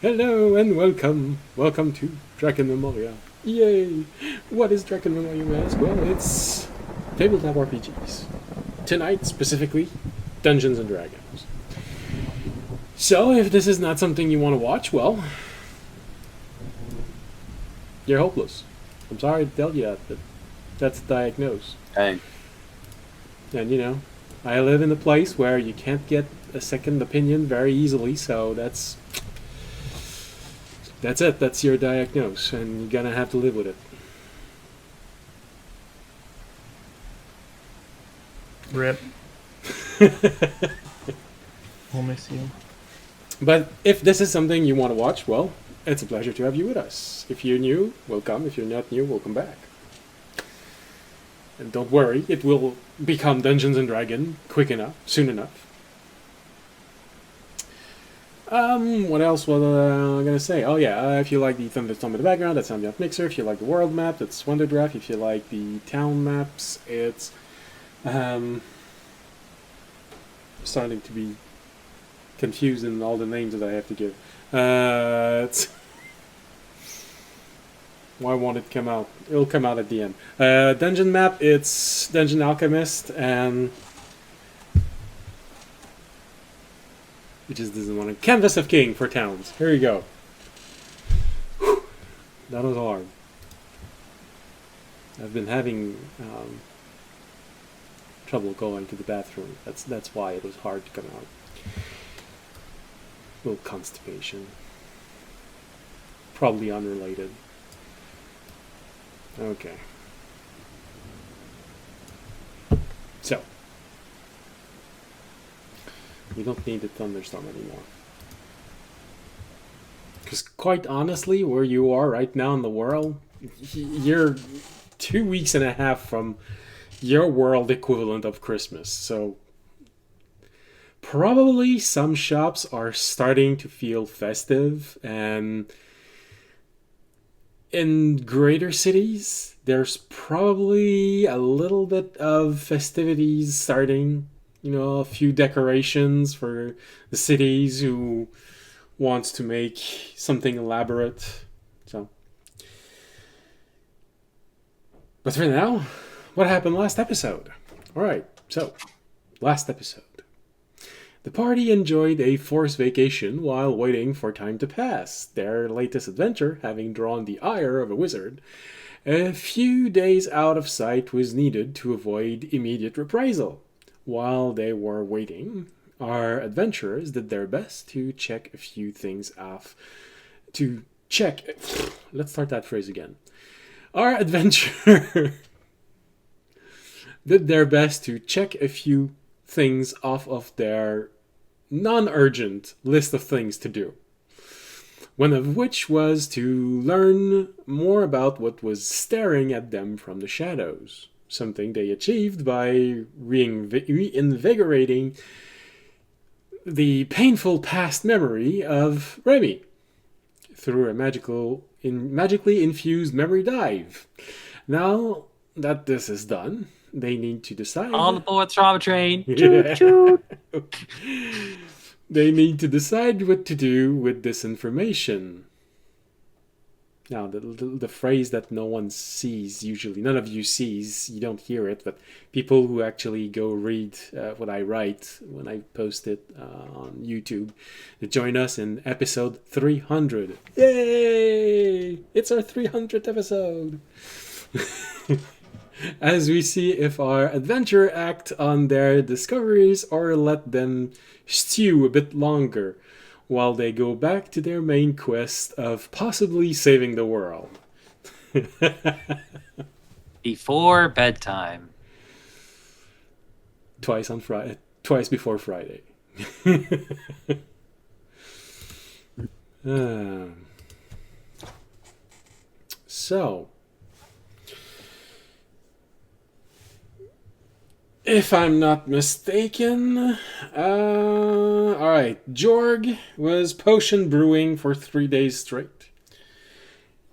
Hello and welcome. Welcome to Drakenmemoria. Yay! What is Drakenmemoria, you ask? Well, it's tabletop RPGs. Tonight, specifically, Dungeons and Dragons. So, if this is not something you want to watch, well, you're hopeless. I'm sorry to tell you that, but that's diagnosed. Hey, And I live in a place where you can't get a second opinion very easily, so that's it. That's your diagnose, and you're gonna have to live with it. Rip. We'll miss you. But if this is something you want to watch, well, it's a pleasure to have you with us. If you're new, welcome. If you're not new, welcome back. And don't worry, it will become Dungeons and Dragons quick enough, soon enough. What else was I gonna say? Oh yeah, if you like the thunderstorm in the background, that's Ambient Mixer. If you like the world map, that's Wonderdraft. If you like the town maps, it's starting to be confused in all the names that I have to give. Why won't it come out? It'll come out at the end. Dungeon map, it's Dungeon Alchemist, and it just doesn't want to. Canvas of King for towns. Here you go. Whew. That was hard. I've been having trouble going to the bathroom. That's why it was hard to come out. A little constipation. Probably unrelated. Okay. So, we don't need the thunderstorm anymore. Because quite honestly, where you are right now in the world, you're 2 weeks and a half from your world equivalent of Christmas. So, probably some shops are starting to feel festive, and in greater cities, there's probably a little bit of festivities starting. A few decorations for the cities who wants to make something elaborate. So, but for now, what happened last episode? All right, so last episode. The party enjoyed a forced vacation while waiting for time to pass, their latest adventure having drawn the ire of a wizard. A few days out of sight was needed to avoid immediate reprisal. While they were waiting, our adventurers did their best to check a few things off. To check. Let's start that phrase again. Our adventurer did their best to check a few things off of their non-urgent list of things to do. One of which was to learn more about what was staring at them from the shadows, something they achieved by reinvigorating the painful past memory of Remy through a magically infused memory dive. Now that this is done, they need to decide. on the board trauma train. Choo choo. They need to decide what to do with this information. Now, the phrase that no one sees, usually, none of you sees, you don't hear it, but people who actually go read what I write when I post it on YouTube, they join us in episode 300. Yay! It's our 300th episode! As we see if our adventurer act on their discoveries or let them stew a bit longer while they go back to their main quest of possibly saving the world. Before bedtime. Twice before Friday. So, if I'm not mistaken, alright, Jorg was potion brewing for 3 days straight.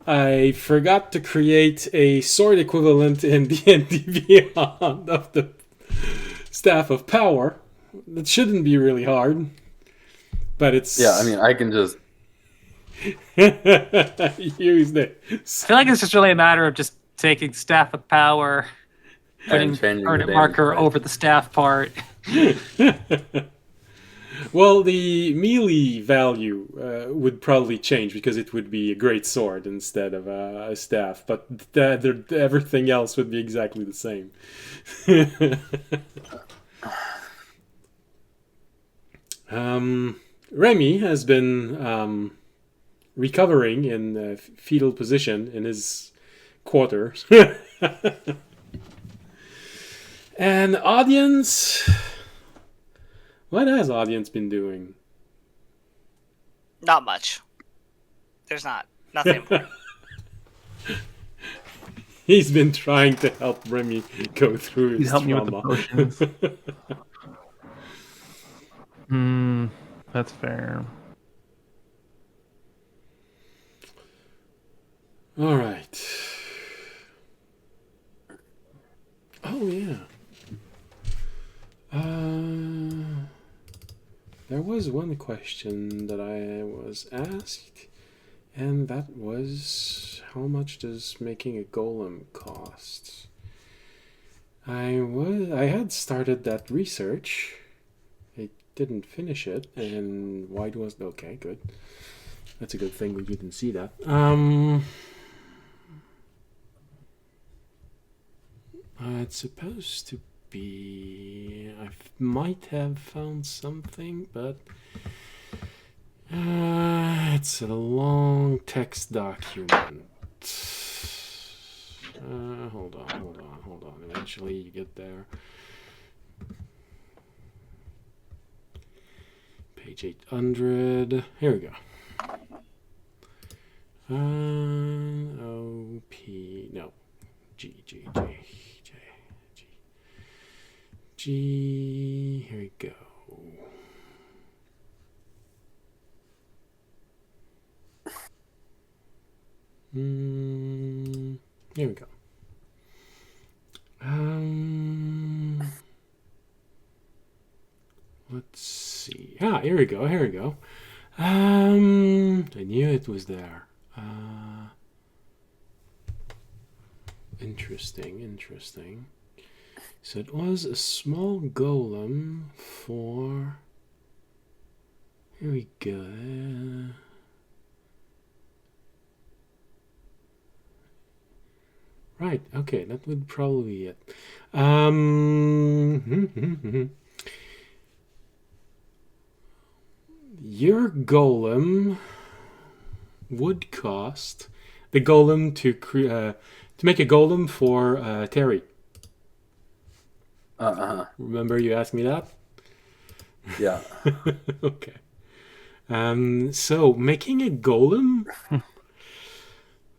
I forgot to create a sword equivalent in D&D Beyond of the Staff of Power. It shouldn't be really hard, but it's... Yeah, I mean, I can just Used it. I feel like it's just really a matter of just taking Staff of Power, putting And changing the permanent damage marker price. over the staff part. Well, the melee value would probably change because it would be a great sword instead of a staff, but everything else would be exactly the same. Remy has been recovering in a fetal position in his quarters. And audience, what has audience been doing? Not much. There's nothing important. He's been trying to help Remy go through his He's helping me with the trauma. potions. That's fair. All right. Oh yeah. There was one question that I was asked, and that was, how much does making a golem cost? I had started that research. I didn't finish it, and why was okay? Good. That's a good thing we didn't see that. It's supposed to be. I might have found something, but it's a long text document. Hold on. Eventually, you get there. Page 800. Here we go. O-P. No. G. Here we go. Here we go. Let's see. Here we go. I knew it was there. Interesting. So it was a small golem for. Here we go. Right. Okay, that would probably be it. Your golem would cost the golem to make a golem for Terry. Remember you asked me that? Yeah. Okay. So making a golem.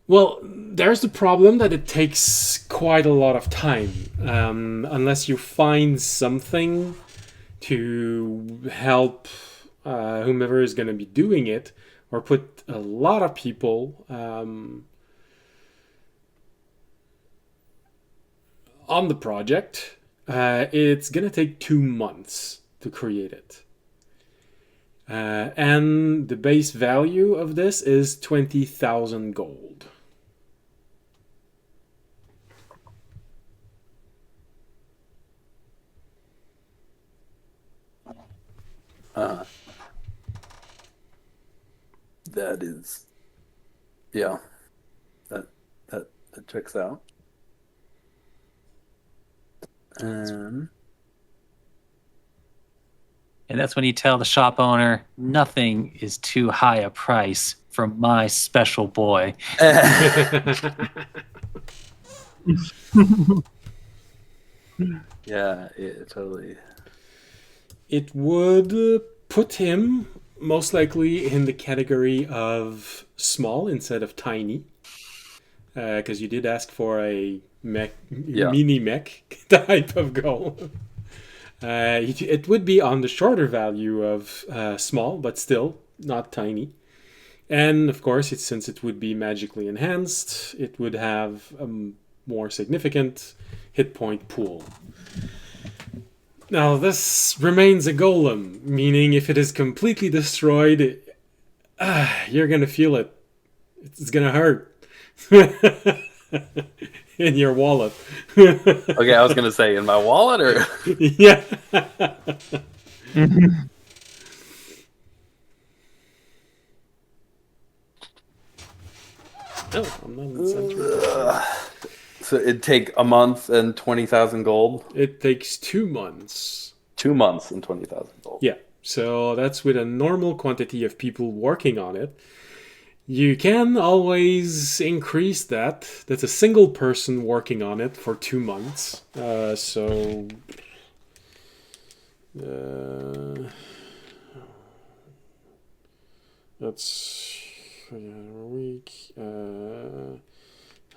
Well, there's the problem that it takes quite a lot of time, unless you find something to help whomever is going to be doing it, or put a lot of people on the project. It's going to take 2 months to create it. And the base value of this is 20,000 gold. That is, yeah, that checks out. And that's when you tell the shop owner, nothing is too high a price for my special boy. Yeah, totally. It would put him most likely in the category of small instead of tiny, because you did ask for a mini mech type of goal. It would be on the shorter value of small, but still not tiny. And of course, since it would be magically enhanced, it would have a more significant hit point pool. Now, this remains a golem, meaning if it is completely destroyed, You're gonna feel it. It's gonna hurt in your wallet. Okay, I was gonna say in my wallet or Yeah. Oh, I'm not in the center. so it'd take a month and 20,000 gold. It takes 2 months. 2 months and 20,000 gold. Yeah. So that's with a normal quantity of people working on it. You can always increase that. That's a single person working on it for 2 months. That's a week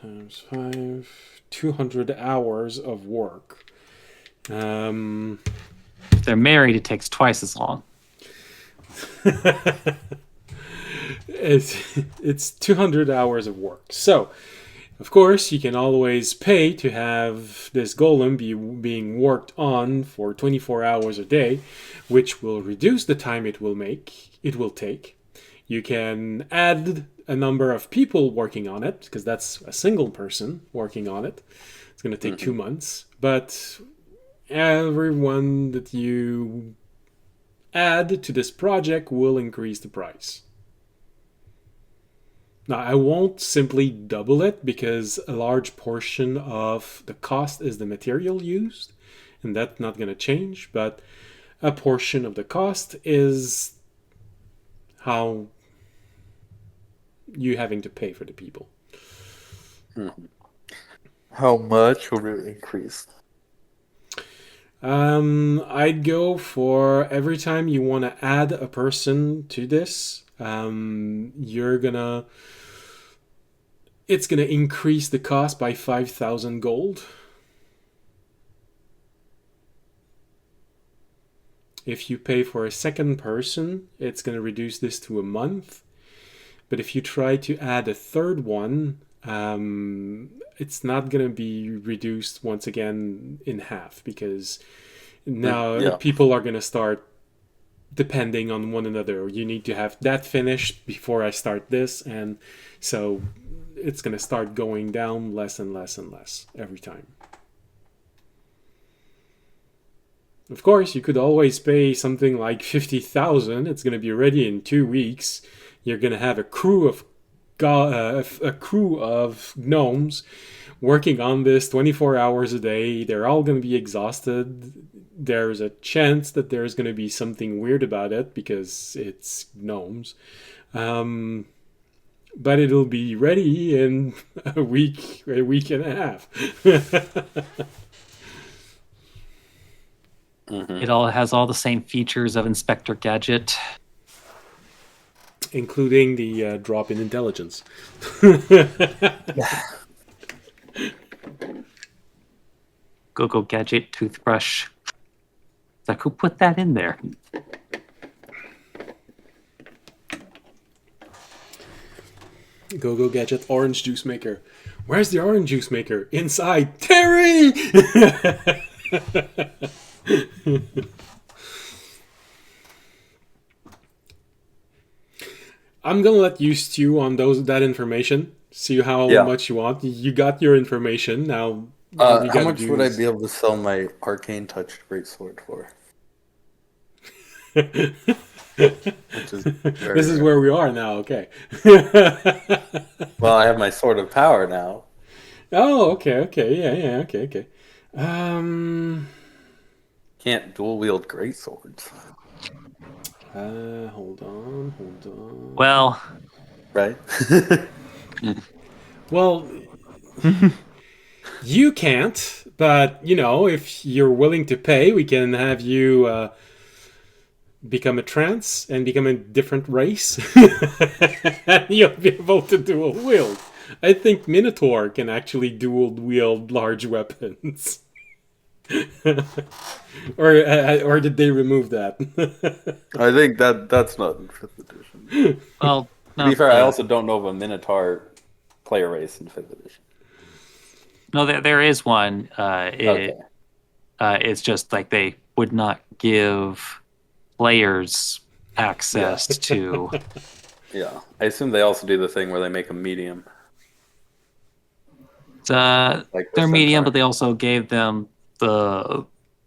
times 5, 200 hours of work. If they're married, it takes twice as long. It's 200 hours of work. So, of course, you can always pay to have this golem being worked on for 24 hours a day, which will reduce the time it will take. You can add a number of people working on it, because that's a single person working on it. It's going to take 2 months. But everyone that you add to this project will increase the price. Now, I won't simply double it because a large portion of the cost is the material used, and that's not going to change, but a portion of the cost is how you having to pay for the people. How much will it increase? I'd go for every time you want to add a person to this, it's gonna increase the cost by 5,000 gold. If you pay for a second person, it's gonna reduce this to a month. But if you try to add a third one, it's not gonna be reduced once again in half, because now people are gonna start depending on one another. You need to have that finished before I start this, and so it's going to start going down less and less and less every time. Of course, you could always pay something like 50,000. It's going to be ready in 2 weeks. You're going to have a crew of gnomes working on this 24 hours a day. They're all going to be exhausted. There's a chance that there's going to be something weird about it because it's gnomes. But it'll be ready in a week and a half. It all has all the same features of Inspector Gadget. Including the drop in intelligence. Go Gadget toothbrush. It's like, who put that in there? Go Gadget orange juice maker. Where's the orange juice maker? Inside. Terry! I'm gonna let you stew on that information. See how much you want. You got your information now. How much would I be able to sell my arcane touch greatsword for? This is where we are now. Okay. Well, I have my sword of power now. Oh, okay. Yeah. Okay. Can't dual wield greatswords. Hold on. Well, Right? Well, you can't, but, if you're willing to pay, we can have you become a trance and become a different race. And you'll be able to dual wield. I think Minotaur can actually dual wield large weapons. or did they remove that? I think that's not in 5th edition. well, To be fair, I also don't know of a Minotaur player race in 5th edition. no, there is one. Okay. It's just like they would not give players access to Yeah. I assume they also do the thing where they make a medium. Like They're the medium, Centaur. but they also gave them the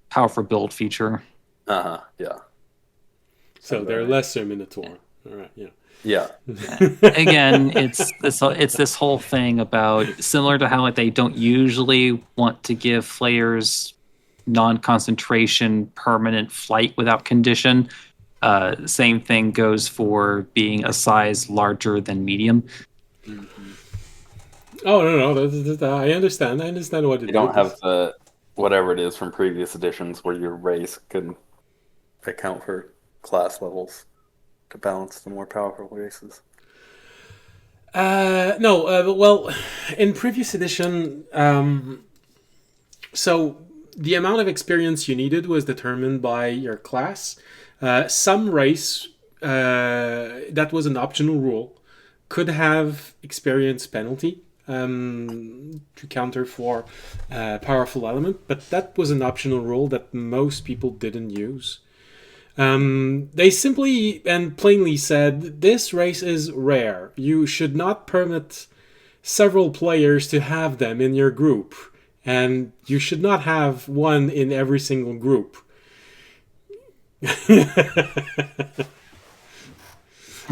powerful build feature. Yeah. So they're lesser Minotaur. All right, yeah. Yeah. Again, it's this whole thing about similar to how they don't usually want to give players non-concentration permanent flight without condition. Same thing goes for being a size larger than medium. Oh no, I understand. I understand what it You don't is. have the whatever it is from previous editions where your race can account for class levels to balance the more powerful races. No, well, in previous edition, so the amount of experience you needed was determined by your class. Some race, that was an optional rule, could have experience penalty to counter for powerful element, but that was an optional rule that most people didn't use. They simply and plainly said this race is rare. You should not permit several players to have them in your group, and you should not have one in every single group.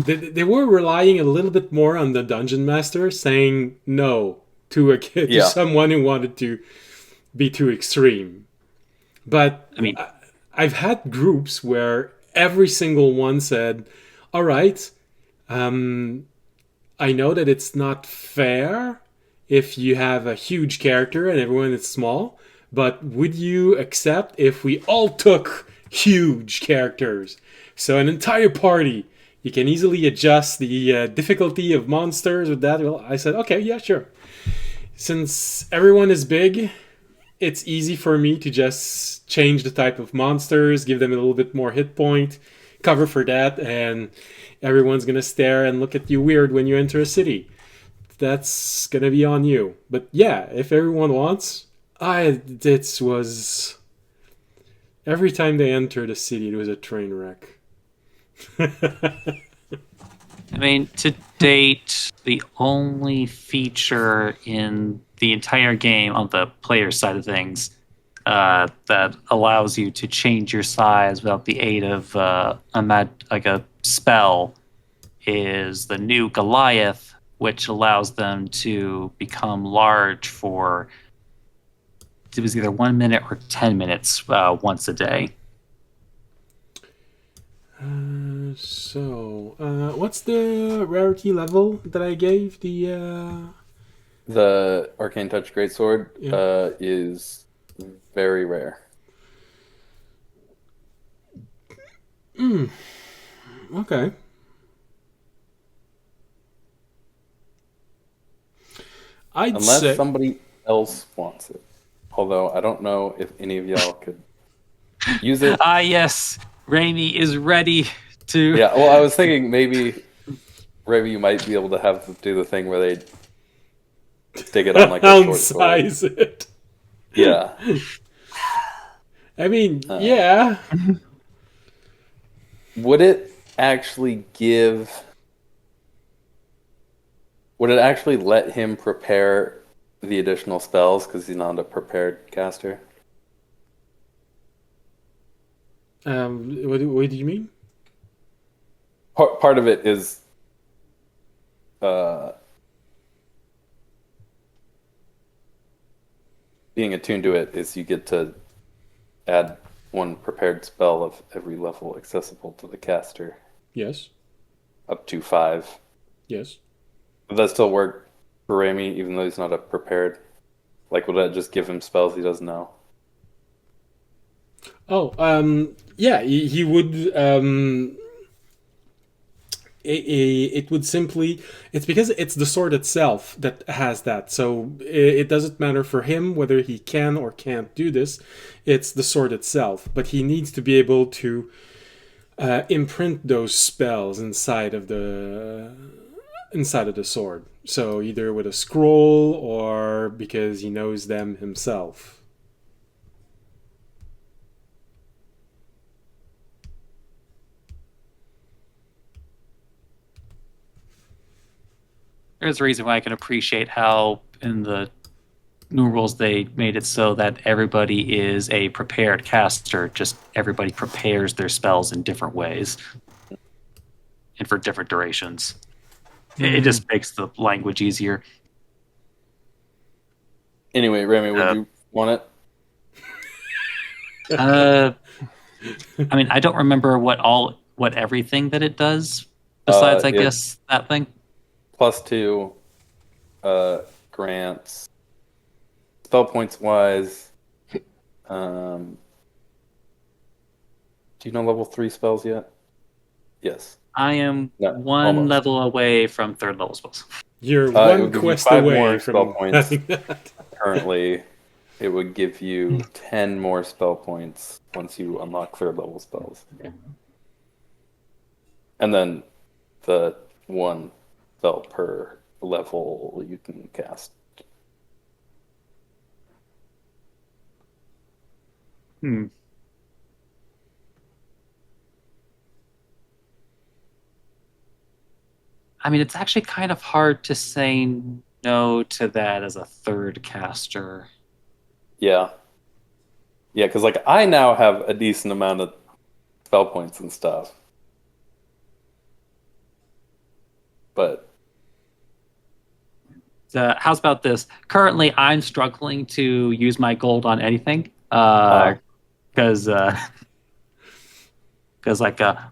They were relying a little bit more on the dungeon master saying no to to someone who wanted to be too extreme. But I mean, I've had groups where every single one said, all right, I know that it's not fair if you have a huge character and everyone is small, but would you accept if we all took huge characters? So an entire party, you can easily adjust the difficulty of monsters with that. Well, I said, okay, yeah, sure. Since everyone is big, it's easy for me to just change the type of monsters, give them a little bit more hit point, cover for that, and everyone's gonna stare and look at you weird when you enter a city. That's gonna be on you. But yeah, if everyone wants, it was every time they entered a city, it was a train wreck. I mean, to date, the only feature in the entire game on the player side of things that allows you to change your size without the aid of like a spell is the new Goliath, which allows them to become large for it was either 1 minute or 10 minutes once a day. What's the rarity level that I gave The Arcane Touch Greatsword is very rare. Okay. Unless somebody else wants it. Although I don't know if any of y'all could use it. Yes. Raimi is ready to... Yeah, well, I was thinking maybe, Raimi, you might be able to have them do the thing where they stick it on like a short sword. Downsize it. Yeah. I mean, yeah. Would it actually let him prepare the additional spells because he's not a prepared caster? What do you mean? Part of it is being attuned to it is you get to add one prepared spell of every level accessible to the caster. Yes. Up to 5. Yes. Would that still work for Raimi, even though he's not a prepared? Like, would that just give him spells he doesn't know? Oh, yeah, he would. It would simply. It's because it's the sword itself that has that. So it doesn't matter for him whether he can or can't do this. It's the sword itself. But he needs to be able to imprint those spells inside of the sword. So either with a scroll or because he knows them himself. there's a reason why I can appreciate how in the new rules they made it so that everybody is a prepared caster. Just everybody prepares their spells in different ways and for different durations. It just makes the language easier. Anyway, Remy, would you want it? I mean, I don't remember what everything that it does besides, I guess, that thing. +2 grants spell points wise. Do you know level 3 spells yet? Yes. I am No, one almost. level away from third level spells. You're it would one give you quest 5 away more from spell points. having that. Currently, it would give you 10 more spell points once you unlock third level spells. And then the 1 spell per level you can cast. I mean, it's actually kind of hard to say no to that as a third caster. Yeah. Yeah, because like I now have a decent amount of spell points and stuff. But How's about this? Currently, I'm struggling to use my gold on anything because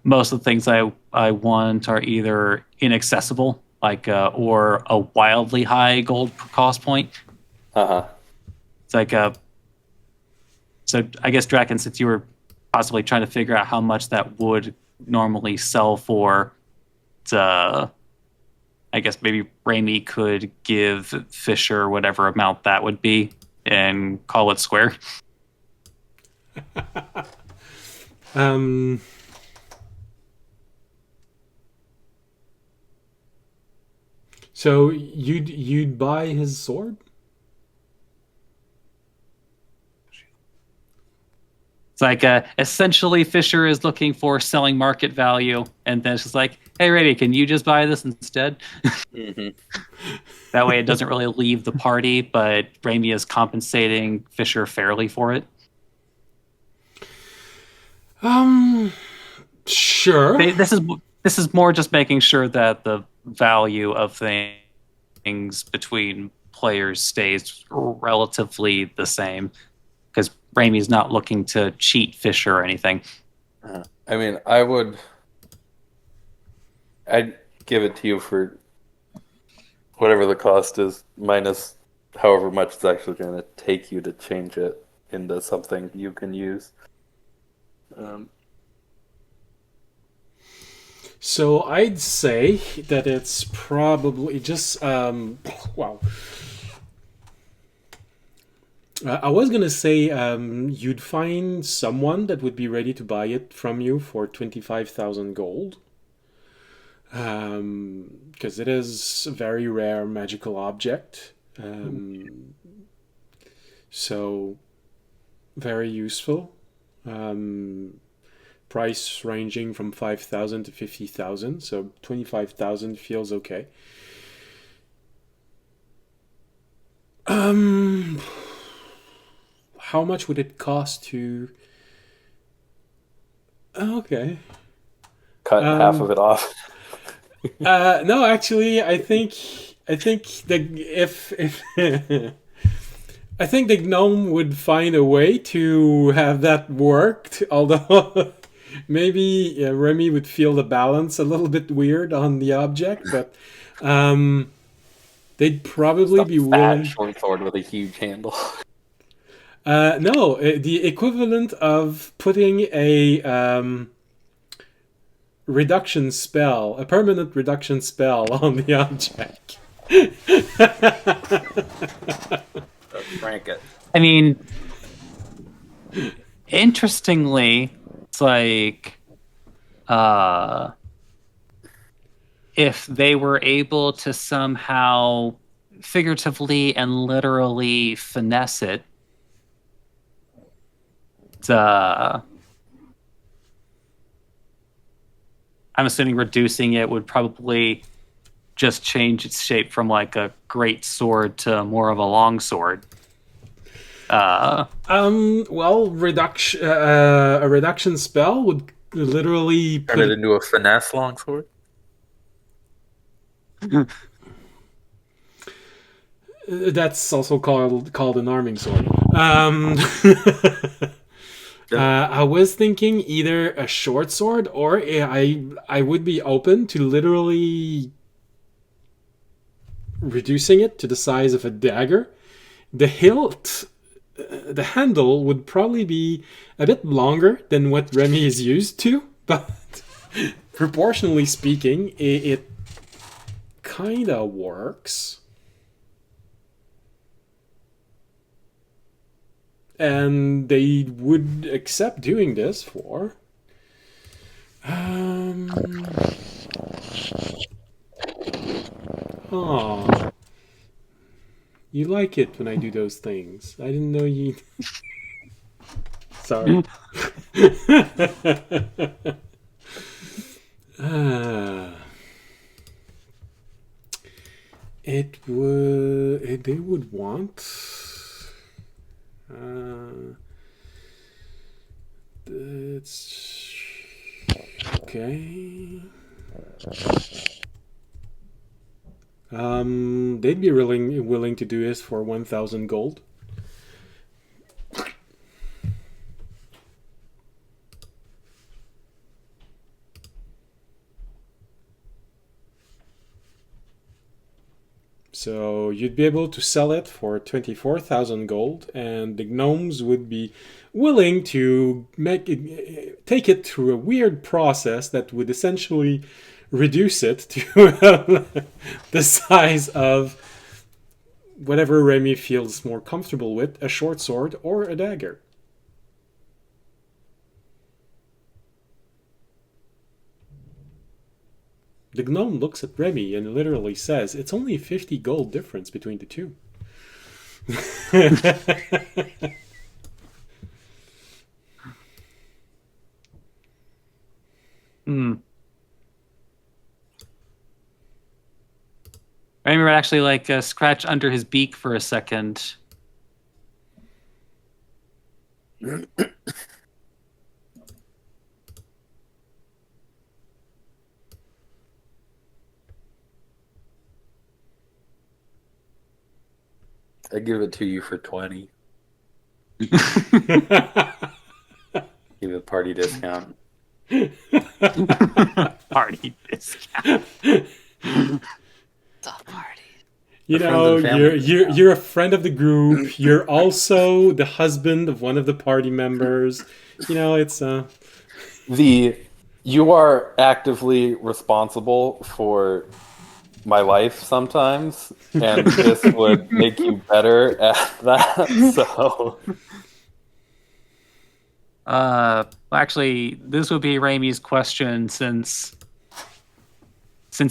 most of the things I want are either inaccessible, or a wildly high gold cost point. It's like so I guess Draken, since you were possibly trying to figure out how much that would normally sell for, I guess maybe Raimi could give Fisher whatever amount that would be and call it square. So you'd buy his sword? It's like essentially Fisher is looking for selling market value, and then it's just like, hey, Raimi, can you just buy this instead? That way it doesn't really leave the party, but Raimi is compensating Fisher fairly for it. Sure. This is more just making sure that the value of things between players stays relatively the same, because Raimi's not looking to cheat Fisher or anything. I mean, I'd give it to you for whatever the cost is, minus however much it's actually going to take you to change it into something you can use. So I'd say that it's probably just wow. I was gonna say you'd find someone that would be ready to buy it from you for 25,000 gold, because it is a very rare magical object, so very useful. Price ranging from 5,000 to 50,000, so 25,000 feels okay. How much would it cost to? Okay. Cut half of it off. No, actually, I think the if I think the gnome would find a way to have that worked. Although maybe Remy would feel the balance a little bit weird on the object, but they'd probably be willing. Short sword with a huge handle. No, the equivalent of putting a reduction spell, a permanent reduction spell on the object. Crank it. I mean, interestingly, it's like if they were able to somehow figuratively and literally finesse it, I'm assuming reducing it would probably just change its shape from like a great sword to more of a long sword. Well, a reduction spell would literally Turn it into a finesse longsword. That's also called an arming sword. I was thinking either a short sword, or I would be open to literally reducing it to the size of a dagger. The hilt, the handle would probably be a bit longer than what Remy is used to, but proportionally speaking, it kind of works. And they would accept doing this for... Oh, you like it when I do those things. I didn't know you... Sorry. They would want... It's okay. They'd be willing to do this for 1,000 gold. So you'd be able to sell it for 24,000 gold, and the gnomes would be willing to take it through a weird process that would essentially reduce it to the size of whatever Remy feels more comfortable with, a short sword or a dagger. The gnome looks at Remy and literally says, "It's only 50 gold difference between the two." I remember actually like scratch under his beak for a second. I give it to you for 20. Give a party discount. Party discount. The party. You Friends know, and family. you're a friend of the group. You're also the husband of one of the party members. You know, it's You are actively responsible for my life sometimes, and this would make you better at that. So Actually, this would be Ramey's question since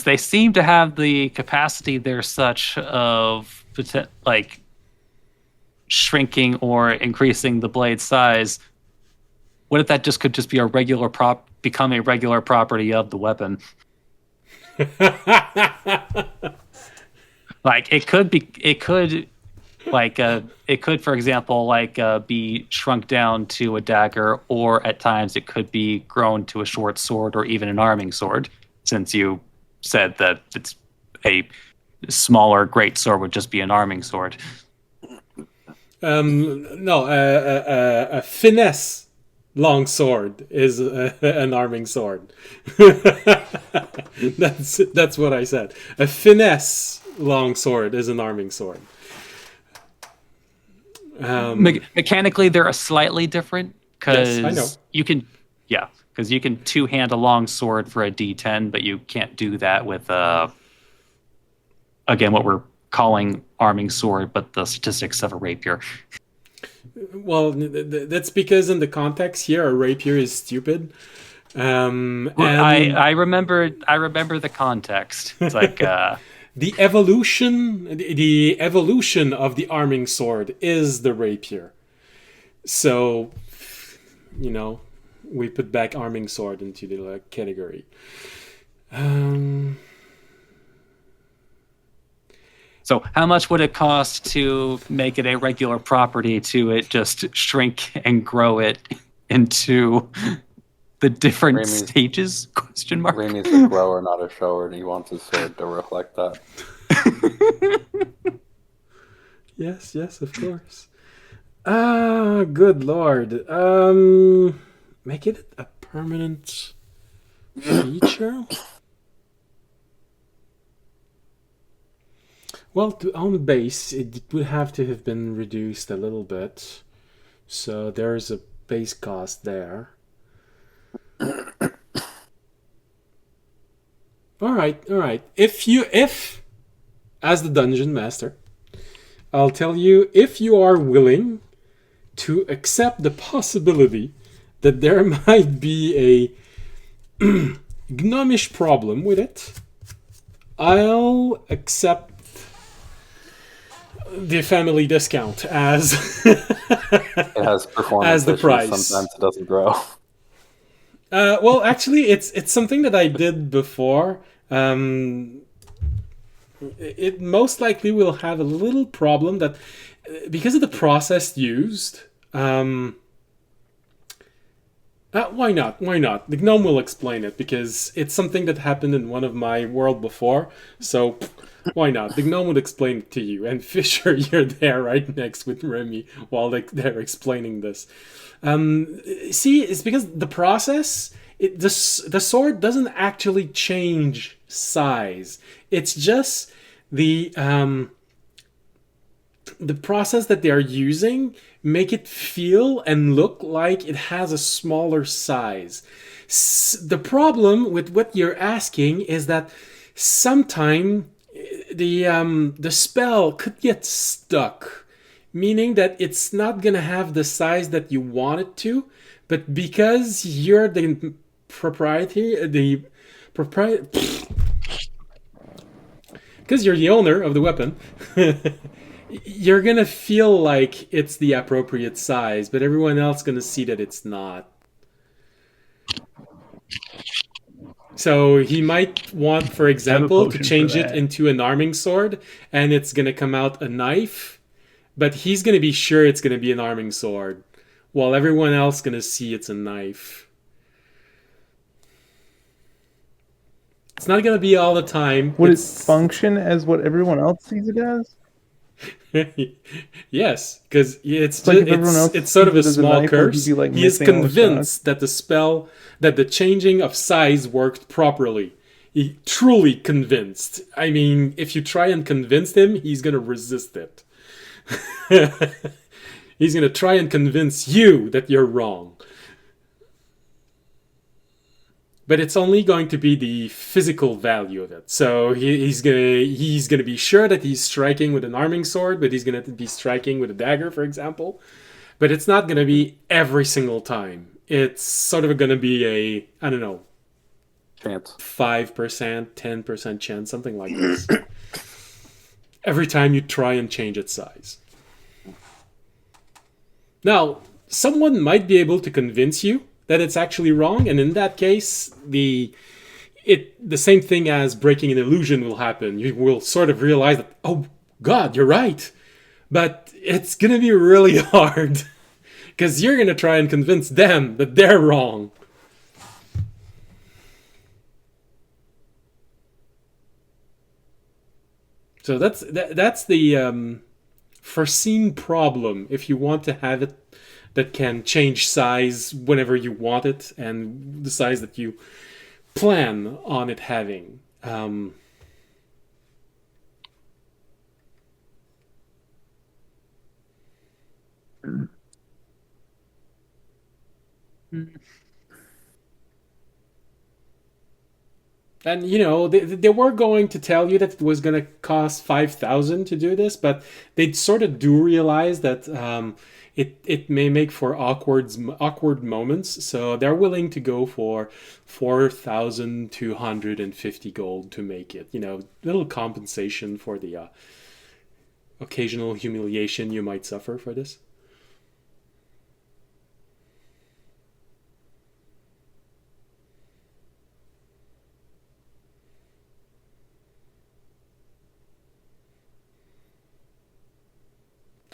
they seem to have the capacity there such of like shrinking or increasing the blade size. What if that could just be a regular become a regular property of the weapon? Like it could, for example, be shrunk down to a dagger, or at times it could be grown to a short sword or even an arming sword. Since you said that it's a smaller great sword would just be an arming sword. no, a finesse long sword is an arming sword. That's what I said. A finesse long sword is an arming sword. Mechanically, they're a slightly different because Yes, I know. you can two-hand a long sword for a D10, but you can't do that with again what we're calling arming sword, but the statistics of a rapier. Well, that's because in the context here, a rapier is stupid. And I remember the context. It's like the evolution of the arming sword is the rapier. So, you know, we put back arming sword into the category. So how much would it cost to make it a regular property to it just shrink and grow it into the different Remy's- stages? Question mark. Remy's a grower, not a shower, and he wants his sword to reflect that. Yes, yes, of course. Ah, good lord. Make it a permanent feature? Well, to own base, it would have to have been reduced a little bit. So there's a base cost there. Alright. If, as the dungeon master, I'll tell you, if you are willing to accept the possibility that there might be a gnomish problem with it, I'll accept the family discount as It has performance as the issues. price. Sometimes it doesn't grow. Well, actually, it's something that I did before. It most likely will have a little problem that because of the process used. Why not? Why not? The gnome will explain it because it's something that happened in one of my world before. So why not? The gnome would explain it to you. And Fisher, you're there right next with Remy while they're explaining this. See, it's because the process, the sword doesn't actually change size. It's just the process that they are using make it feel and look like it has a smaller size. The problem with what you're asking is that sometime the spell could get stuck, meaning that it's not gonna have the size that you want it to, but because you're the because you're the owner of the weapon, you're gonna feel like it's the appropriate size, but everyone else gonna see that it's not. So he might want, for example, to potion change for it that. into an arming sword, and it's gonna come out a knife, but he's gonna be sure it's gonna be an arming sword, while everyone else gonna see it's a knife. It's not gonna be all the time. Would it It's function as what everyone else sees it as? yes, because it's Like if everyone else it's sort of a sees it as a small knife, would he curse. be, like, He is missing all the convinced that the changing of size worked properly. He truly convinced. I mean, if you try and convince him, he's gonna resist it. He's gonna try and convince you that you're wrong. But it's only going to be the physical value of it. So he's gonna be sure that he's striking with an arming sword, but he's gonna be striking with a dagger, for example. But it's not gonna be every single time. It's sort of gonna be a, I don't know, Chance. 5%, 10% chance, something like this. Every time you try and change its size. Now, someone might be able to convince you that it's actually wrong, and in that case, the same thing as breaking an illusion will happen. You will sort of realize that, oh God, you're right, but it's gonna be really hard because you're gonna try and convince them that they're wrong. So that's the foreseen problem if you want to have it that can change size whenever you want it and the size that you plan on it having. And you know they were going to tell you that it was going to cost 5,000 to do this, but they sort of do realize that it may make for awkward moments, so they're willing to go for 4,250 gold to make it. You know, little compensation for the occasional humiliation you might suffer for this.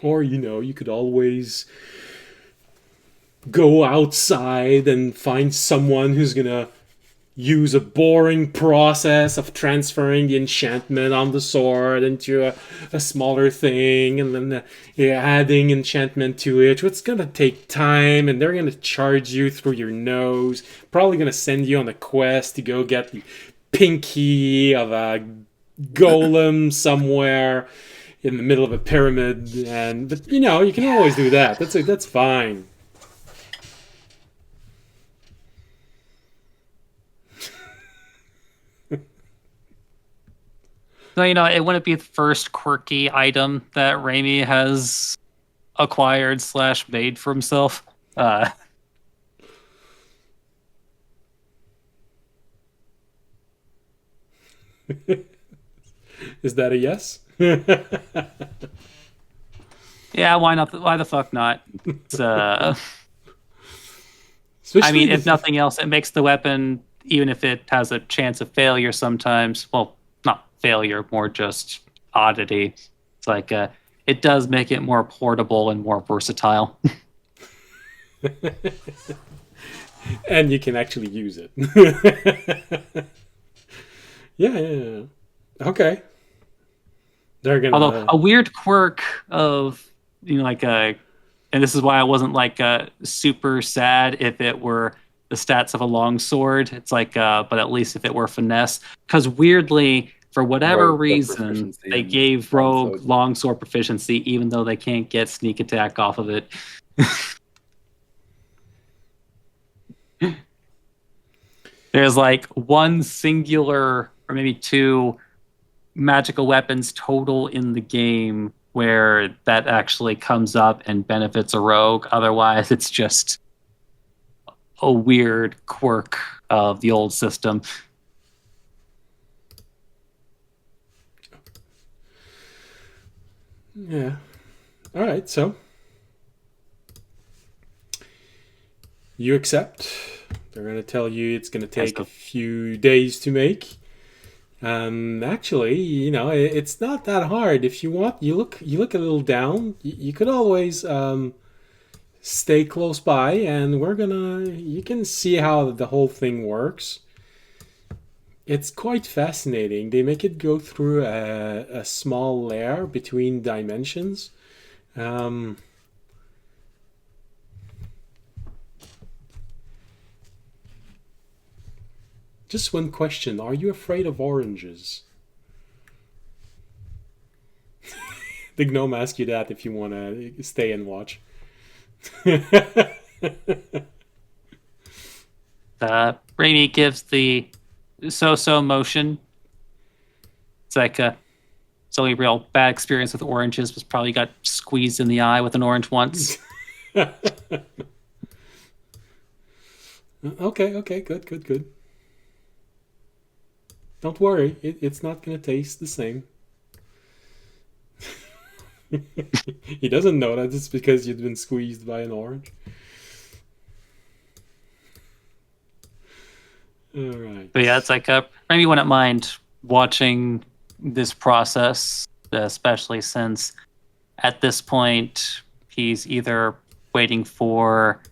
Or, you could always go outside and find someone who's gonna use a boring process of transferring the enchantment on the sword into a smaller thing, and then adding enchantment to it. It's gonna take time, and they're gonna charge you through your nose. Probably gonna send you on a quest to go get the pinky of a golem somewhere in the middle of a pyramid. But you can always do that. That's fine. So, it wouldn't be the first quirky item that Raimi has acquired / made for himself. Is that a yes? Yeah, why not? Why the fuck not? It's, I Especially mean, if nothing else, it makes the weapon, even if it has a chance of failure sometimes, well, not failure, more just oddity. It's like, it does make it more portable and more versatile. and you can actually use it. Yeah. Okay. They're gonna. Although a weird quirk of, and this is why I wasn't super sad if it were the stats of a longsword. It's but at least if it were finesse, because weirdly, for whatever Rogue reason, proficiency they in gave Rogue longsword. longsword proficiency, even though they can't get sneak attack off of it. There's one singular or maybe two magical weapons total in the game where that actually comes up and benefits a rogue. Otherwise, it's just a weird quirk of the old system. Yeah. All right. So you accept. They're gonna tell you it's gonna take a few days to make. Actually, it's not that hard. If you want, you look a little down. You could always stay close by, and you can see how the whole thing works. It's quite fascinating. They make it go through a small layer between dimensions. Just one question. Are you afraid of oranges? The gnome asked you that if you want to stay and watch. Raimi gives the so-so motion. It's it's only real bad experience with oranges was probably got squeezed in the eye with an orange once. Okay, good. Don't worry, it's not going to taste the same. He doesn't know that it's because you've been squeezed by an orange. All right. But yeah, it's Raimi wouldn't mind watching this process, especially since at this point he's either waiting for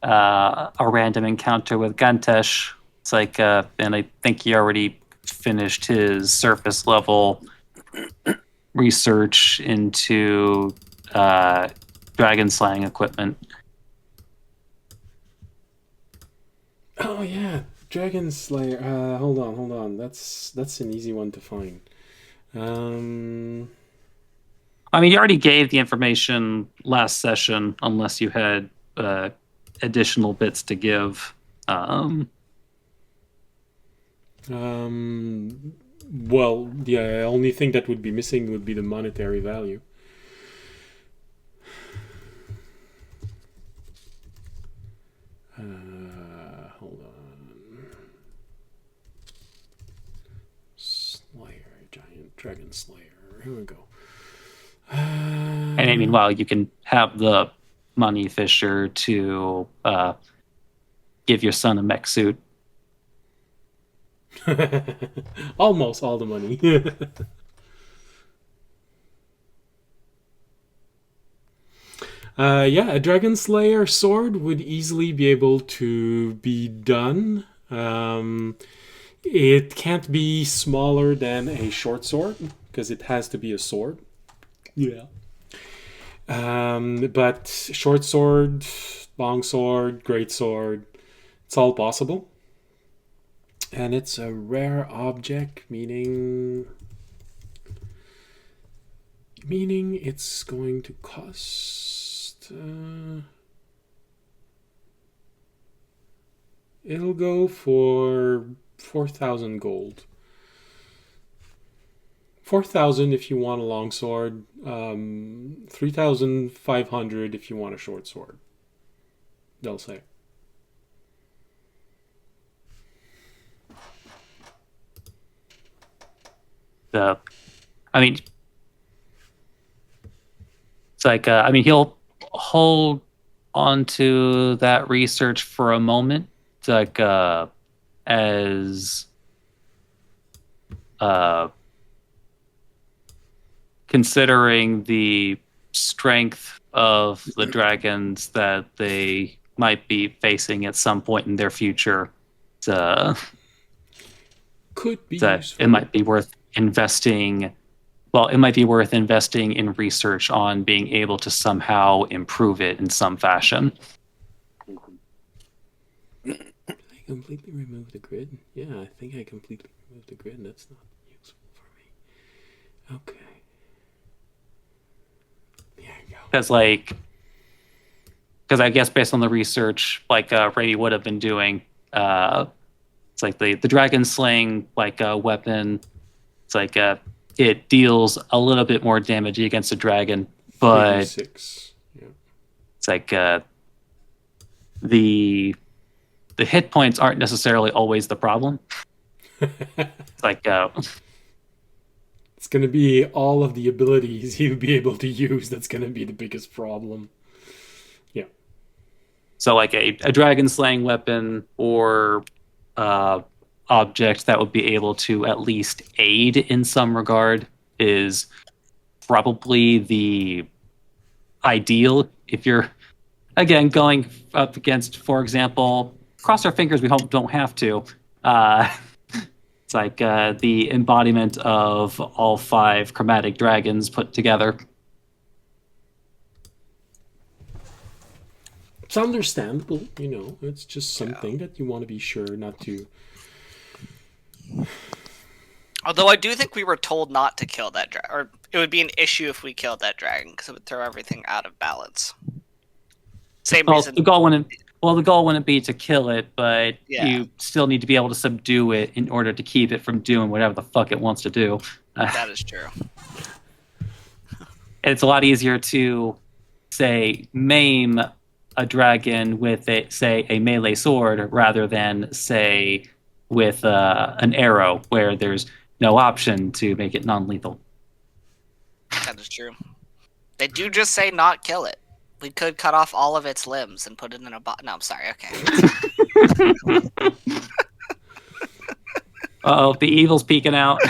a random encounter with Gantesh. It's and I think he already finished his surface level research into dragon slaying equipment. Oh yeah, Dragon Slayer. Hold on. That's an easy one to find. I mean, you already gave the information last session, unless you had additional bits to give. Well, the only thing that would be missing would be the monetary value. Hold on. Giant Dragon Slayer. Here we go. And I mean, well, you can have the money fisher to give your son a mech suit. Almost all the money. Yeah, a Dragon Slayer sword would easily be able to be done. It can't be smaller than a short sword because it has to be a sword. Yeah. But short sword, long sword, great sword, it's all possible. And it's a rare object, meaning it's going to cost. It'll go for 4,000 gold. 4,000 if you want a long sword. 3,500 if you want a short sword. They'll say. I mean, it's like he'll hold on to that research for a moment. It's like as considering the strength of the dragons that they might be facing at some point in their future, Could be that useful. it might be worth investing. Well, it might be worth investing in research on being able to somehow improve it in some fashion. Did I completely remove the grid? Yeah, I think I completely removed the grid. That's not useful for me. Okay. There you go. Because I guess based on the research, Ray would have been doing, it's like the dragon slaying weapon. It's like it deals a little bit more damage against a dragon, but 36. Yeah. it's like the hit points aren't necessarily always the problem. It's like It's going to be all of the abilities you'll be able to use that's going to be the biggest problem. Yeah. so like a dragon slaying weapon or object that would be able to at least aid in some regard is probably the ideal if you're again going up against, for example, cross our fingers, we hope don't have to. It's like the embodiment of all 5 chromatic dragons put together. It's understandable, it's just something that you want to be sure not to. Although I do think we were told not to kill that dragon, or it would be an issue if we killed that dragon because it would throw everything out of balance. Same reason. The goal wouldn't be to kill it, but you still need to be able to subdue it in order to keep it from doing whatever the fuck it wants to do. That is true. It's a lot easier to, say, maim a dragon with a melee sword rather than, say, with an arrow where there's no option to make it non-lethal. That is true. They do just say not kill it. We could cut off all of its limbs and put it in a box. No, I'm sorry. Okay. Uh-oh, the evil's peeking out.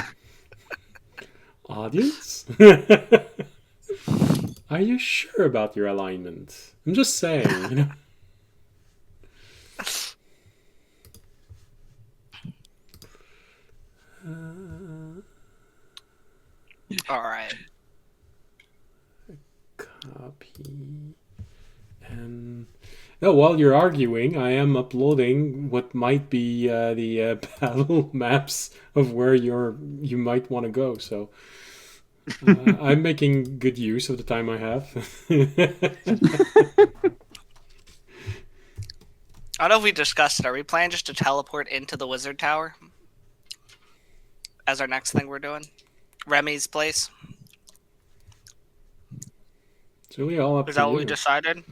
Audience? Are you sure about your alignment? I'm just saying, All right. Copy. And while you're arguing, I am uploading what might be the battle maps of where you might want to go. So I'm making good use of the time I have. I don't know if we discussed it. Are we planning just to teleport into the wizard tower as our next thing we're doing? Remy's place? It's really all up Is to that you. what we decided?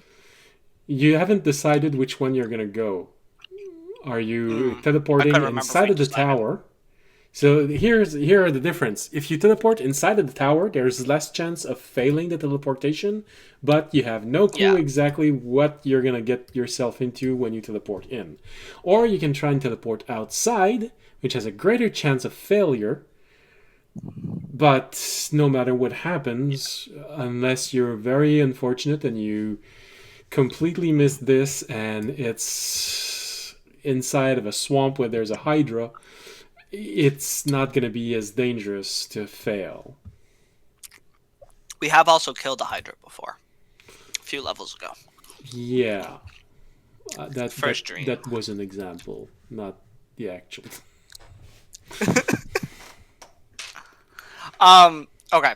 You haven't decided which one you're going to go. Are you teleporting I couldn't remember inside if we of the decided. tower? So here are the difference. If you teleport inside of the tower, there's less chance of failing the teleportation, but you have no clue exactly what you're going to get yourself into when you teleport in. Or you can try and teleport outside, which has a greater chance of failure, But no matter what happens, unless you're very unfortunate and you completely miss this and it's inside of a swamp where there's a hydra, it's not going to be as dangerous to fail. We have also killed a Hydra before, a few levels ago. Yeah. First dream. That was an example, not the actual. Okay.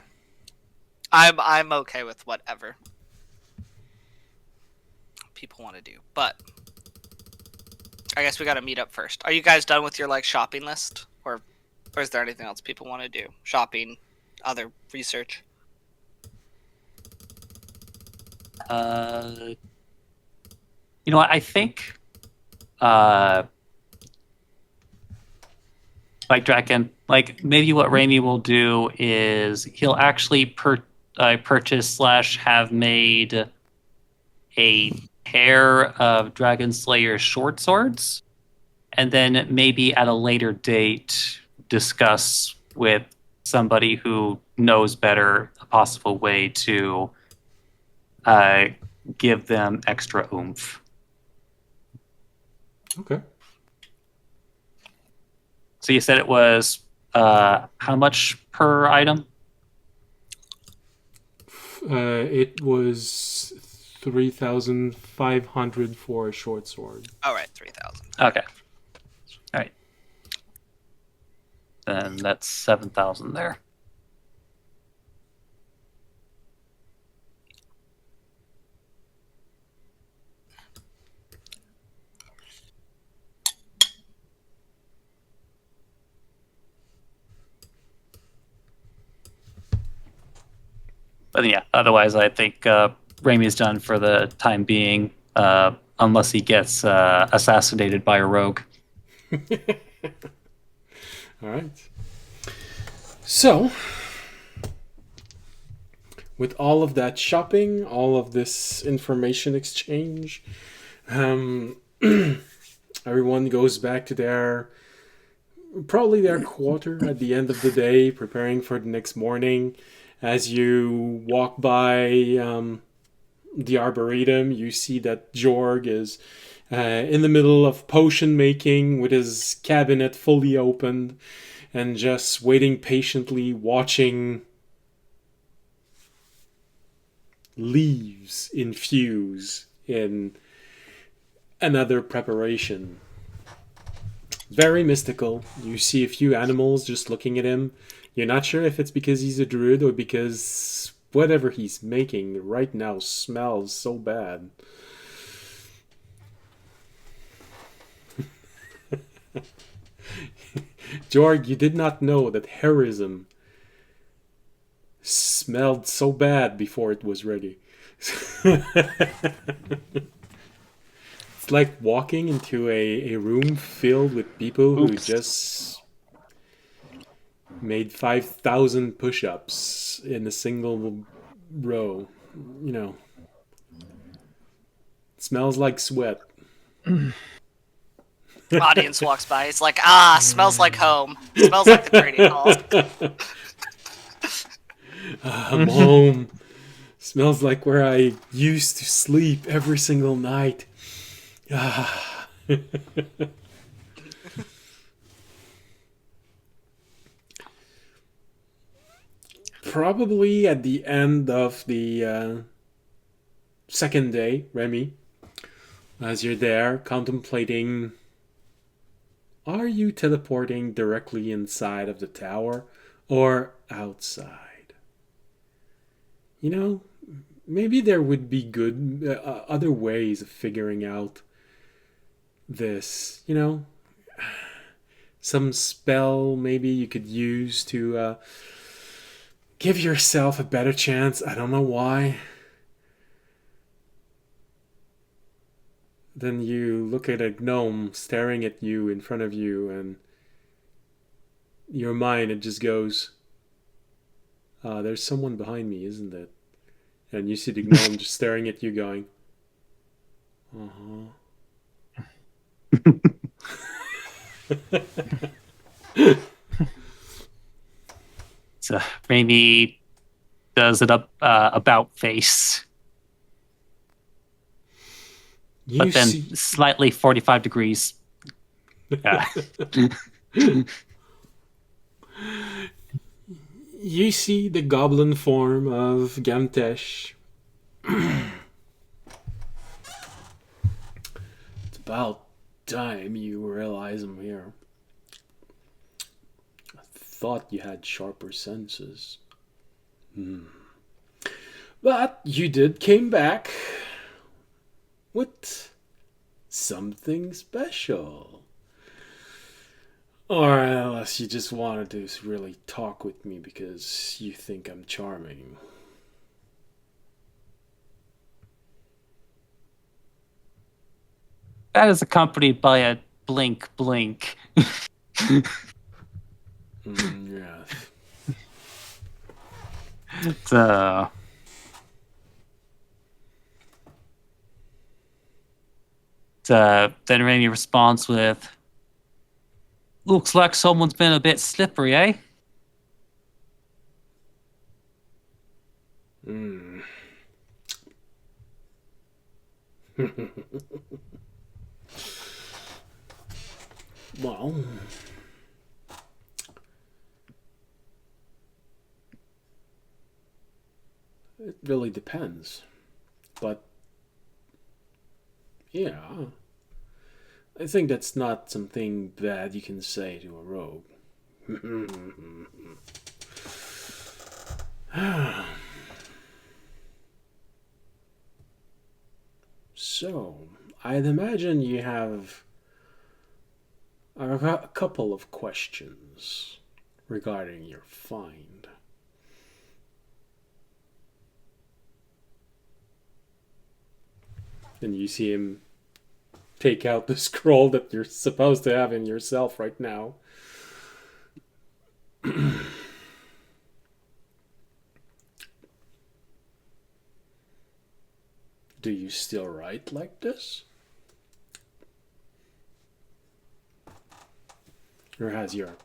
I'm okay with whatever people want to do, but I guess we got to meet up first. Are you guys done with your like shopping list, or is there anything else people want to do? Shopping, other research. You know what? I think, like Draken, like maybe what Raimi will do is he'll actually purchase / have made a pair of Dragon Slayer short swords, and then maybe at a later date discuss with somebody who knows better a possible way to give them extra oomph. Okay. So you said it was how much per item? It was 3,500 for a short sword. All right, 3,000. Okay. All right. Then that's 7,000 there. But yeah, otherwise I think Raimi's done for the time being, unless he gets assassinated by a rogue. All right. So, with all of that shopping, all of this information exchange, everyone goes back to their quarter at the end of the day, preparing for the next morning. As you walk by the Arboretum, you see that Jorg is in the middle of potion making with his cabinet fully opened and just waiting patiently, watching leaves infuse in another preparation. Very mystical. You see a few animals just looking at him. You're not sure if it's because he's a druid or because whatever he's making right now smells so bad. Jorg, you did not know that heroism smelled so bad before it was ready. It's like walking into a room filled with people who just made 5,000 push-ups in a single row. You know, it smells like sweat. Audience walks by. It's like, smells like home. Smells like the trading hall. I'm home. Smells like where I used to sleep every single night. Probably at the end of the second day, Remy, as you're there contemplating, are you teleporting directly inside of the tower or outside? You know, maybe there would be good other ways of figuring out this. You know, some spell maybe you could use to give yourself a better chance. I don't know why. Then you look at a gnome staring at you in front of you, and your mind, it just goes, there's someone behind me, isn't it? And you see the gnome just staring at you going, Raimi does an about face, You but then see, slightly 45 degrees. you see the goblin form of Gamtesh. It's about time you realize I'm here. I thought you had sharper senses. But you did came back with something special. Or unless you just wanted to really talk with me because you think I'm charming. That is accompanied by a blink, blink. Yeah. So, then Raimi responds with, "Looks like someone's been a bit slippery, eh?" Mm. Well, it really depends. But, yeah, I think that's not something bad you can say to a rogue. So, I'd imagine you have a couple of questions regarding your find. And you see him take out the scroll that you're supposed to have in yourself right now. Do you still write like this? Or has your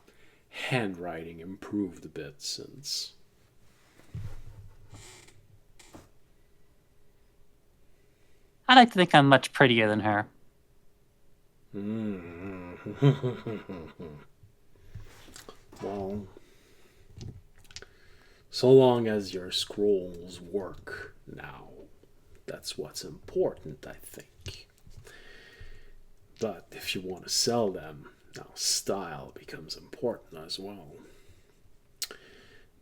handwriting improved a bit since? I like to think I'm much prettier than her. Well, so long as your scrolls work now, that's what's important, I think. But if you want to sell them, now style becomes important as well.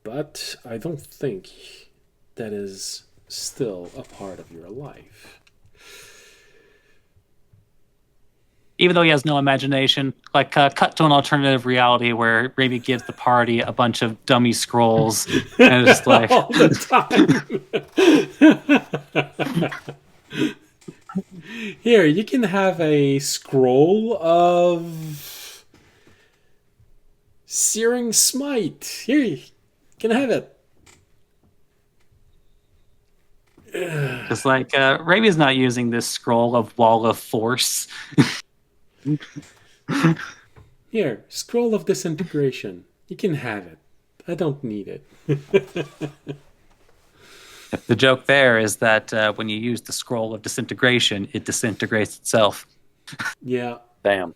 But I don't think that is still a part of your life. Even though he has no imagination, like cut to an alternative reality where Raimi gives the party a bunch of dummy scrolls, and it's like all the time. Here, you can have a scroll of Searing Smite. Here, you can have it. just like Raimi's not using this scroll of Wall of Force. Here, Scroll of Disintegration. You can have it. I don't need it. The joke there is that when you use the scroll of disintegration, it disintegrates itself. Yeah. Damn.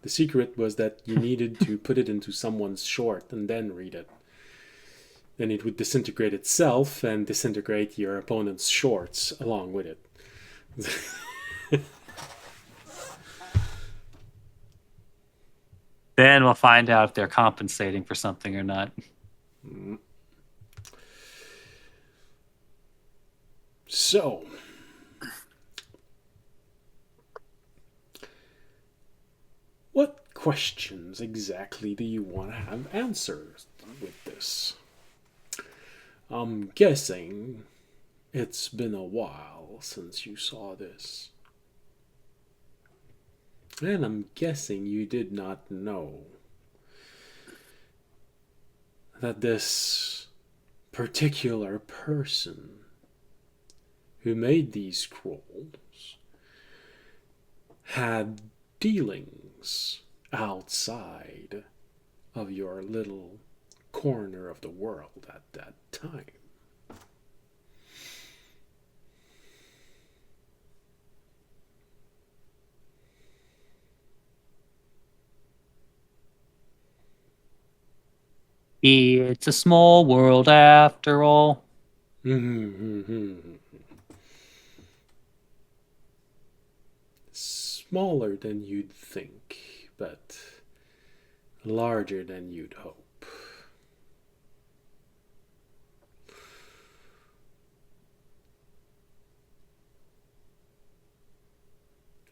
The secret was that you needed to put it into someone's short and then read it. Then it would disintegrate itself and disintegrate your opponent's shorts along with it. Then we'll find out if they're compensating for something or not. So, what questions exactly do you want to have answers with this? I'm guessing it's been a while since you saw this. And I'm guessing you did not know that this particular person who made these scrolls had dealings outside of your little corner of the world at that time. It's a small world after all. Smaller than you'd think, but larger than you'd hope.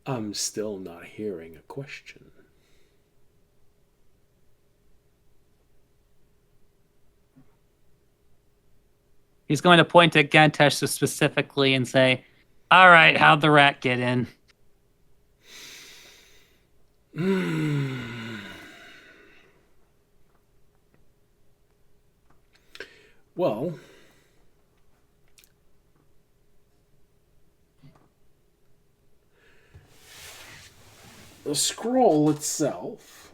I'm still not hearing a question. He's going to point at Gantesh specifically and say, "All right, how'd the rat get in?" Well, the scroll itself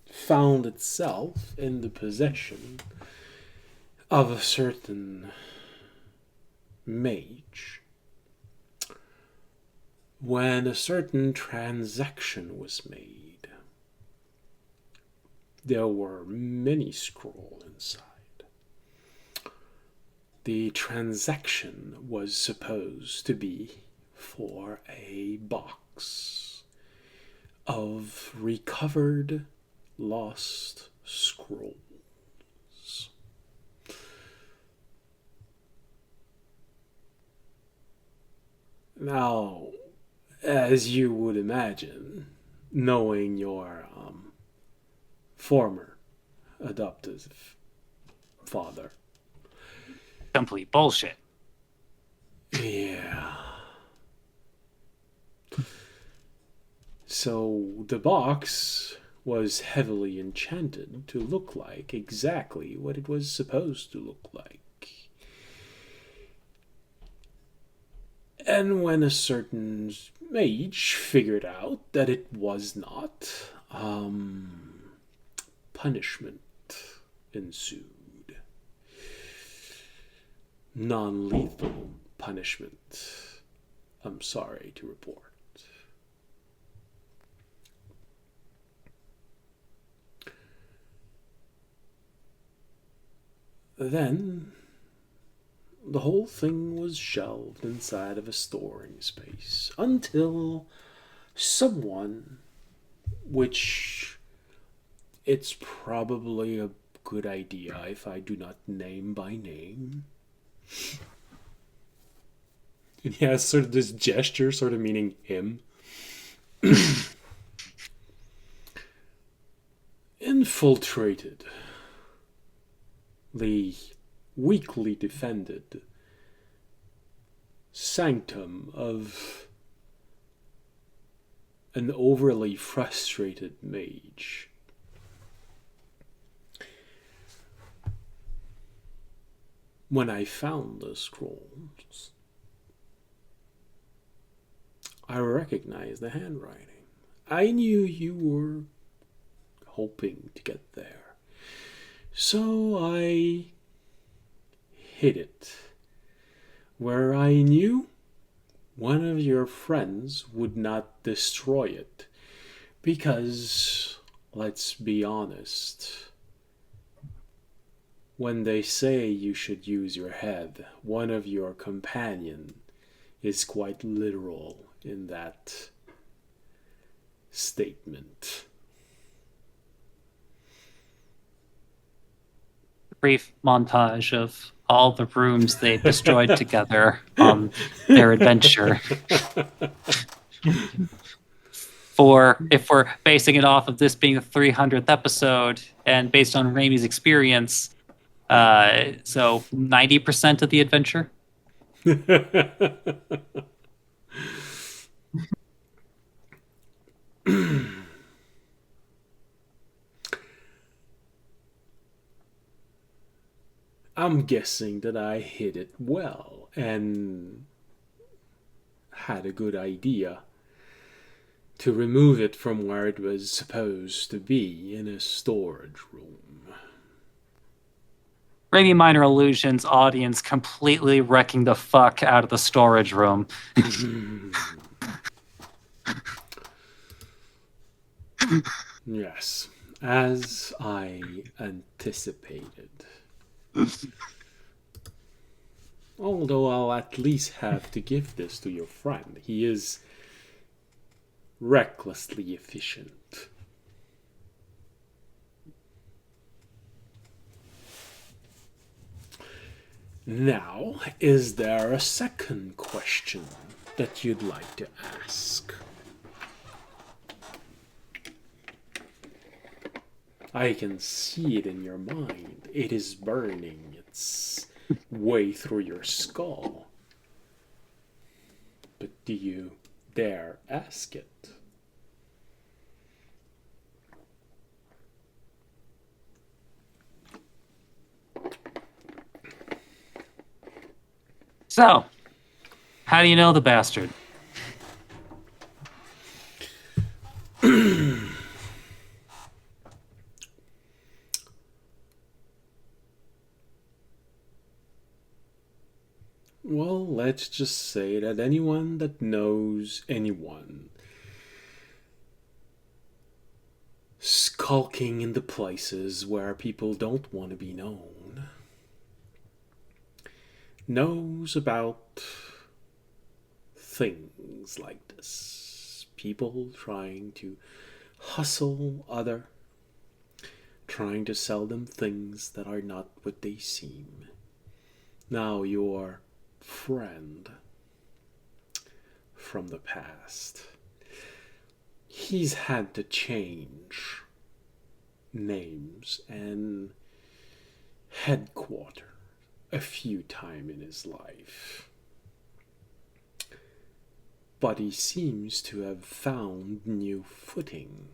found itself in the possession of a certain mage when a certain transaction was made. There were many scrolls inside. The transaction was supposed to be for a box of recovered lost scrolls. Now, as you would imagine, knowing your former adoptive father. Complete bullshit. Yeah. So the box was heavily enchanted to look like exactly what it was supposed to look like. And when a certain mage figured out that it was not, punishment ensued. Non-lethal punishment, I'm sorry to report. Then the whole thing was shelved inside of a storing space until someone, which it's probably a good idea if I do not name by name. And he has sort of this gesture, sort of meaning him. Infiltrated the weakly defended sanctum of an overly frustrated mage. When I found the scrolls, I recognized the handwriting. I knew you were hoping to get there. So I hid it where I knew one of your friends would not destroy it. Because, let's be honest, when they say you should use your head, one of your companion is quite literal in that statement. Brief montage of all the rooms they destroyed together on their adventure. If we're basing it off of this being the 300th episode and based on Raimi's experience, so 90% of the adventure. I'm guessing that I hid it well and had a good idea to remove it from where it was supposed to be in a storage room. Maybe Minor Illusions audience completely wrecking the fuck out of the storage room. Yes, as I anticipated. Although I'll at least have to give this to your friend. He is recklessly efficient. Now, is there a second question that you'd like to ask? I can see it in your mind. It is burning its way through your skull. But do you dare ask it? So, how do you know the bastard? Well, let's just say that anyone that knows anyone skulking in the places where people don't want to be known knows about things like this. People trying to hustle other, trying to sell them things that are not what they seem. Now your friend from the past, he's had to change names and headquarter a few times in his life. But he seems to have found new footing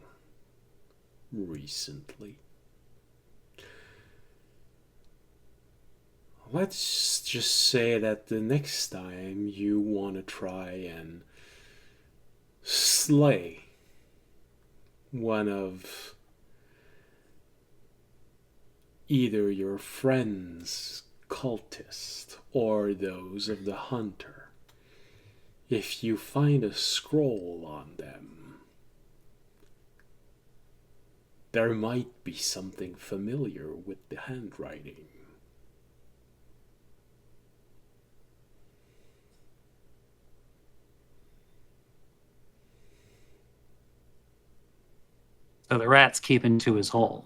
recently. Let's just say that the next time you want to try and slay one of either your friend's cultists or those of the hunter, if you find a scroll on them, there might be something familiar with the handwriting. So the rat's keeping to his hole.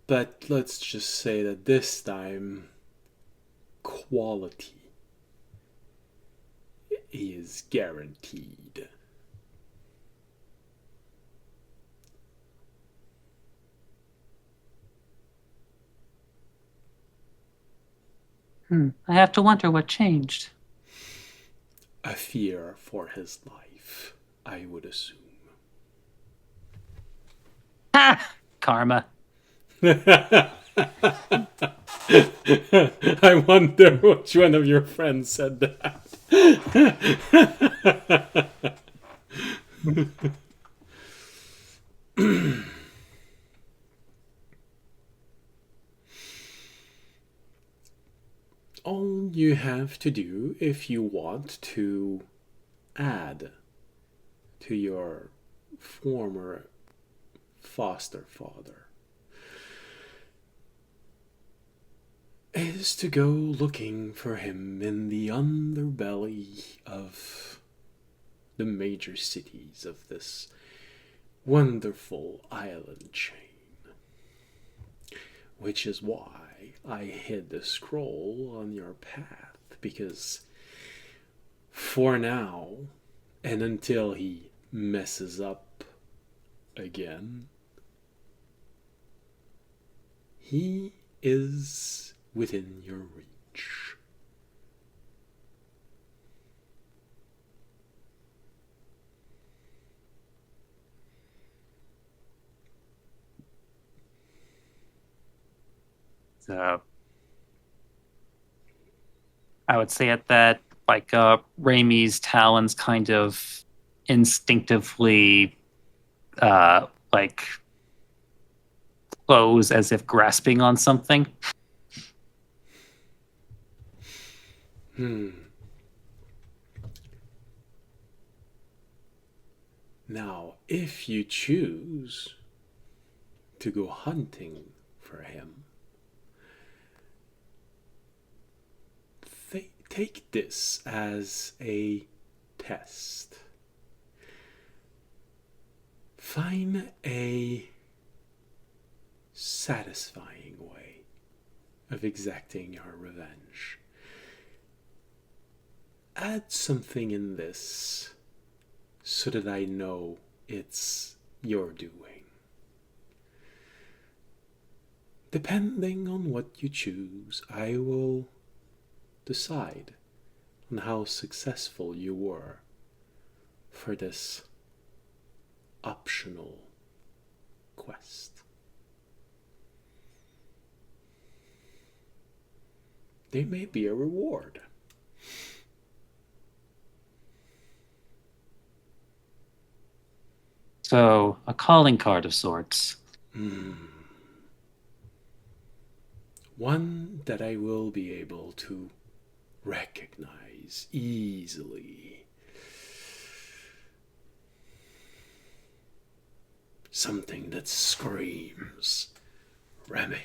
But let's just say that this time, quality is guaranteed. I have to wonder what changed. A fear for his life, I would assume. Ha! Karma. I wonder which one of your friends said that. All you have to do if you want to add to your former foster father is to go looking for him in the underbelly of the major cities of this wonderful island chain. Which is why I hid the scroll on your path, because for now, and until he messes up again, he is within your reach. So I would say at that Raimi's talons kind of instinctively like close as if grasping on something. Now, if you choose to go hunting for him, take this as a test. Find a satisfying way of exacting your revenge. Add something in this so that I know it's your doing. Depending on what you choose, I will decide on how successful you were for this optional quest. There may be a reward. So, a calling card of sorts. One that I will be able to recognize easily. Something that screams Remy.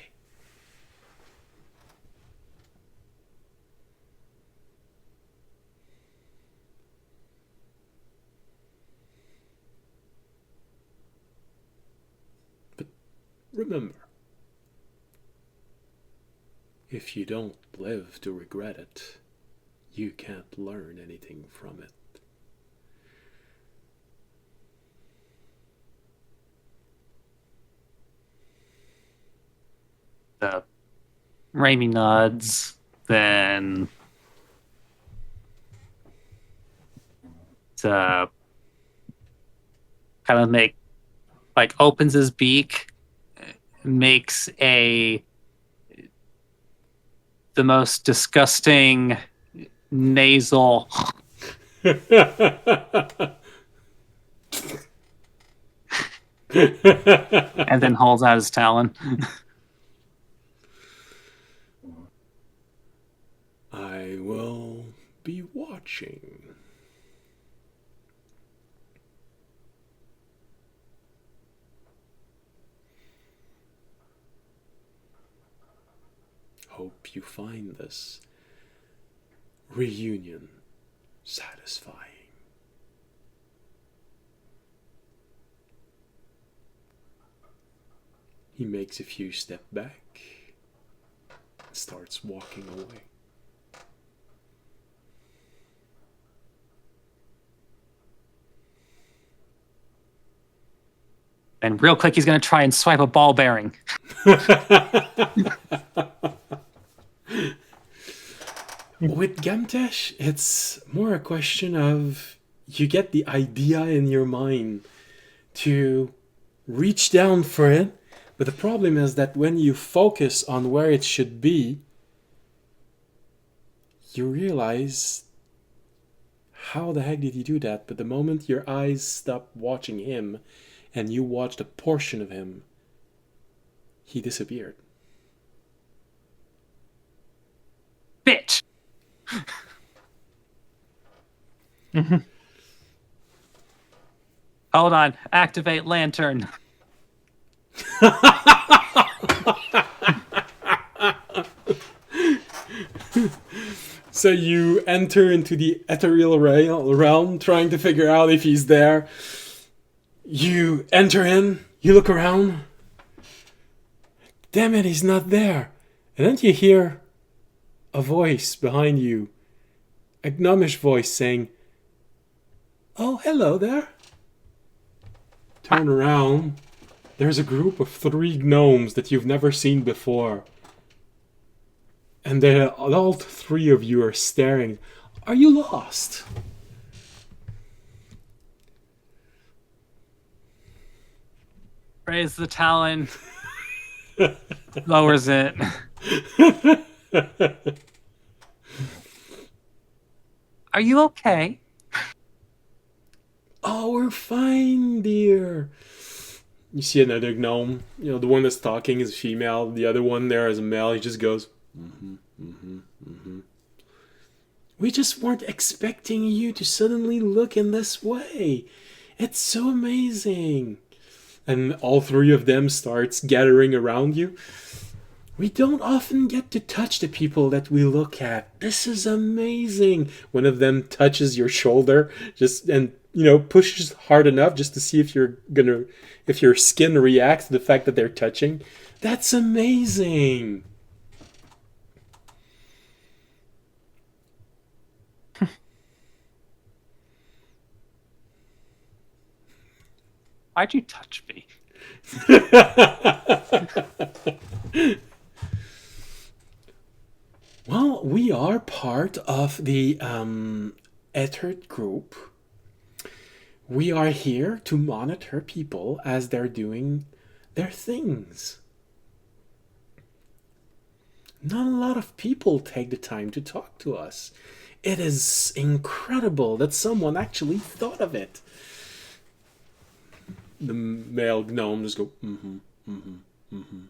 But remember, if you don't live to regret it, you can't learn anything from it. Raimi nods, then kind of opens his beak, makes the most disgusting nasal and then holds out his talon. I will be watching. Hope you find this reunion satisfying. He makes a few steps back and starts walking away. And real quick, he's going to try and swipe a ball bearing. With Gamtesh, it's more a question of you get the idea in your mind to reach down for it, but the problem is that when you focus on where it should be, you realize how the heck did he do that? But the moment your eyes stop watching him and you watched a portion of him, he disappeared. Bitch! Hold on. Activate lantern. So you enter into the ethereal realm, trying to figure out if he's there. You enter in, you look around. Damn it, he's not there. And then you hear a voice behind you, a gnomish voice saying, "Oh, hello there." Turn around. There's a group of 3 gnomes that you've never seen before. And all 3 of you are staring. Are you lost? Raise the talon. Lowers it. Are you okay? Oh, we're fine, dear. You see another gnome. You know, the one that's talking is female. The other one there is a male. He just goes, mm-hmm, mm-hmm, mm-hmm. We just weren't expecting you to suddenly look in this way. It's so amazing. And all three of them starts gathering around you. We don't often get to touch the people that we look at. This is amazing. One of them touches your shoulder just and pushes hard enough just to see if if your skin reacts to the fact that they're touching. That's amazing. Why'd you touch me? Well, we are part of the Ethered group. We are here to monitor people as they're doing their things. Not a lot of people take the time to talk to us. It is incredible that someone actually thought of it. The male gnome just go, mm-hmm, mm-hmm, mm-hmm.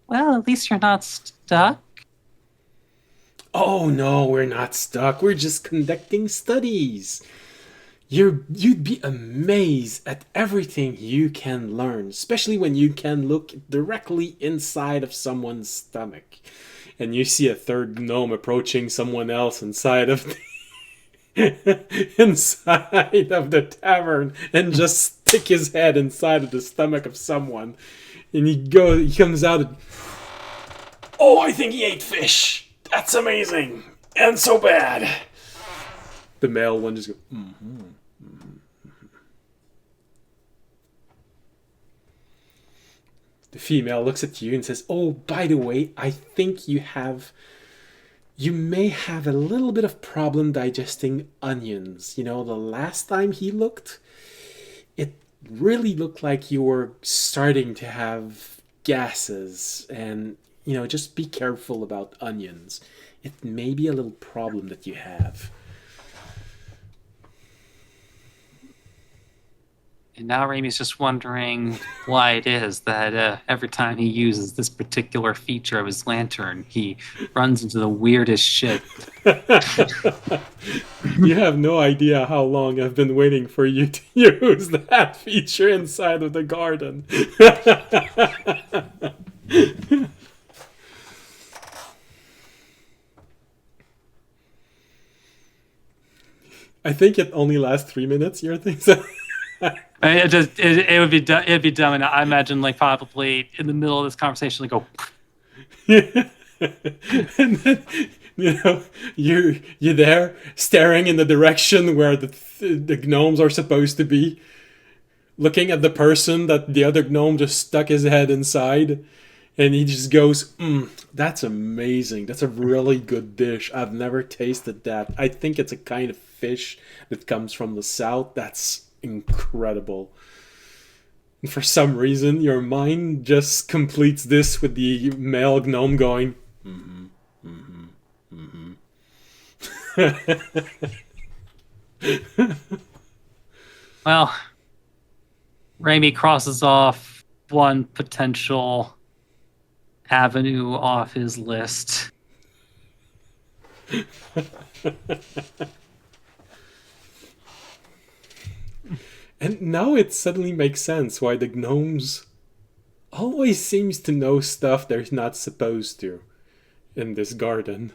Well, at least you're not stuck. Oh no, we're not stuck. We're just conducting studies. You'd be amazed at everything you can learn, especially when you can look directly inside of someone's stomach. And you see a third gnome approaching someone else inside of inside of the tavern and just stick his head inside of the stomach of someone. And he comes out and, oh, I think he ate fish. That's amazing. And so bad. The male one just goes, mm-hmm. The female looks at you and says, oh, by the way, I think you may have a little bit of problem digesting onions. The last time he looked, it really looked like you were starting to have gases. And, just be careful about onions. It may be a little problem that you have. And now Ramey's just wondering why it is that every time he uses this particular feature of his lantern, he runs into the weirdest shit. You have no idea how long I've been waiting for you to use that feature inside of the garden. I think it only lasts 3 minutes, your thing. It would be it'd be dumb, and I imagine probably in the middle of this conversation, go. And then you're there staring in the direction where the gnomes are supposed to be, looking at the person that the other gnome just stuck his head inside, and he just goes, that's amazing. That's a really good dish. I've never tasted that. I think it's a kind of fish that comes from the south. That's incredible. And for some reason, your mind just completes this with the male gnome going, mm-hmm, mm-hmm, mm-hmm. Well, Ramey crosses off one potential avenue off his list. And now it suddenly makes sense why the gnomes always seems to know stuff they're not supposed to in this garden.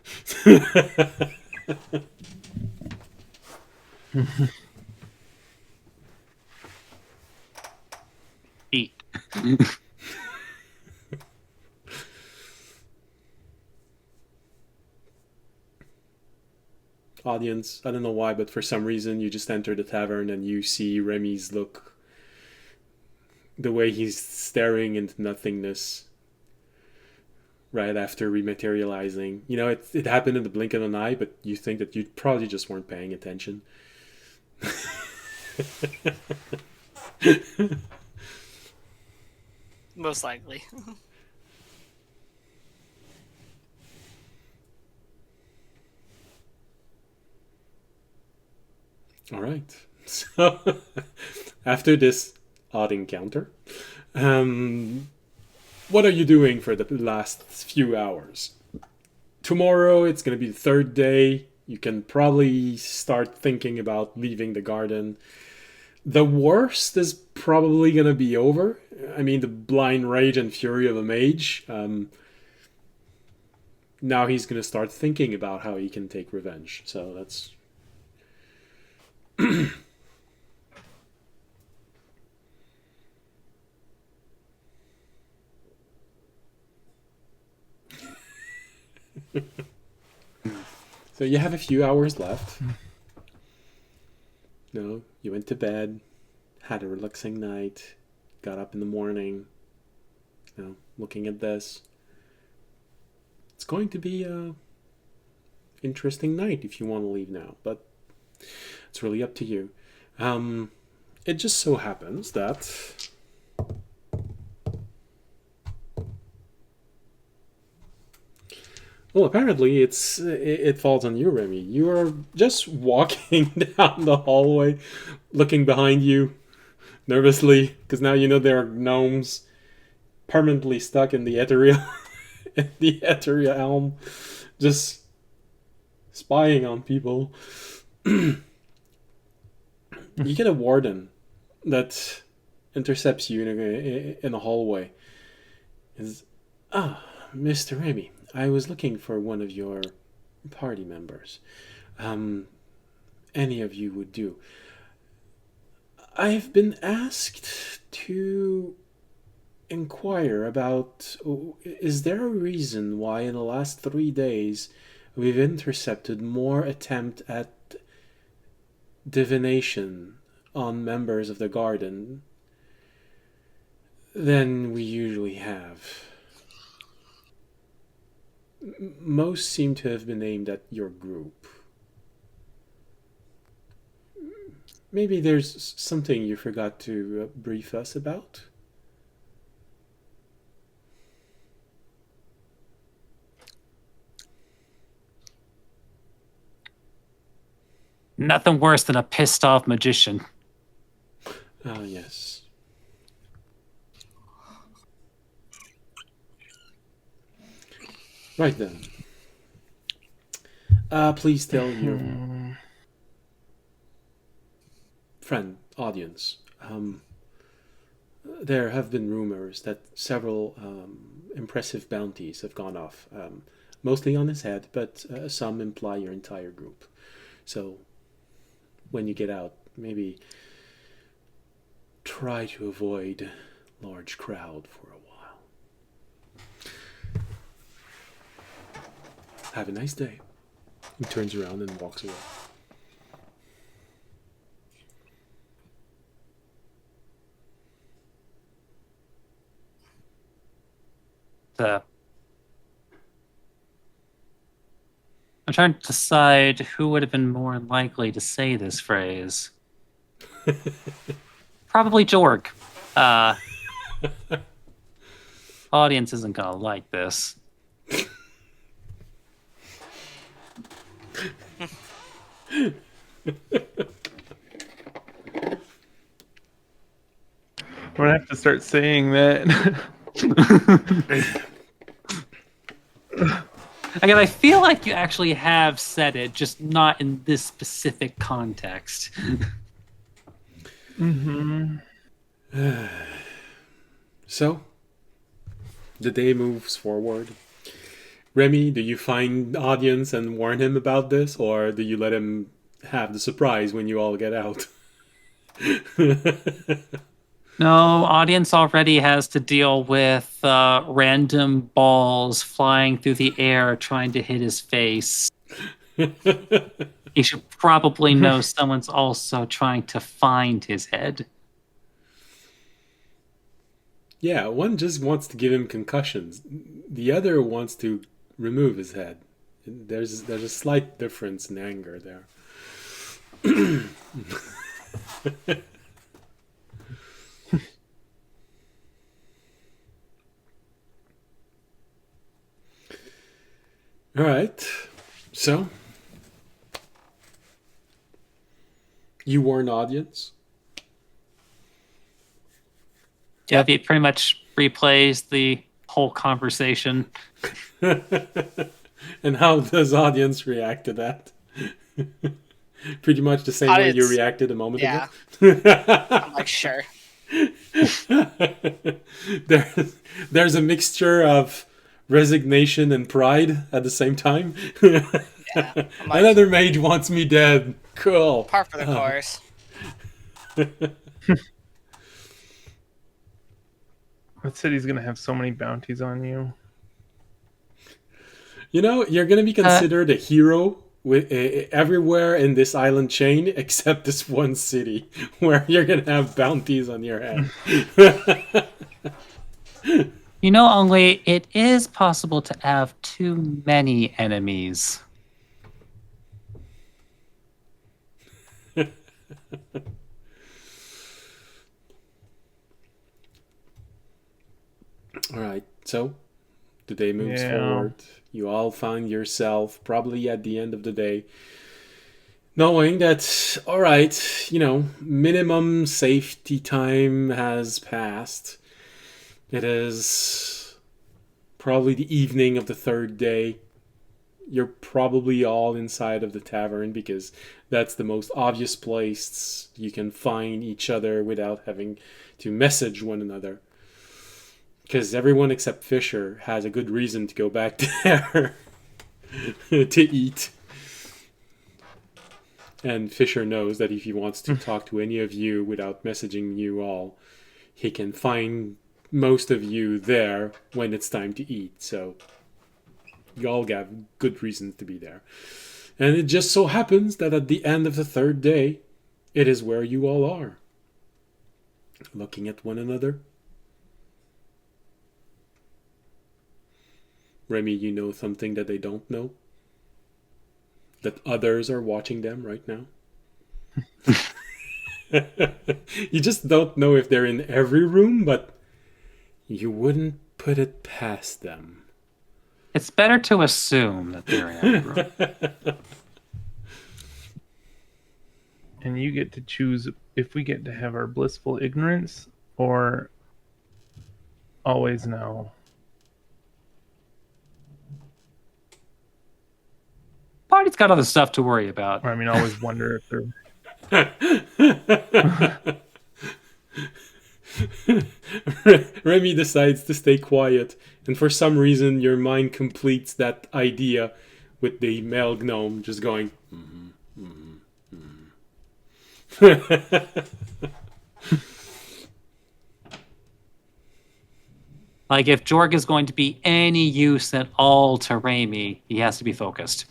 Eat. Audience, I don't know why, but for some reason you just enter the tavern and you see Remy's look. The way he's staring into nothingness right after rematerializing. It happened in the blink of an eye, but you think that you probably just weren't paying attention. Most likely. All right. So after this odd encounter, what are you doing for the last few hours? Tomorrow it's going to be the third day. You can probably start thinking about leaving the garden. The worst is probably going to be over. I mean, the blind rage and fury of a mage. Now he's going to start thinking about how he can take revenge. So that's. So you have a few hours left. No, you went to bed, had a relaxing night, got up in the morning, looking at this. It's going to be a interesting night if you want to leave now, but it's really up to you. It just so happens that well, apparently it falls on you, Remy. You are just walking down the hallway, looking behind you nervously, because now you know there are gnomes permanently stuck in the ethereal, in the ethereal elm, just spying on people. You get a warden that intercepts you in a hallway. Mr. Remy, I was looking for one of your party members. Any of you would do. I've been asked to inquire about, is there a reason why in the last 3 days we've intercepted more attempt at divination on members of the garden than we usually have? Most seem to have been aimed at your group. Maybe there's something you forgot to brief us about? Nothing worse than a pissed off magician. Ah, yes. Right then. Please tell your friend, audience. There have been rumors that several impressive bounties have gone off, mostly on his head, but some imply your entire group. So, when you get out, maybe try to avoid large crowd for a while. Have a nice day. He turns around and walks away. I'm trying to decide who would have been more likely to say this phrase. Probably Jorg. Audience isn't gonna like this. We're gonna have to start saying that. Again, I feel like you actually have said it, just not in this specific context. Mm-hmm. So, the day moves forward. Remy, do you find the audience and warn him about this, or do you let him have the surprise when you all get out? No, audience already has to deal with random balls flying through the air trying to hit his face. He should probably know someone's also trying to find his head. Yeah, one just wants to give him concussions. The other wants to remove his head. There's a slight difference in anger there. All right. So, you were an audience. Yeah, it pretty much replays the whole conversation. And how does audience react to that? Pretty much the same way you Audience- reacted a moment yeah. ago. I'm like, sure. There's a mixture of resignation and pride at the same time. Yeah. I'm like, Another mage wants me dead. Cool. par for the course. That city's gonna have so many bounties on you. You know, you're going to be considered a hero with, everywhere in this island chain except this one city where you're going to have bounties on your head. You know, only it is possible to have too many enemies. All right, so the day moves Yeah. forward. You all find yourself probably at the end of the day knowing that, all right, you know, minimum safety time has passed. It is probably the evening of the third day. You're probably all inside of the tavern because that's the most obvious place you can find each other without having to message one another. Because everyone except Fisher has a good reason to go back there to eat. And Fisher knows that if he wants to talk to any of you without messaging you all, he can find most of you there when it's time to eat. So you all have good reasons to be there. And it just so happens that at the end of the third day, it is where you all are. Looking at one another. Remy, you know something that they don't know? That others are watching them right now? You just don't know if they're in every room, but you wouldn't put it past them. It's better to assume that they're in every room. And you get to choose if we get to have our blissful ignorance or always know. Party's got other stuff to worry about. Or I mean, always wonder if they're. Remy decides to stay quiet, and for some reason, your mind completes that idea with the male gnome just going. Like, if Jorg is going to be any use at all to Raimi, he has to be focused.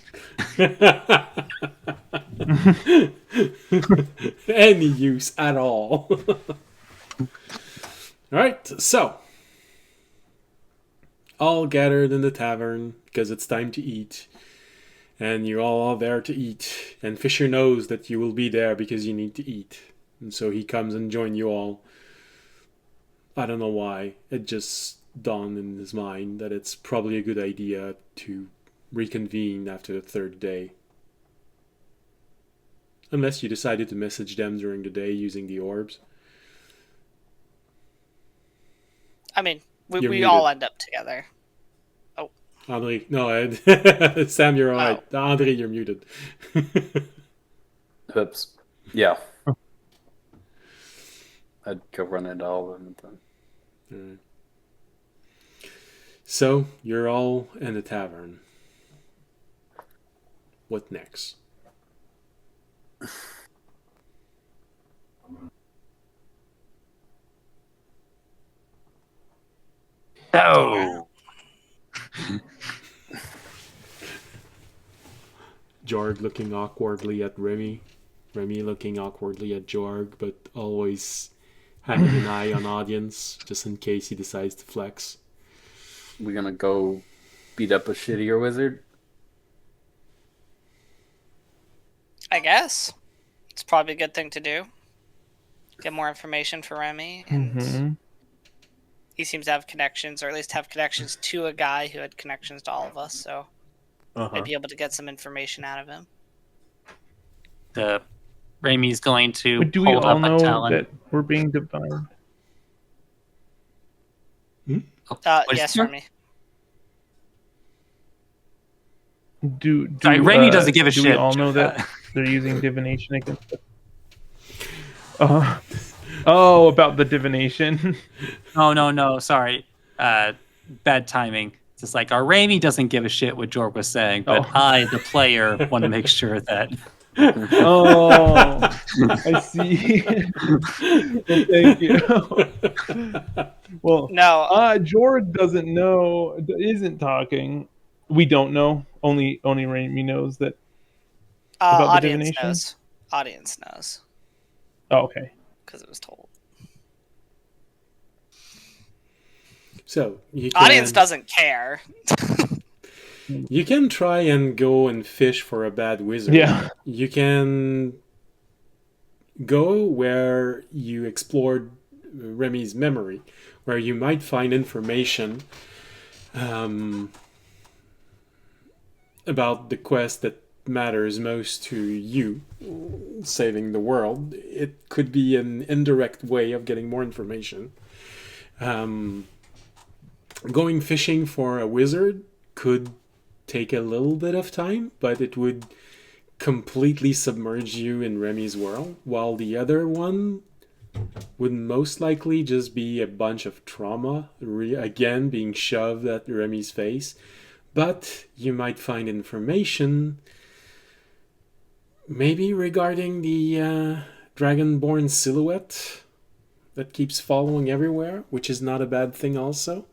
Any use at all. All right, so all gathered in the tavern because it's time to eat, and you're all there to eat. And Fisher knows that you will be there because you need to eat, and so he comes and joins you all. I don't know why. It just dawned in his mind that it's probably a good idea to reconvene after the third day. Unless you decided to message them during the day using the orbs. I mean, we You're all muted. end up together. Andre, no, Ed. Sam, you're alright. Andre, you're muted. Oops. Yeah. I'd go run into all of them then. Alright. So, you're all in the tavern. What next? No. Jorg looking awkwardly at Remy. Remy looking awkwardly at Jorg, but always having an eye on audience, just in case he decides to flex. We gonna go beat up a shittier wizard? I guess it's probably a good thing to do. get more information for Remy, and he seems to have connections, or at least have connections to a guy who had connections to all of us. So I'd be able to get some information out of him. Ramey's going to But do we hold all up a know talon. that we're being divined? What is Yes, your- Remy. Sorry, Remy doesn't give a do shit. we all know that they're using divination against us? Oh, about the divination. No. Sorry. Bad timing. It's just like our Ramy doesn't give a shit what Jorg was saying, but I, the player, want to make sure that. Oh, I see. Well, thank you. Well, No, Jorg doesn't know, isn't talking. We don't know. Only Rami knows that. About the audience divination? knows. Audience knows Oh, okay. because it was told. So you can, Audience doesn't care. You can try and go and fish for a bad wizard. Yeah. You can go where you explored Remy's memory, where you might find information about the quest that matters most to you, saving the world. It could be an indirect way of getting more information. Going fishing for a wizard could take a little bit of time, but it would completely submerge you in Remy's world, while the other one would most likely just be a bunch of trauma, again being shoved at Remy's face. But you might find information maybe regarding the dragonborn silhouette that keeps following everywhere, which is not a bad thing also.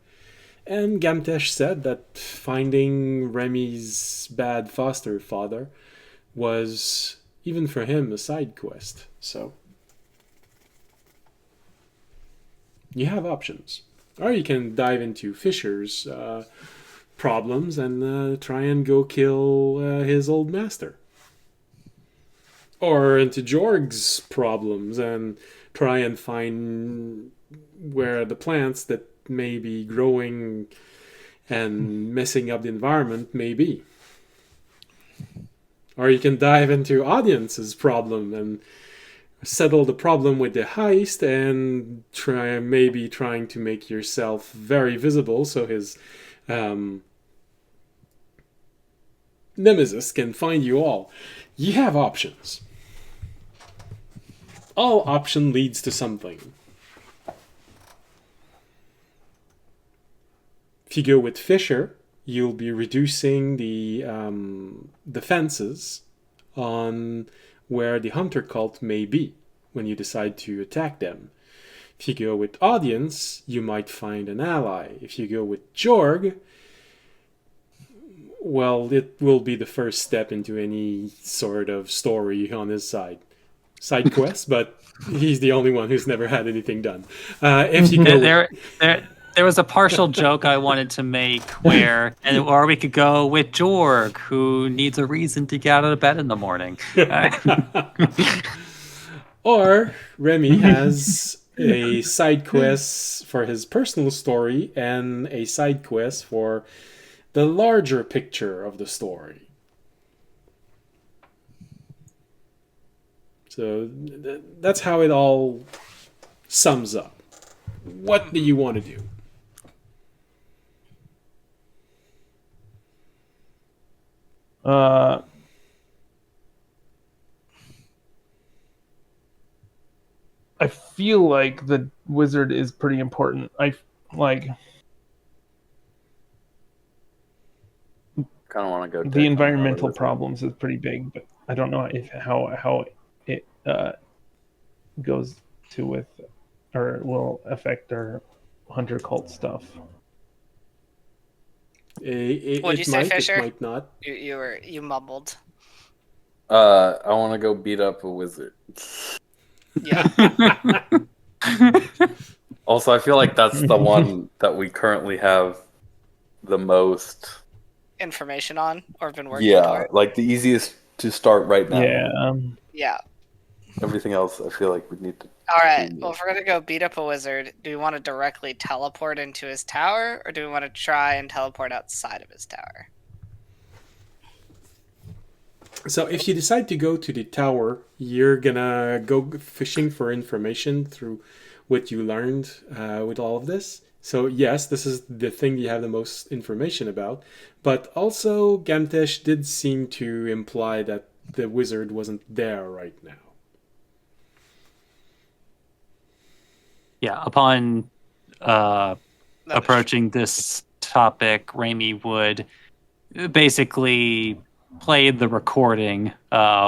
And Gamtesh said that finding Remy's bad foster father was, even for him, a side quest. So you have options. Or you can dive into Fisher's problems and try and go kill his old master. Or into Jorg's problems and try and find where the plants that may be growing and messing up the environment may be. Or you can dive into Audience's problem and settle the problem with the heist and trying to make yourself very visible so his nemesis can find you all. You have options. All option leads to something. If you go with Fisher, you'll be reducing the defenses on where the hunter cult may be when you decide to attack them. If you go with Audience, you might find an ally. If you go with Jorg, well, it will be the first step into any sort of story on his side quest, but he's the only one who's never had anything done. If you go There was a partial joke I wanted to make or we could go with Jorg, who needs a reason to get out of bed in the morning. Or Remy has a side quest for his personal story and a side quest for the larger picture of the story. So that's how it all sums up. What do you want to do? I feel like the wizard is pretty important. Kind of want to go. The environmental problems is pretty big, but I don't know how it goes to with or will affect our hunter cult stuff. What'd you say, might, Fisher? it might not. You mumbled. I want to go beat up a wizard. Yeah. Also, I feel like that's the one that we currently have the most Information on or been working Yeah, toward. like the easiest to start right now. Yeah. Yeah. Everything else, I feel like we need to All right. Well, if we're gonna go beat up a wizard, do we want to directly teleport into his tower, or do we want to try and teleport outside of his tower? So if you decide to go to the tower, you're gonna go fishing for information through what you learned with all of this. So yes, this is the thing you have the most information about. But also, Gamtesh did seem to imply that the wizard wasn't there right now. Yeah, upon That is approaching this topic, Raimi would basically play the recording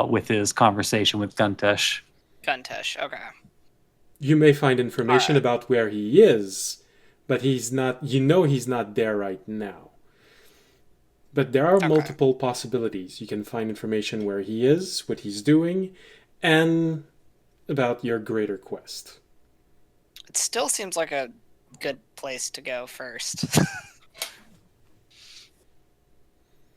with his conversation with Guntesh. Guntesh. Okay. You may find information Alright. about where he is, but he's not. You know he's not there right now. But there are Okay. multiple possibilities. You can find information where he is, what he's doing, and about your greater quest. It still seems like a good place to go first.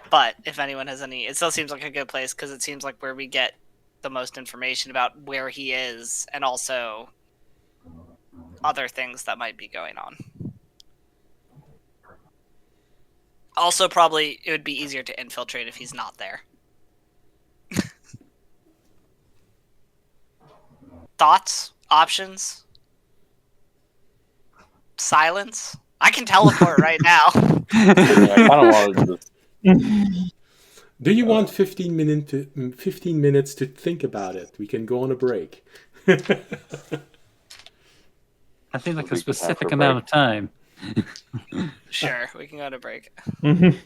But if anyone has any, it still seems like a good place because it seems like where we get the most information about where he is and also other things that might be going on. Also, probably it would be easier to infiltrate if he's not there. Thoughts? Options? Silence? I can teleport right now. I kind of wanted to just Do you want 15 minutes to think about it? We can go on a break. I think like We a can specific have a amount of break. time. Sure, we can go to break. Okay.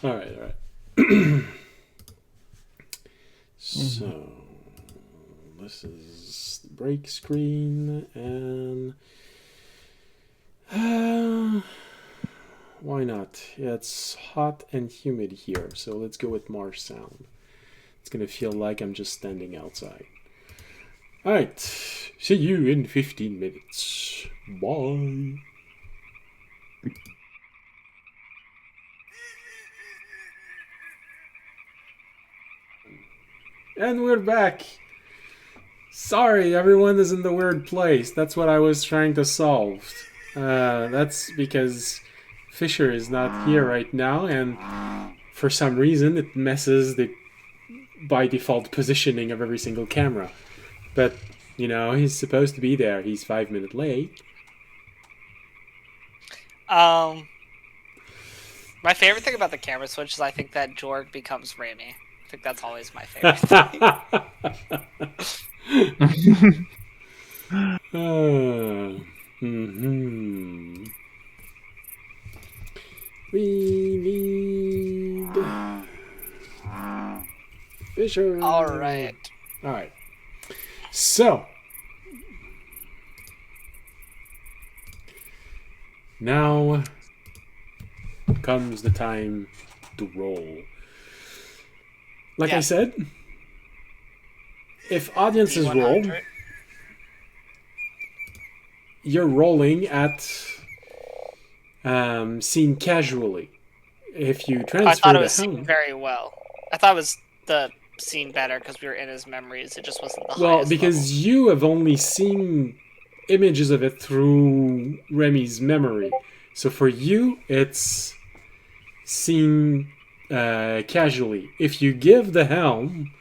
All right. So this is the break screen, and why not? Yeah, it's hot and humid here, so let's go with marsh sound. It's gonna feel like I'm just standing outside. All right, see you in 15 minutes. Bye. And we're back. Sorry, everyone is in the weird place. That's what I was trying to solve. That's because Fisher is not here right now, and for some reason it messes the by default positioning of every single camera. But, you know, he's supposed to be there. He's 5 minutes late. My favorite thing about the camera switch is I think that Jorg becomes Rami. I think that's always my favorite thing. Mm-hmm. We need Fisher. All right. All right. So now comes the time to roll. Like I Yeah. said, if audiences roll, D100. you're rolling at seen casually. If you I transfer thought it the was seen helm, very well. I thought it was the scene better because we were in his memories. It just wasn't the well, highest because level. you have only seen images of it through Remy's memory. So for you, it's seen casually. If you give the helm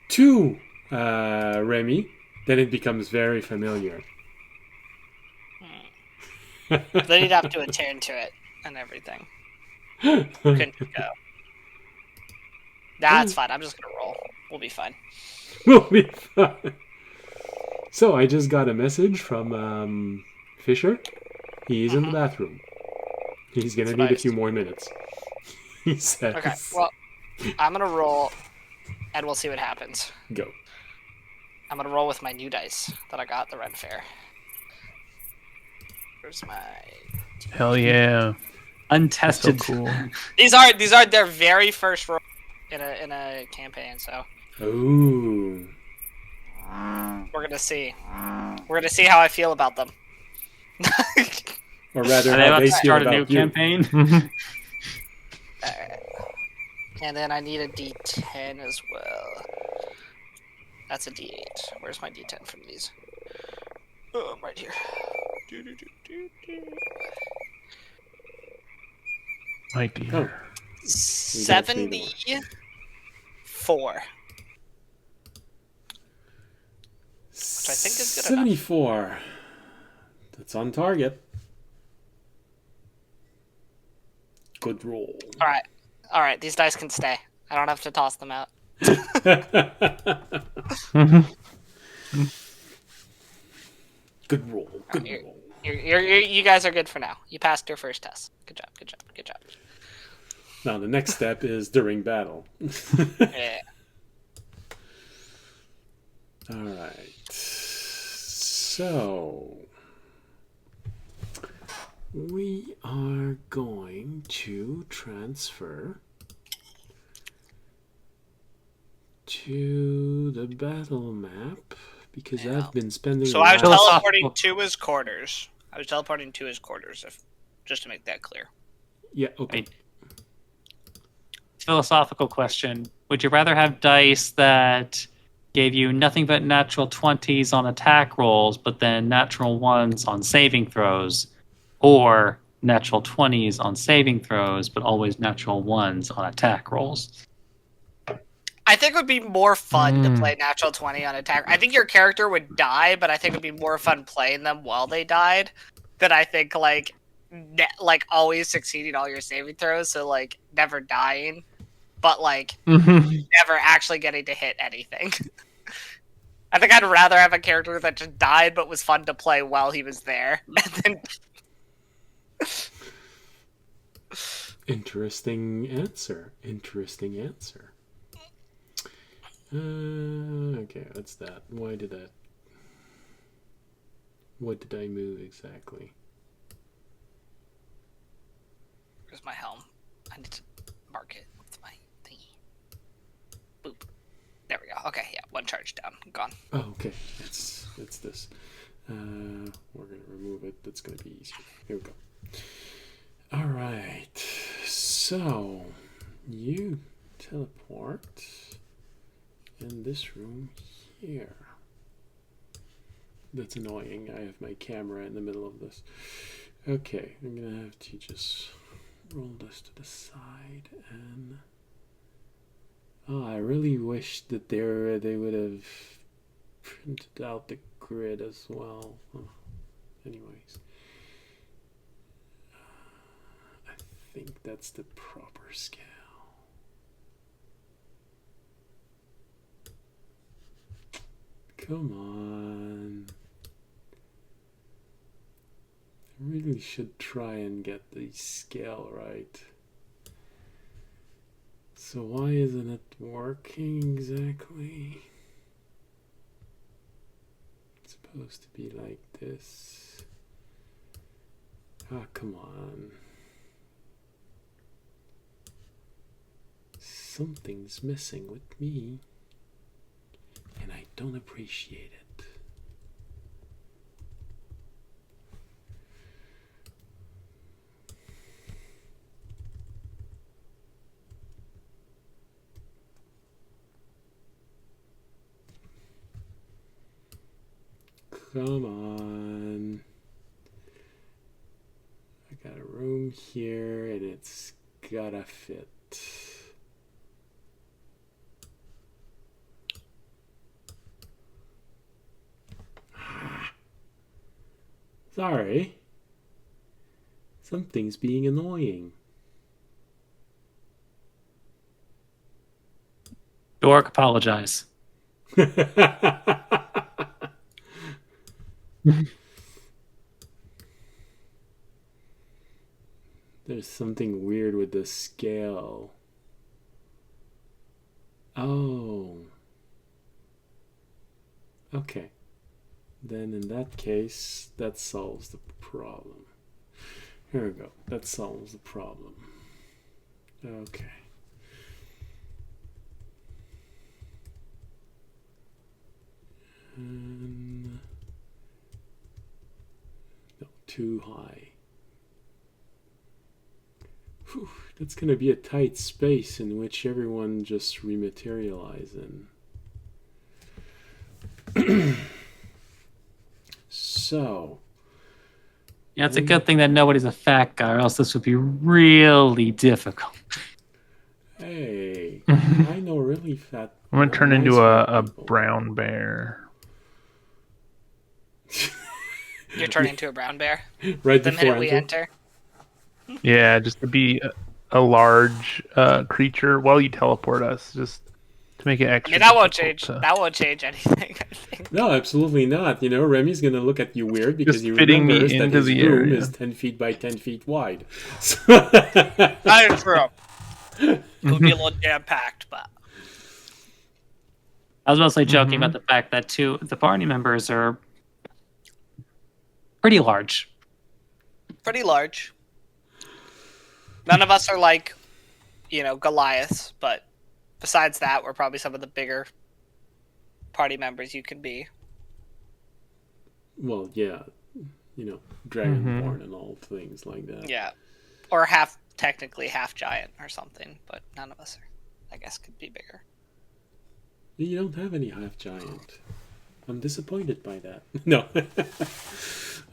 to Remy, then it becomes very familiar. Then you'd have to attune to it and everything. Couldn't go. Nah, it's fine. I'm just gonna roll. We'll be fine. We'll be fine. So I just got a message from Fisher. He's in the bathroom. He's gonna That's need a nice. few more minutes. He says. Okay, well, I'm gonna roll, and we'll see what happens. Go. I'm gonna roll with my new dice that I got at the Ren Fair. Where's my? Hell yeah. So Untested. cool. These are their very first roll in a campaign, so Ooh. we're gonna see. We're gonna see how I feel about them. Or rather, Are they how about they to feel start a about new you. campaign? Alright. And then I need a D10 as well. That's a D8. Where's my D10 from these? Oh, I'm right here. My dear. Oh, 74. Which I think is good enough. 74. That's on target. Good roll. All right. These dice can stay. I don't have to toss them out. Good roll. Good You're- roll. You guys are good for now. You passed your first test. Good job. Good job. Good job. Now the next step is during battle. Yeah. All right. So we are going to transfer to the battle map because Yeah. I've been spending. So a I was lot- teleporting to his quarters. Just to make that clear. Yeah. Okay. Philosophical question. Would you rather have dice that gave you nothing but natural 20s on attack rolls, but then natural 1s on saving throws, or natural 20s on saving throws, but always natural 1s on attack rolls? I think it would be more fun to play natural 20 on attack. I think your character would die, but I think it would be more fun playing them while they died than I think like always succeeding all your saving throws, so like never dying, but like never actually getting to hit anything. I think I'd rather have a character that just died but was fun to play while he was there. And then Interesting answer. Interesting answer. Okay, what's that? What did I move exactly? where's my helm? I need to mark it with my thingy. Boop. There we go. Okay, yeah, one charge down. Gone. Oh, okay. It's this. We're gonna remove it. That's gonna be easier. Here we go. All right. So you teleport in this room here. That's annoying. I have my camera in the middle of this. Okay, I'm gonna have to just roll this to the side and. Oh, I really wish that they would have printed out the grid as well. Anyways, I think that's the proper scale. Come on. I really should try and get the scale right. So why isn't it working exactly? It's supposed to be like this. Ah, come on. Something's missing with me, and I don't appreciate it. Come on. I got a room here and it's gotta fit. Sorry. Something's being annoying. Dork, apologize. There's something weird with the scale. Oh. Okay. Then in that case, that solves the problem. Here we go. That solves the problem. Okay. And no, too high. Whew, that's going to be a tight space in which everyone just rematerialize in. So, Yeah, it's a good thing that nobody's a fat guy, or else this would be really difficult. hey, I know really fat. I'm gonna turn nice into fat a people. brown bear. You're turning into a brown bear Right the before minute we enter. Yeah, just to be a large creature while you teleport us, just to make it I extra. mean, that won't difficult change. to- That won't change anything. I think. No, absolutely not. You know, Remy's gonna look at you weird because Just he fitting me remembers that into his the room area. is 10 feet by 10 feet wide. That is true. It would be a little jam packed, but I was mostly joking Mhm. about the fact that the party members are pretty large. pretty large. None of us are like, Goliaths, but besides that, we're probably some of the bigger party members you can be. Well, yeah, you know, dragonborn and all things like that. Yeah. Or technically half giant or something, but none of us are, I guess, could be bigger. You don't have any half giant. I'm disappointed by that. No.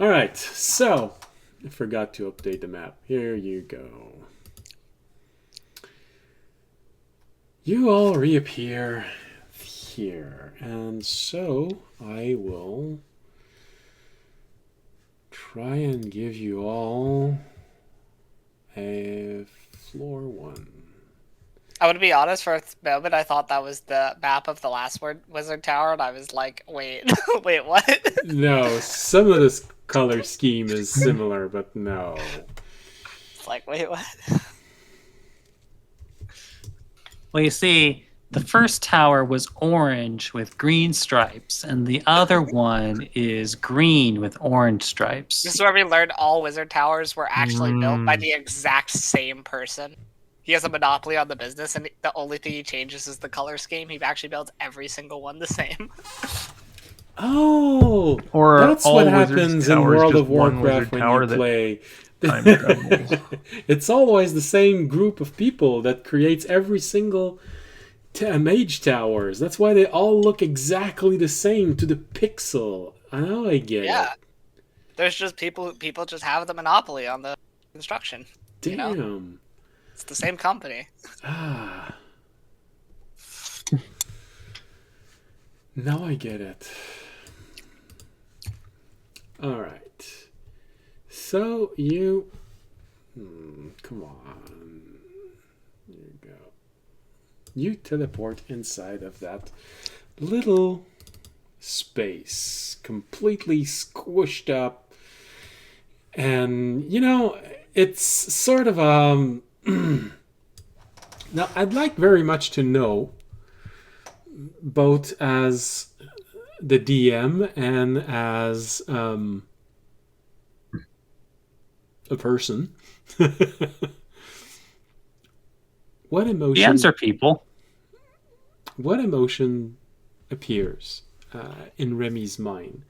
All right, so I forgot to update the map. Here you go. You all reappear here, and so I will try and give you all a floor 1. I would be honest, for a moment, I thought that was the map of the last Wizard Tower, and I was like, wait, wait, what? No, some of this color scheme is similar, but no. It's like, wait, what? Well, you see, the first tower was orange with green stripes, and the other one is green with orange stripes. This is where we learned all Wizard Towers were actually built by the exact same person. He has a monopoly on the business, and the only thing he changes is the color scheme. He actually builds every single one the same. Oh, Or that's all what Wizards' happens in towers, World just of one Warcraft wizard when tower you that play. time travels. It's always the same group of people that creates every single mage towers. That's why they all look exactly the same to the pixel. I know, I get Yeah. it. There's just people just have the monopoly on the construction. Damn. You know? It's the same company. Ah. Now I get it. Alright. So you... come on. There you go. You teleport inside of that little space. Completely squished up. And, you know, it's sort of... Now, I'd like very much to know, both as the DM and as a person, what emotion? DMs are people. What emotion appears in Remy's mind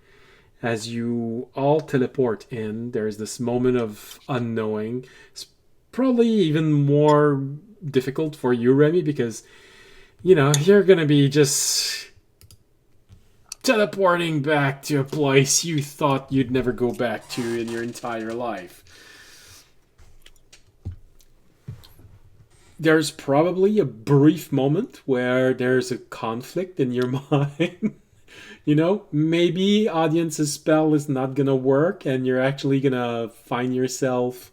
as you all teleport in? There's this moment of unknowing. It's probably even more difficult for you, Remy, because you're gonna be just teleporting back to a place you thought you'd never go back to in your entire life. There's probably a brief moment where there's a conflict in your mind. Maybe audience's spell is not gonna work and you're actually gonna find yourself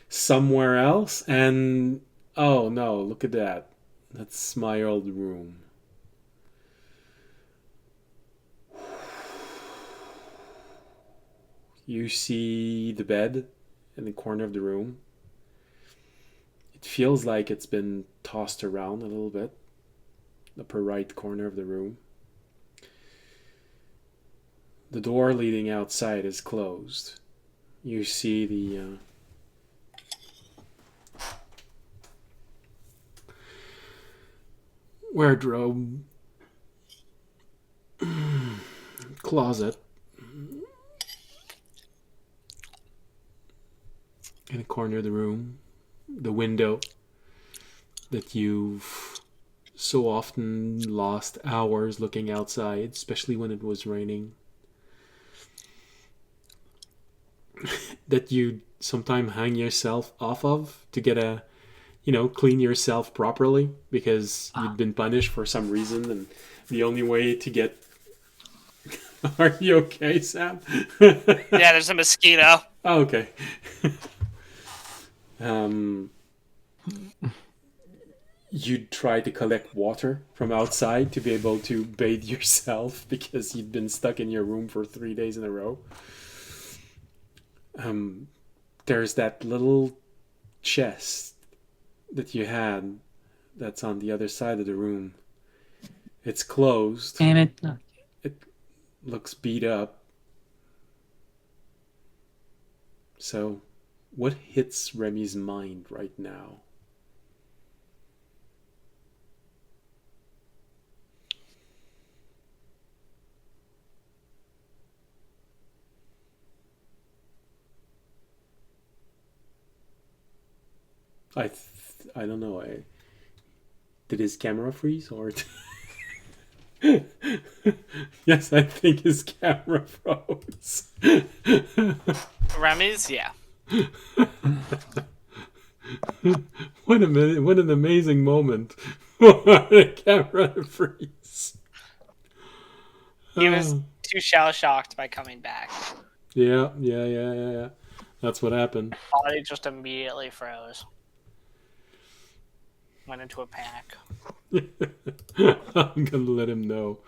somewhere else, and oh no, look at that. That's my old room. You see the bed in the corner of the room. It feels like it's been tossed around a little bit. Upper right corner of the room. The door leading outside is closed. You see the wardrobe, closet, in a corner of the room, the window that you've so often lost hours looking outside, especially when it was raining, that you sometimes hang yourself off of to get a, clean yourself properly because you'd been punished for some reason, and the only way to get. Are you okay, Sam? Yeah, there's a mosquito. Oh, okay. You'd try to collect water from outside to be able to bathe yourself because you'd been stuck in your room for 3 days in a row. There's that little chest that you had that's on the other side of the room. It's closed. Damn it. It looks beat up. So, what hits Remy's mind right now? I don't know. Did his camera freeze or? Yes, I think his camera froze. Remy's, yeah. What an amazing moment for the camera to freeze. He was too shell shocked by coming back. Yeah. That's what happened. Body just immediately froze. Went into a panic. I'm gonna let him know.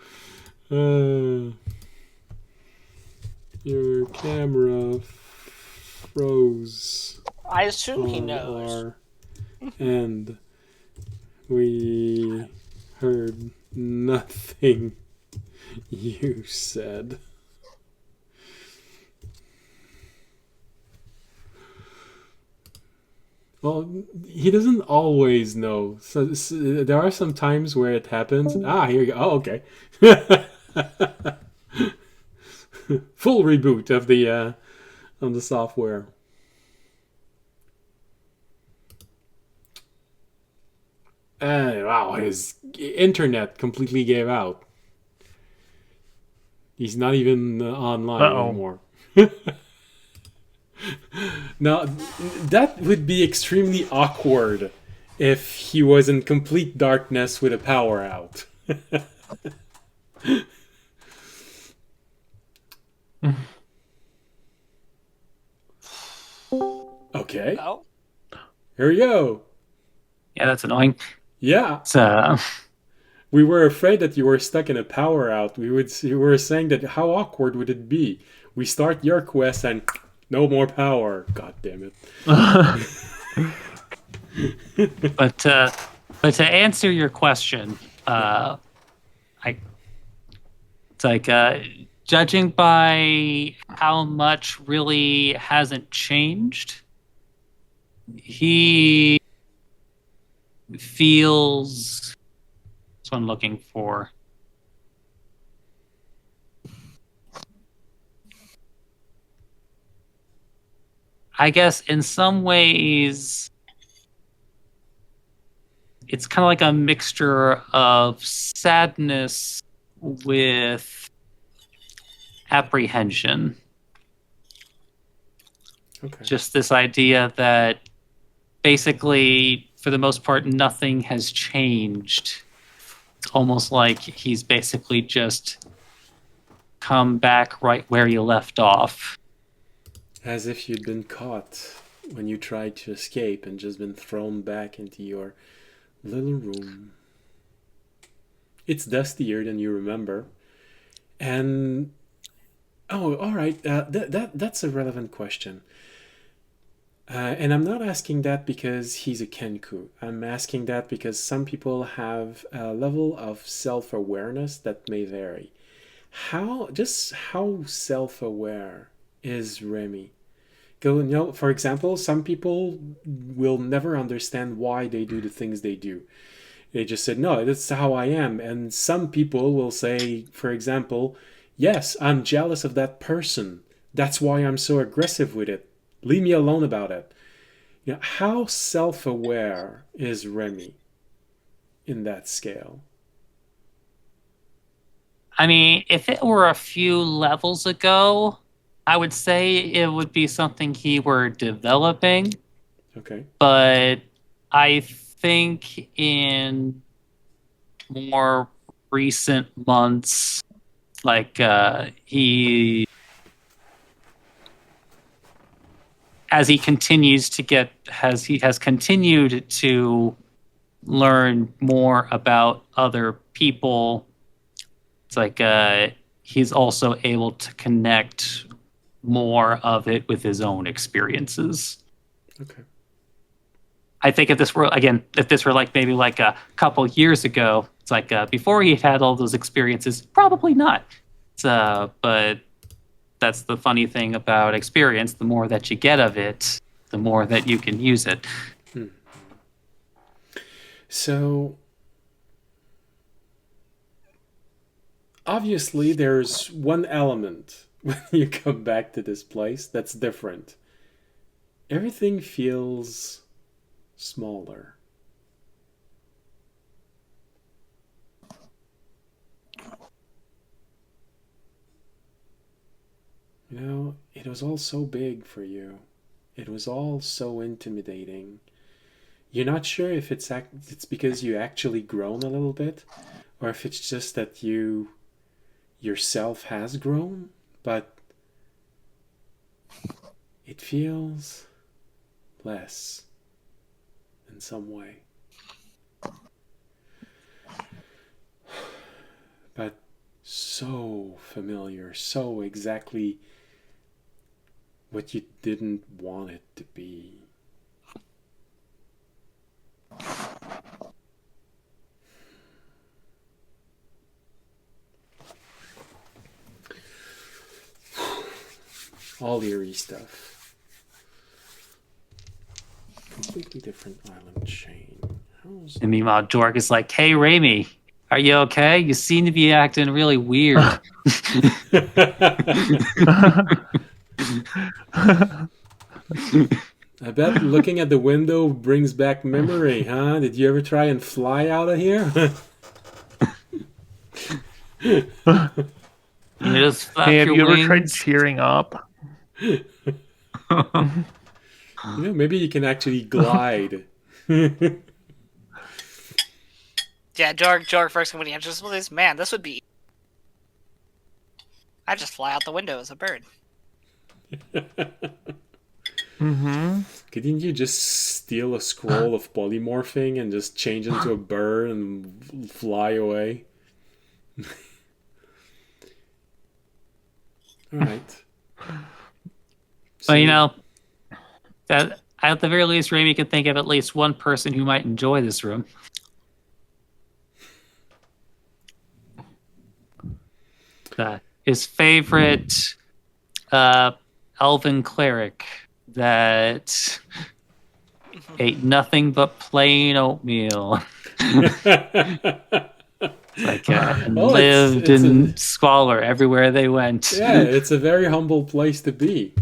Your camera froze. I assume he on knows. our end. We heard nothing you said. Well, he doesn't always know. So there are some times where it happens. Here you go. Oh, okay. Full reboot of the software. Wow, his internet completely gave out. He's not even online anymore. Now, that would be extremely awkward if he was in complete darkness with a power out. Okay. Oh, Here we go. Yeah, that's annoying. Yeah. It's, We were afraid that you were stuck in a power out. We were saying that how awkward would it be? We start your quest and no more power. God damn it. but to answer your question, it's like judging by how much really hasn't changed, he feels. That's what I'm looking for. I guess in some ways, it's kind of like a mixture of sadness with apprehension. Okay. Just this idea that basically, for the most part, nothing has changed. It's almost like he's basically just come back right where you left off. As if you'd been caught when you tried to escape and just been thrown back into your little room. It's dustier than you remember. And all right, that's a relevant question. And I'm not asking that because he's a Kenku. I'm asking that because some people have a level of self-awareness that may vary. How self-aware is Remy? For example, some people will never understand why they do the things they do. They just said, no, that's how I am. And some people will say, for example, yes, I'm jealous of that person. That's why I'm so aggressive with it. Leave me alone about it. How self-aware is Remy? in that scale? I mean, if it were a few levels ago, I would say it would be something he were developing. Okay. But I think in more recent months, like he, as he continues to get, he has continued to learn more about other people. It's like he's also able to connect more of it with his own experiences. Okay. I think if this were like maybe like a couple years ago, it's like before he had all those experiences, probably not. But that's the funny thing about experience. The more that you get of it, the more that you can use it. So obviously there's one element when you come back to this place that's different. Everything feels smaller. You know, it was all so big for you. It was all so intimidating. You're not sure if it's because you actually grown a little bit, or if it's just that you yourself has grown, but it feels less in some way. But so familiar, so exactly what you didn't want it to be. All eerie stuff. Completely different island chain. How's And meanwhile, Jorg is like, "Hey, Raimi, are you okay? You seem to be acting really weird." I bet looking at the window brings back memory, huh? Did you ever try and fly out of here? You just flap Hey, have your you ever wings. tried cheering up? You know, maybe you can actually glide. Yeah, Jorg first when he enters this, man, this would be. I just fly out the window as a bird. Mm-hmm. Couldn't you just steal a scroll of polymorphing and just change into a bird and fly away? Alright. But you know, that at the very least, Raimi could think of at least one person who might enjoy this room. His favorite elven cleric that ate nothing but plain oatmeal. Like and Well, lived in squalor everywhere they went. Yeah, it's a very humble place to be.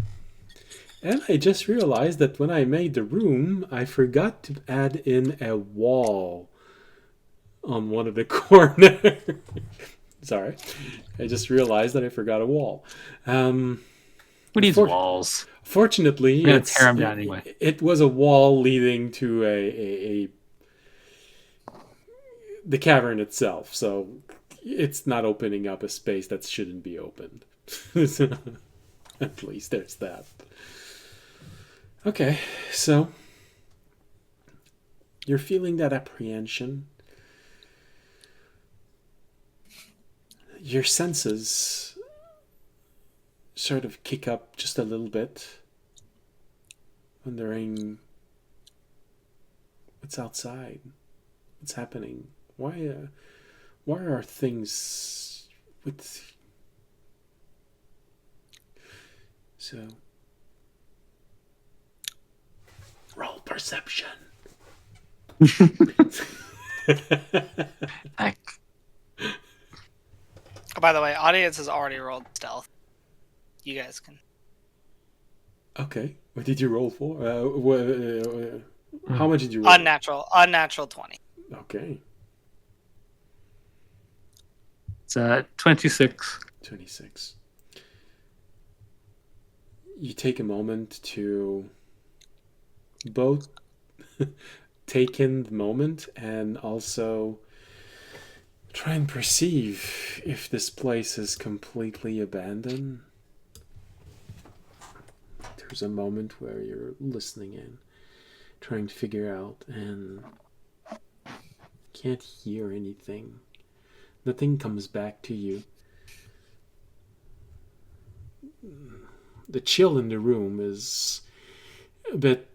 And I just realized that when I made the room, I forgot to add in a wall on one of the corners. Sorry. I just realized that I forgot a wall. Who needs walls? Fortunately, We're gonna tear them down anyway. It was a wall leading to the cavern itself, so it's not opening up a space that shouldn't be opened. At least there's that. Okay, so you're feeling that apprehension. Your senses sort of kick up just a little bit, wondering what's outside, what's happening, why are things with. So roll perception. Oh, by the way, audience has already rolled stealth. You guys can. Okay, what did you roll for? How much did you roll? Unnatural 20. Okay. It's 26. 26. You take a moment to both take in the moment and also try and perceive if this place is completely abandoned. There's a moment where you're listening in, trying to figure out, and can't hear anything. Nothing comes back to you. The chill in the room is a bit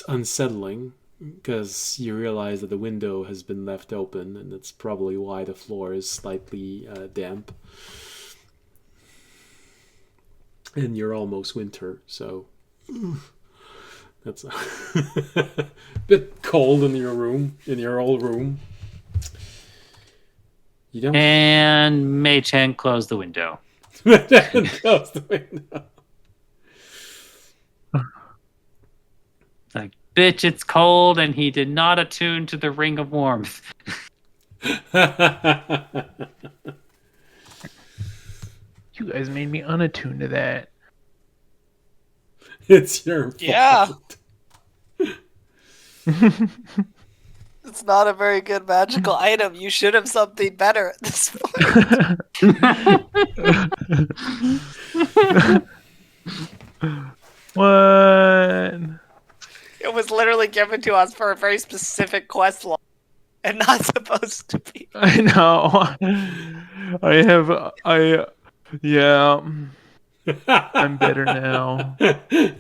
unsettling because you realize that the window has been left open, and that's probably why the floor is slightly damp. And you're almost winter, so that's a bit cold in your room, in your old room. You don't. And Mage Hand close the window. Close the window. Like, bitch, it's cold, and he did not attune to the ring of warmth. You guys made me unattuned to that. It's your fault. Yeah. It's not a very good magical item. You should have something better at this point. What? It was literally given to us for a very specific quest line and not supposed to be. I know. Yeah. I'm bitter now.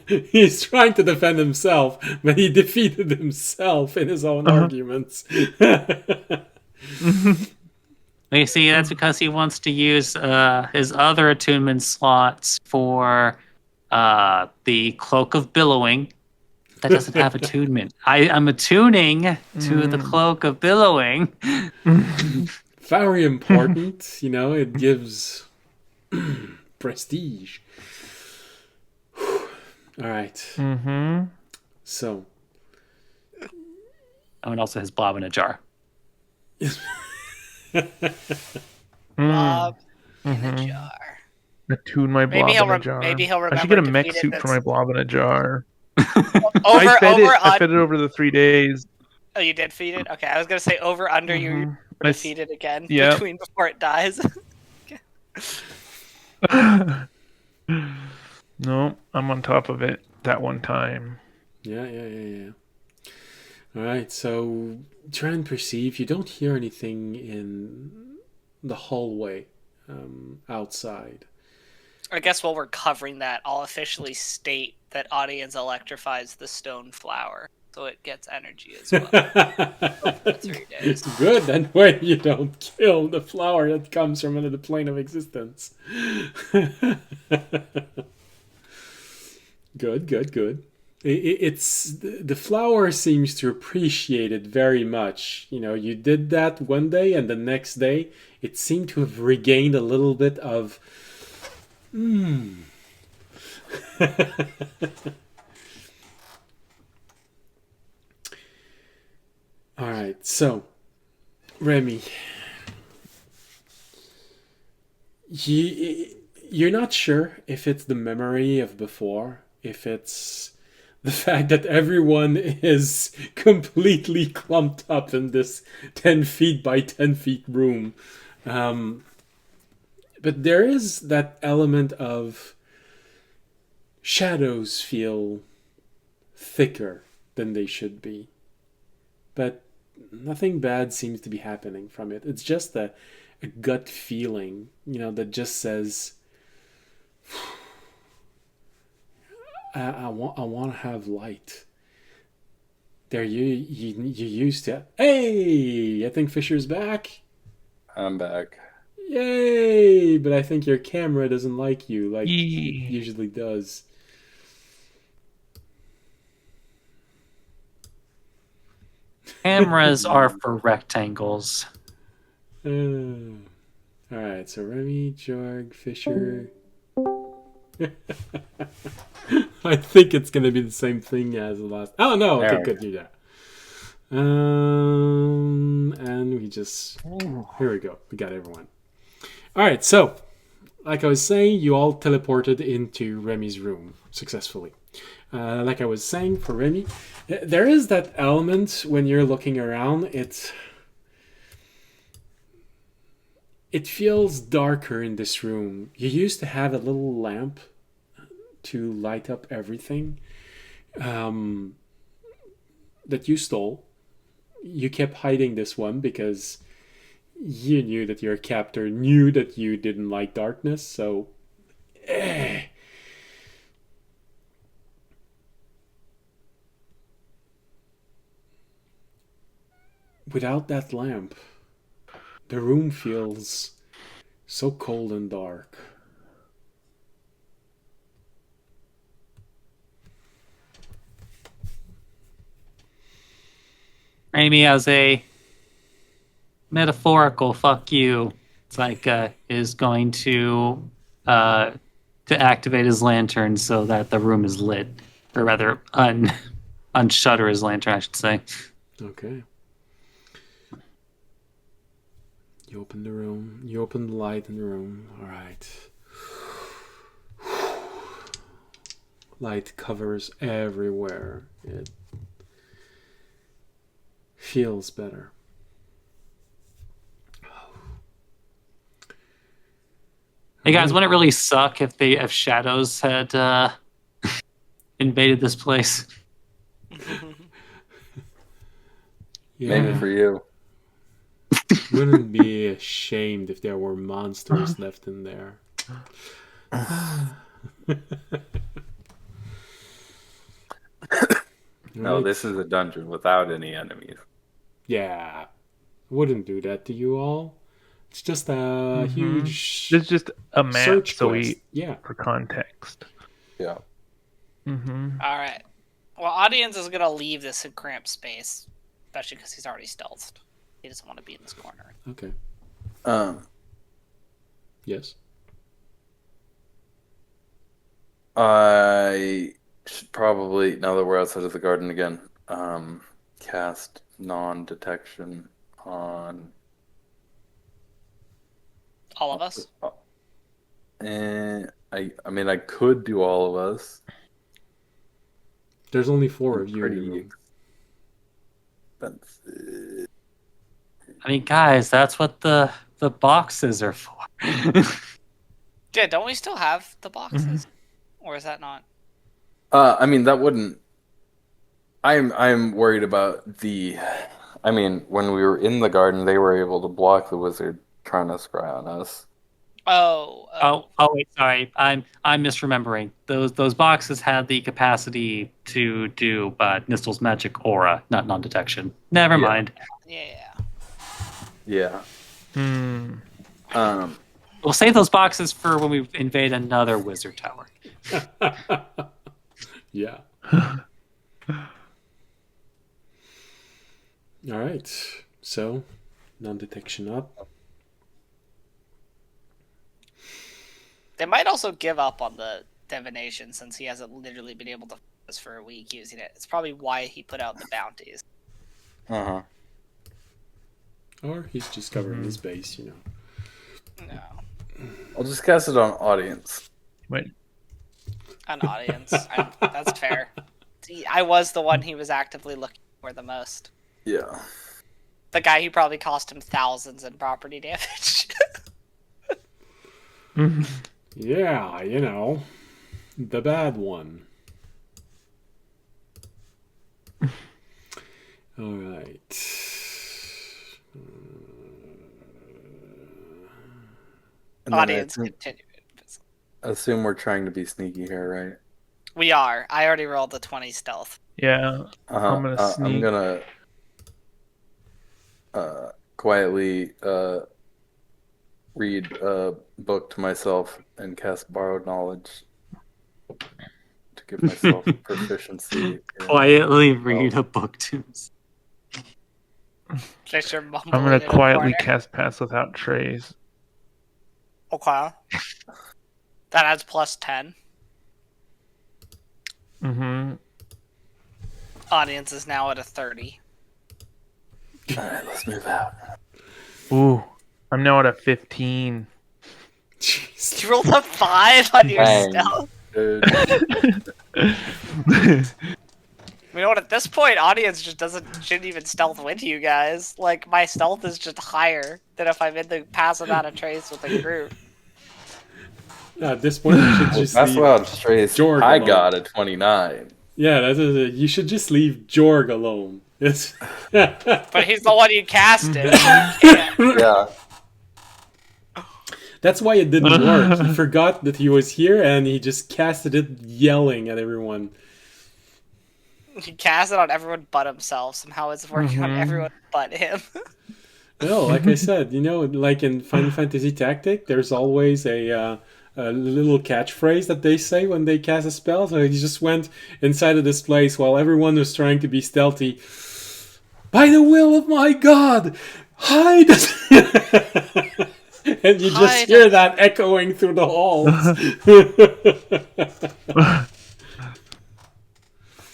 He's trying to defend himself, but he defeated himself in his own arguments. You see, that's because he wants to use his other attunement slots for the Cloak of Billowing. That doesn't have attunement. I'm attuning to the Cloak of Billowing. Very important, it gives prestige. All right. Mm-hmm. So. Oh, and also his blob in a jar. Blob in a jar. Attune my blob in a jar. Maybe he'll remember. I should get a to mech feed it suit for my blob in a jar. I fed it over the 3 days. Oh, you did feed it? Okay, I was gonna say over under you to feed it again between before it dies. No, I'm on top of it that one time. Yeah. All right, so try and perceive. You don't hear anything in the hallway outside. I guess while we're covering that, I'll officially state that audience electrifies the stone flower, so it gets energy as well. For 3 days. Good, that way you don't kill the flower that comes from another plane of existence. Good. It's the flower seems to appreciate it very much. You did that one day, and the next day it seemed to have regained a little bit of All right, so Remy, you're not sure if it's the memory of before, if it's the fact that everyone is completely clumped up in this 10 feet by 10 feet room. But there is that element of shadows feel thicker than they should be. But nothing bad seems to be happening from it. It's just a gut feeling, that just says, I want to have light. There, you used to. Hey, I think Fisher's back. I'm back. Yay! But I think your camera doesn't like you like it usually does. Cameras are for rectangles. Alright, so Remy, Jorg, Fisher. I think it's going to be the same thing as the last. Oh, no. Okay, good. Do that. And we just. Here we go. We got everyone. All right, so like I was saying, you all teleported into Remy's room successfully. Like I was saying, for Remy, there is that element when you're looking around. It feels darker in this room. You used to have a little lamp to light up everything that you stole. You kept hiding this one because you knew that your captor knew that you didn't like darkness, so... Without that lamp, the room feels so cold and dark. Amy has a metaphorical fuck you. It's like is going to activate his lantern so that the room is lit, or rather unshutter his lantern, I should say. Okay. You open the room. You open the light in the room. All right. Light covers everywhere. It feels better. Hey guys, wouldn't it really suck if shadows had invaded this place? Yeah. Maybe for you. Wouldn't be ashamed if there were monsters left in there. No, Right. this is a dungeon without any enemies. Yeah. Wouldn't do that to you all. It's just a huge It's just a map, search so quest. Yeah. for context. Yeah. Mm-hmm. All right. Well, audience is gonna leave this cramped space, especially because he's already stealthed. He doesn't want to be in this corner. Okay. Yes. I should probably, now that we're outside of the garden again, cast non-detection on. All of us. I mean, I could do all of us. There's only 4 of you in the Pretty room. expensive. I mean, guys, that's what the boxes are for. Yeah, don't we still have the boxes, or is that not? I mean, that wouldn't. I'm worried about the. I mean, when we were in the garden, they were able to block the wizard trying to scry on us. Oh, wait, sorry. I'm misremembering. Those boxes had the capacity to do Nistel's magic aura, not non-detection. Never Yeah. mind. Yeah. Yeah. We'll save those boxes for when we invade another wizard tower. Yeah. All right. So, non-detection up. They might also give up on the divination since he hasn't literally been able to focus for a week using it. It's probably why he put out the bounties. Uh-huh. Or he's just covering his base, you know. No, I'll just cast it on audience. Wait. an audience. That's fair. See, I was the one he was actively looking for the most. Yeah. The guy who probably cost him thousands in property damage. Yeah, you know. The bad one. All right. And then Audience, I continue. assume we're trying to be sneaky here, right? We are. I already rolled the 20 stealth. Yeah. I'm gonna I'm sneak. gonna quietly read a book to myself and cast borrowed knowledge to give myself proficiency. in- Quietly read a book to us. Just your I'm mumbling gonna in a quietly corner. cast Pass Without Trace. Okay. That adds plus 10. Mm-hmm. Audience is now at a 30. All right, let's move out. Ooh. I'm now at a 15. Jeez. You rolled a 5 on your Dang. stealth. Dude. You know what? At this point, audience just shouldn't even stealth with you guys. Like my stealth is just higher than if I'm in the passive out of trace with a group. At this point, you should just That's leave why I'm straight. Jorg I alone. got a 29. Yeah, that's it. You should just leave Jorg alone. It's But he's the one you casted. Yeah. That's why it didn't work. He forgot that he was here, and he just casted it yelling at everyone. He cast it on everyone but himself. Somehow it's working on everyone but him. No, like I said, like in Final Fantasy Tactic, there's always a little catchphrase that they say when they cast a spell. So he just went inside of this place while everyone was trying to be stealthy. By the will of my God, hide! And you just Hide. hear that echoing through the halls.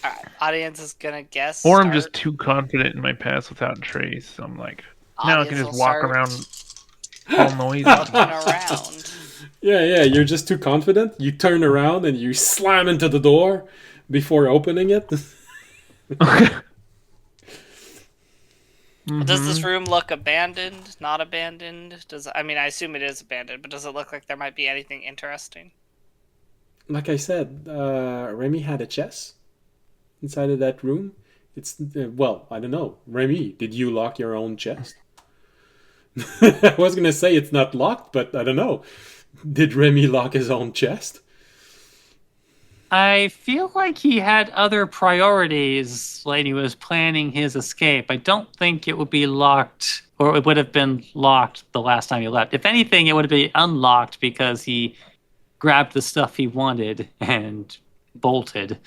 Alright, audience is gonna guess. Or I'm start. just too confident in my pass without trace. I'm like, now I can Audience just will walk start around all noisy. looking around. Yeah, you're just too confident. You turn around and you slam into the door before opening it. Does this room look abandoned? Not abandoned? I I assume it is abandoned, but does it look like there might be anything interesting? Like I said, Remy had a chest inside of that room. It's well, I don't know. Remy, did you lock your own chest? I was gonna say it's not locked, but I don't know. Did Remy lock his own chest? I feel like he had other priorities when he was planning his escape. I don't think it would be locked, or it would have been locked the last time he left. If anything, it would have been unlocked because he grabbed the stuff he wanted and bolted.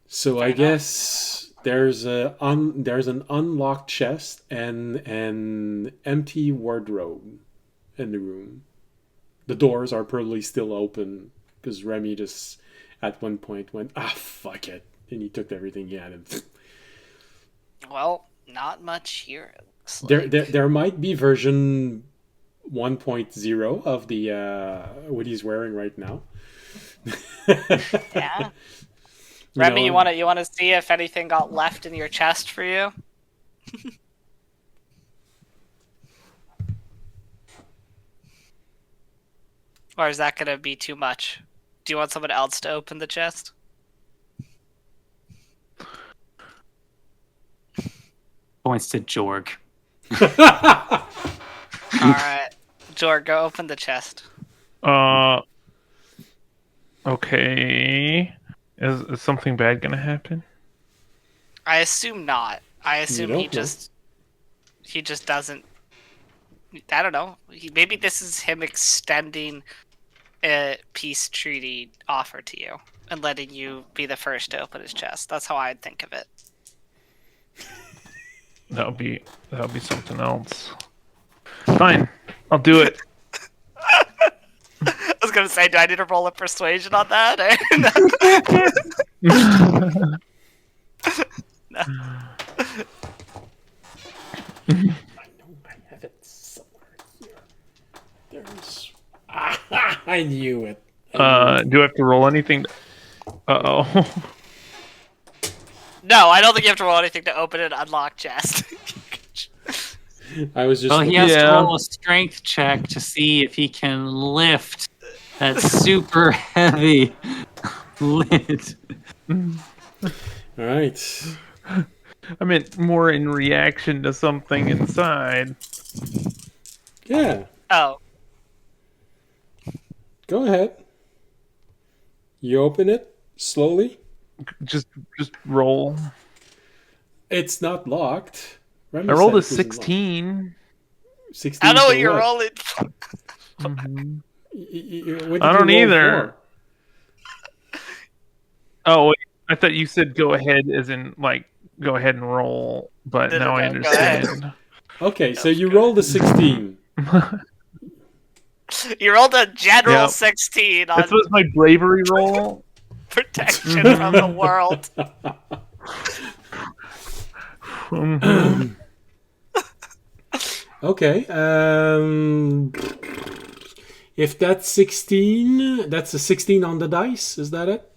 So I guess there's an unlocked chest and an empty wardrobe in the room. The doors are probably still open because Remy just at one point went, fuck it, and he took everything he had. And Well, not much here. It looks like. there might be version 1.0 of the what he's wearing right now. Yeah. Remy, you want to see if anything got left in your chest for you? Or is that gonna be too much? Do you want someone else to open the chest? Points to Jorg. Alright. Jorg, go open the chest. Okay. Is something bad gonna happen? I assume not. I assume don't he know. just doesn't. I don't know. Maybe this is him extending a peace treaty offer to you and letting you be the first to open his chest. That's how I'd think of it. That'll be something else. Fine, I'll do it. I was gonna say, do I need to roll a persuasion on that? No. I know I have it somewhere here. There's. I knew it. Do I have to roll anything? Uh-oh. No, I don't think you have to roll anything to open an unlocked chest. I was just. Well, he has to Yeah. roll a strength check to see if he can lift that super heavy lid. All right. I meant more in reaction to something inside. Yeah. Oh, Go ahead. You open it slowly. Just roll. It's not locked. Remy I rolled said a it wasn't locked. 16. 16. I know for what you're rolling. Mhm. What did I don't you roll either. for? Oh, wait, I thought you said go ahead as in, like, go ahead and roll, but No, now I go ahead. understand. Okay, so you rolled a 16. You rolled a general Yep. 16 on This was my bravery roll. protection from the world. Mhm. Okay. If that's 16, that's a 16 on the dice. Is that it?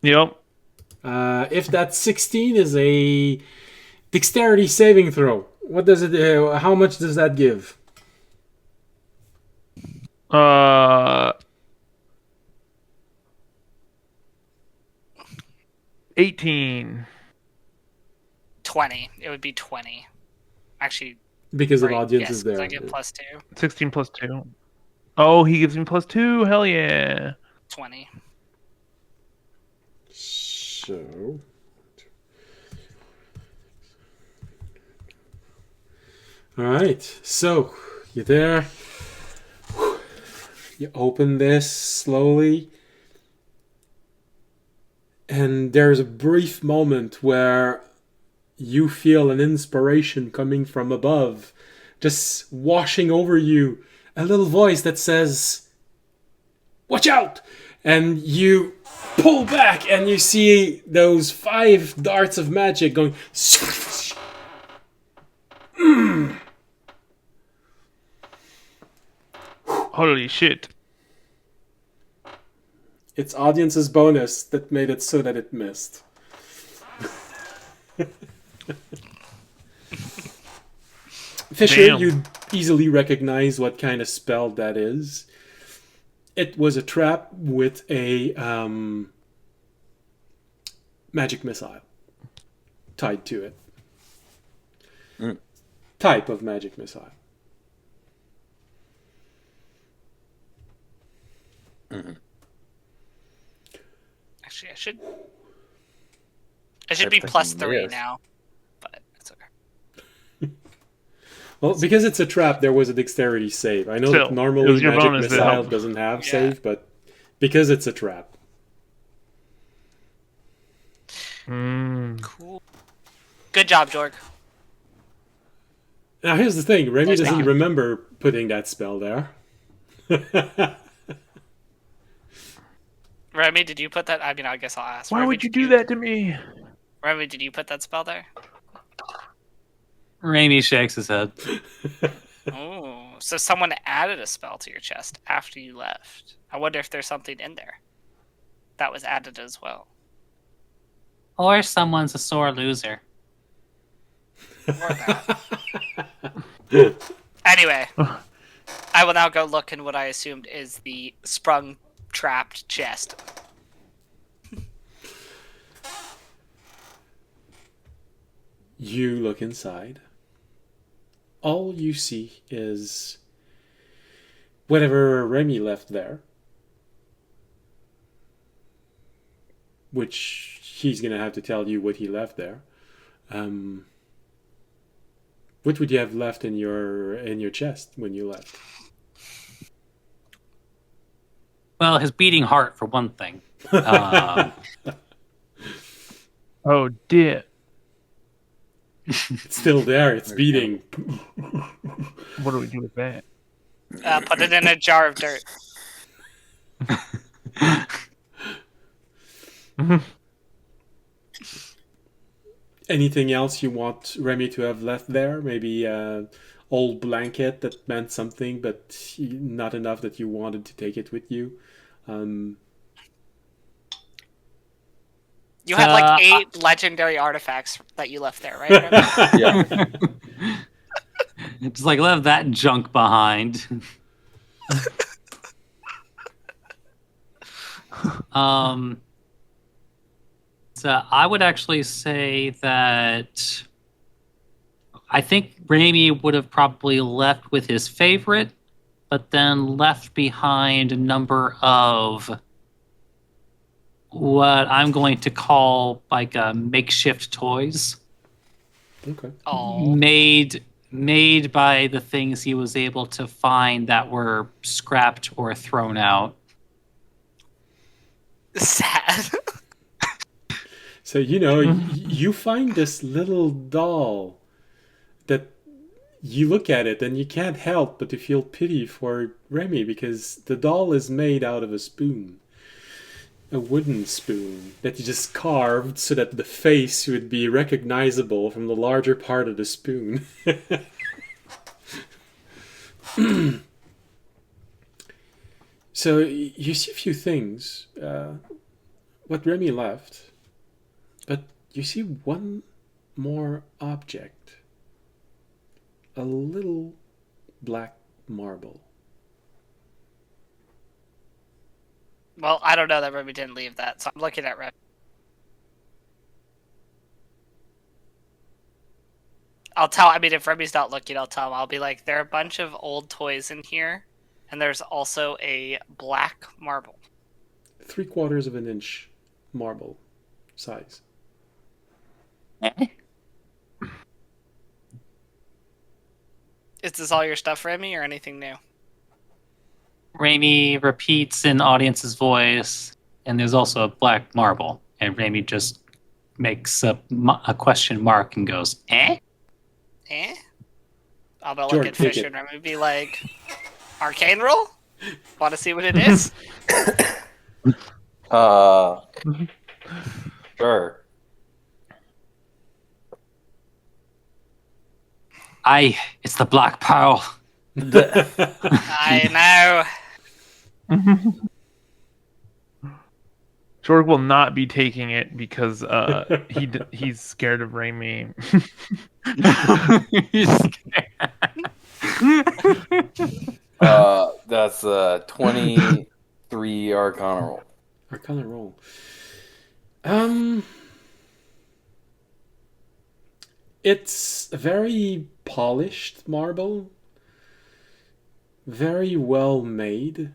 Yep. If that 16 is a dexterity saving throw, what does it? How much does that give? 18. 20. It would be 20. Actually, Because of right, audience yes, is 'cause there. I get +2. 16 plus 2. Oh, he gives me +2. Hell yeah. 20. So. Alright, so you're there. You open this slowly. And there's a brief moment where you feel an inspiration coming from above, just washing over you. A little voice that says, "Watch out!" And you pull back and you see those 5 darts of magic going. Holy shit. It's audience's bonus that made it so that it missed. Fisher, Damn. you easily recognize what kind of spell that is. It was a trap with a magic missile tied to it. Type of magic missile. Actually, I should be +3 yes. now, but it's okay. Well, because it's a trap, there was a dexterity save. I know Still, that it normally was your magic bonus that missile helped. doesn't have Yeah. save, but because it's a trap. Cool. Good job, Jorg. Now here's the thing, Remy There's doesn't not. remember putting that spell there. Remy, did you put that? I mean, I guess I'll ask. Why Remy, would you did do that to me? Remy, did you put that spell there? Raimi shakes his head. Oh, so someone added a spell to your chest after you left. I wonder if there's something in there that was added as well. Or someone's a sore loser. Or that. Anyway, I will now go look in what I assumed is the sprung trapped chest. You look inside. All you see is whatever Remy left there. Which he's going to have to tell you what he left there. What would you have left in your chest when you left? Well, his beating heart, for one thing. Oh, dear. It's still there. It's beating. What do we do with that? Put it in a jar of dirt. Anything else you want Remy to have left there? Maybe old blanket that meant something, but not enough that you wanted to take it with you. You had like 8 legendary artifacts that you left there, right? Remy? Yeah. Just like leave that junk behind. So I would actually say that I think Raimi would have probably left with his favorite, but then left behind a number of what I'm going to call like makeshift toys. Okay. Oh, made by the things he was able to find that were scrapped or thrown out. sad. So, you find this little doll that you look at it and you can't help but to feel pity for Remy because the doll is made out of a spoon. A wooden spoon that you just carved so that the face would be recognizable from the larger part of the spoon. So you see a few things. What Remy left, but you see one more object. A little black marble. Well, I don't know that Remy didn't leave that, so I'm looking at Remy. If Remy's not looking, I'll tell him. I'll be like, there are a bunch of old toys in here, and there's also a black marble. 3/4 of an inch marble size. Is this all your stuff, Remy, or anything new? Raimi repeats in audience's voice, and there's also a black marble. And Raimi just makes a question mark and goes, eh? Eh? I'm gonna George, look at take Fisher it. and Remy be like, arcane roll? Want to see what it is? Sure. It's the black pearl. I know. Jorg will not be taking it because he's scared of Raimi. He's scared. That's 23 Arcana roll. Arcana roll. It's a very polished marble. Very well made.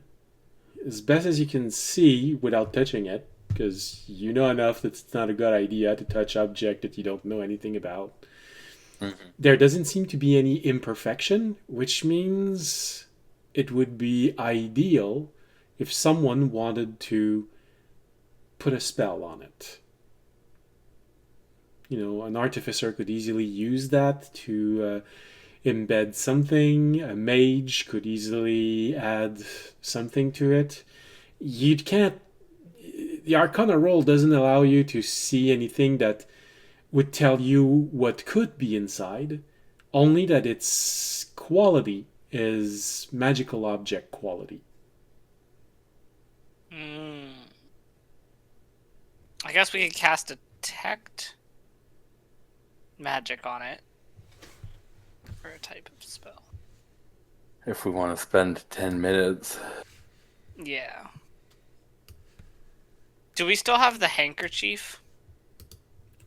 As best as you can see without touching it, because you know enough that it's not a good idea to touch object that you don't know anything about. Mm-hmm. There doesn't seem to be any imperfection, which means it would be ideal if someone wanted to put a spell on it. You know, an artificer could easily use that to embed something. A mage could easily add something to it. You can't. The Arcana roll doesn't allow you to see anything that would tell you what could be inside, only that its quality is magical object quality. I guess we could cast Detect Magic on it for a type of spell. If we want to spend 10 minutes. Yeah. Do we still have the handkerchief?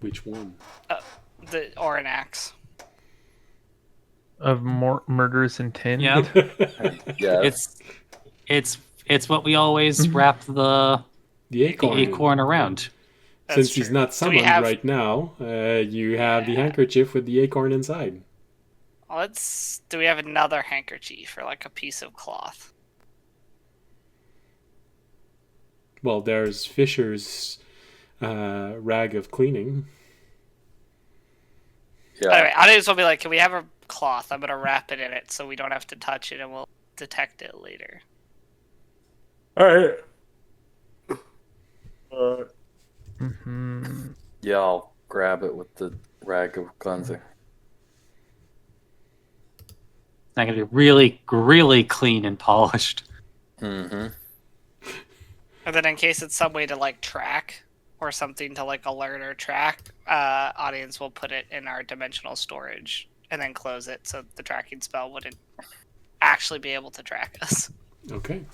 Which one? Or an axe? Of murderous intent. Yeah. Yeah. It's what we always wrap the The acorn. acorn around. That's Since he's true. not Do we summoned have- right now, you have the Yeah. handkerchief with the acorn inside. Do we have another handkerchief or like a piece of cloth? Well, there's Fisher's rag of cleaning. Yeah. Anyway, I just want to be like, can we have a cloth? I'm gonna wrap it in it so we don't have to touch it and we'll detect it later. Alright. Mm-hmm. Yeah, I'll grab it with the rag of cleansing. It's not gonna be really, really clean and polished. Mm-hmm. And then in case it's some way to like track or something to like alert or track, audience will put it in our dimensional storage and then close it so the tracking spell wouldn't actually be able to track us. Okay.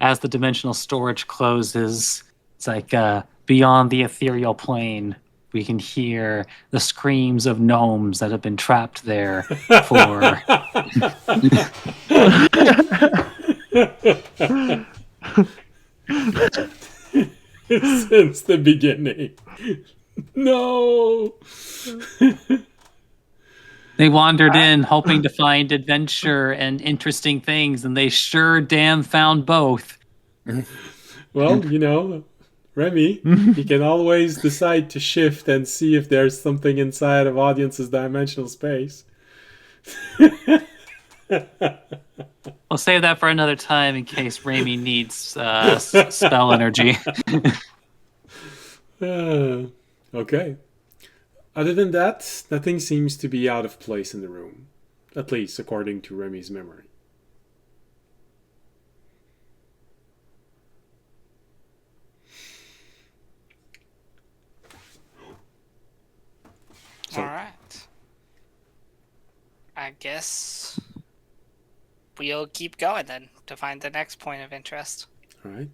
As the dimensional storage closes, it's like beyond the ethereal plane, we can hear the screams of gnomes that have been trapped there for Since the beginning. No. They wandered in hoping to find adventure and interesting things, and they sure damn found both. Well, you know, Remy, you can always decide to shift and see if there's something inside of audience's dimensional space. We'll save that for another time in case Raimi needs spell energy. Okay. Other than that, nothing seems to be out of place in the room. At least according to Remy's memory. guess we'll keep going then to find the next point of interest. All right.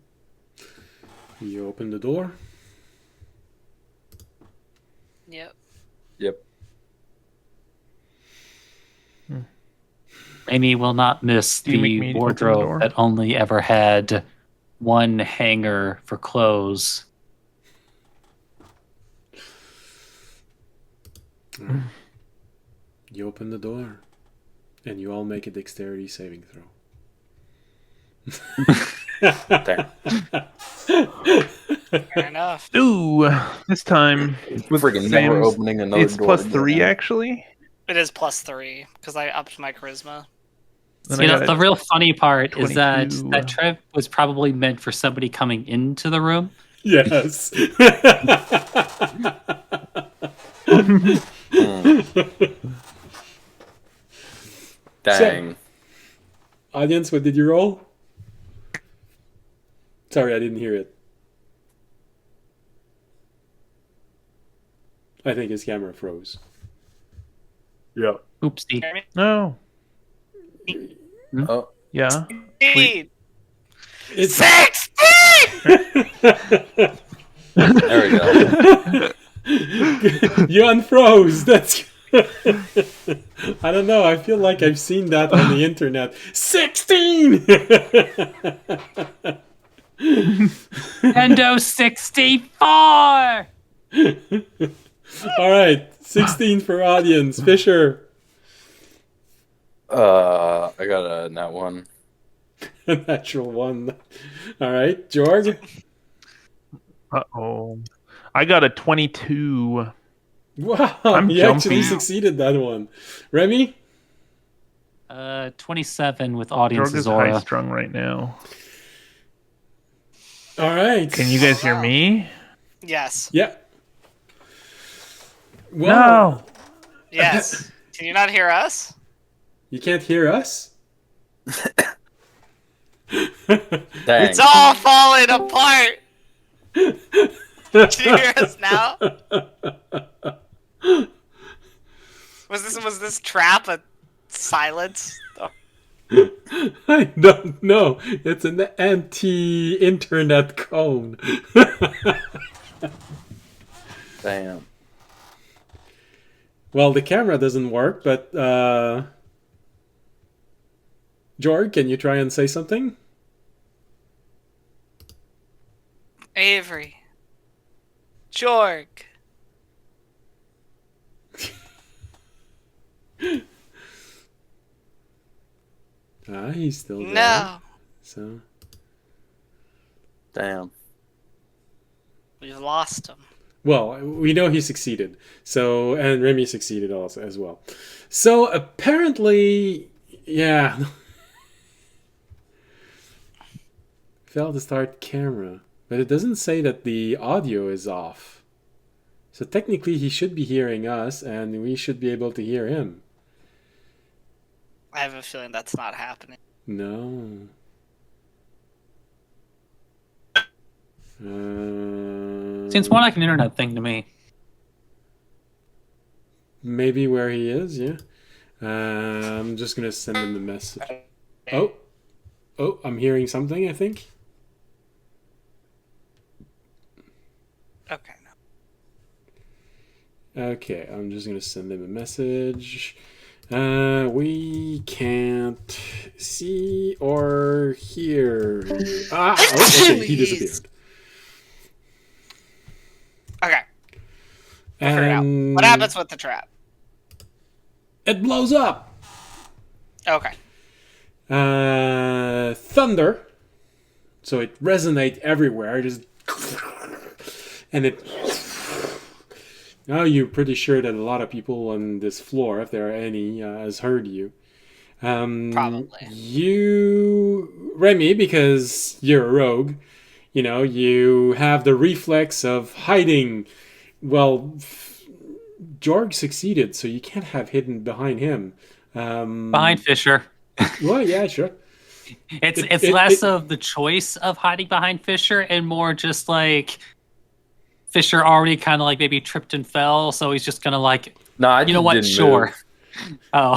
You open the door. Yep. Yep. Amy will not miss Do you make the me open the door? wardrobe that only ever had one hanger for clothes. You open the door, and you all make a dexterity saving throw. Damn. Fair enough. Ooh, this time We're freaking never opening another it's door. +3 again. actually. It is +3 because I upped my charisma. Then You I know, got the a real funny part is that 22. that trip was probably meant for somebody coming into the room. Yes. Dang. Audience, what did you roll? Sorry, I didn't hear it. I think his camera froze. Yeah. Oopsie. No. Oh. Yeah. It's 16! There we go. you unfroze. That's. I don't know. I feel like I've seen that on the internet. 16. Nintendo 64! All right, 16 for audience. Fisher. I got a nat 1. A natural 1. All right, Jorg. Uh-oh. I got a 22. Wow, I'm you actually jumpy. succeeded that one. Remy. 27 with audience Jorg is aura. high strung right now. All right. Can you guys hear me? Yes. Yeah. Well, No. Yes. Can you not hear us? you can't hear us? Dang. It's all falling apart. Can you hear us now? Was this trap a silence? Oh, I don't know. It's an anti-internet cone. Damn. Well, the camera doesn't work, but Jorg, can you try and say something? Avery. Jorg. He's still there. No. So Damn. We've lost him. well, we know he succeeded. So and Remy succeeded also as well. So apparently, yeah. Failed to start camera, but it doesn't say that the audio is off. So technically, he should be hearing us, and we should be able to hear him. I have a feeling that's not happening. No. Seems more like an internet thing to me. Maybe where he is, yeah. I'm just gonna send him a message. Oh, I'm hearing something, I think. Okay. Okay, I'm just gonna send him a message. We can't see or hear. Okay, he disappeared. Okay. Figure it out. What happens with the trap? It blows up. Okay. Thunder. So it resonates everywhere. Just and it. Now you're pretty sure that a lot of people on this floor, if there are any, has heard you. Probably. You, Remy, because you're a rogue, you know, you have the reflex of hiding. Well, Jorg succeeded, so you can't have hidden behind him. Behind Fisher. Well, yeah, sure. It's less of the choice of hiding behind Fisher and more just like Fisher already kind of like maybe tripped and fell, so he's just gonna like, No, I you know just what? didn't Sure. move. Oh.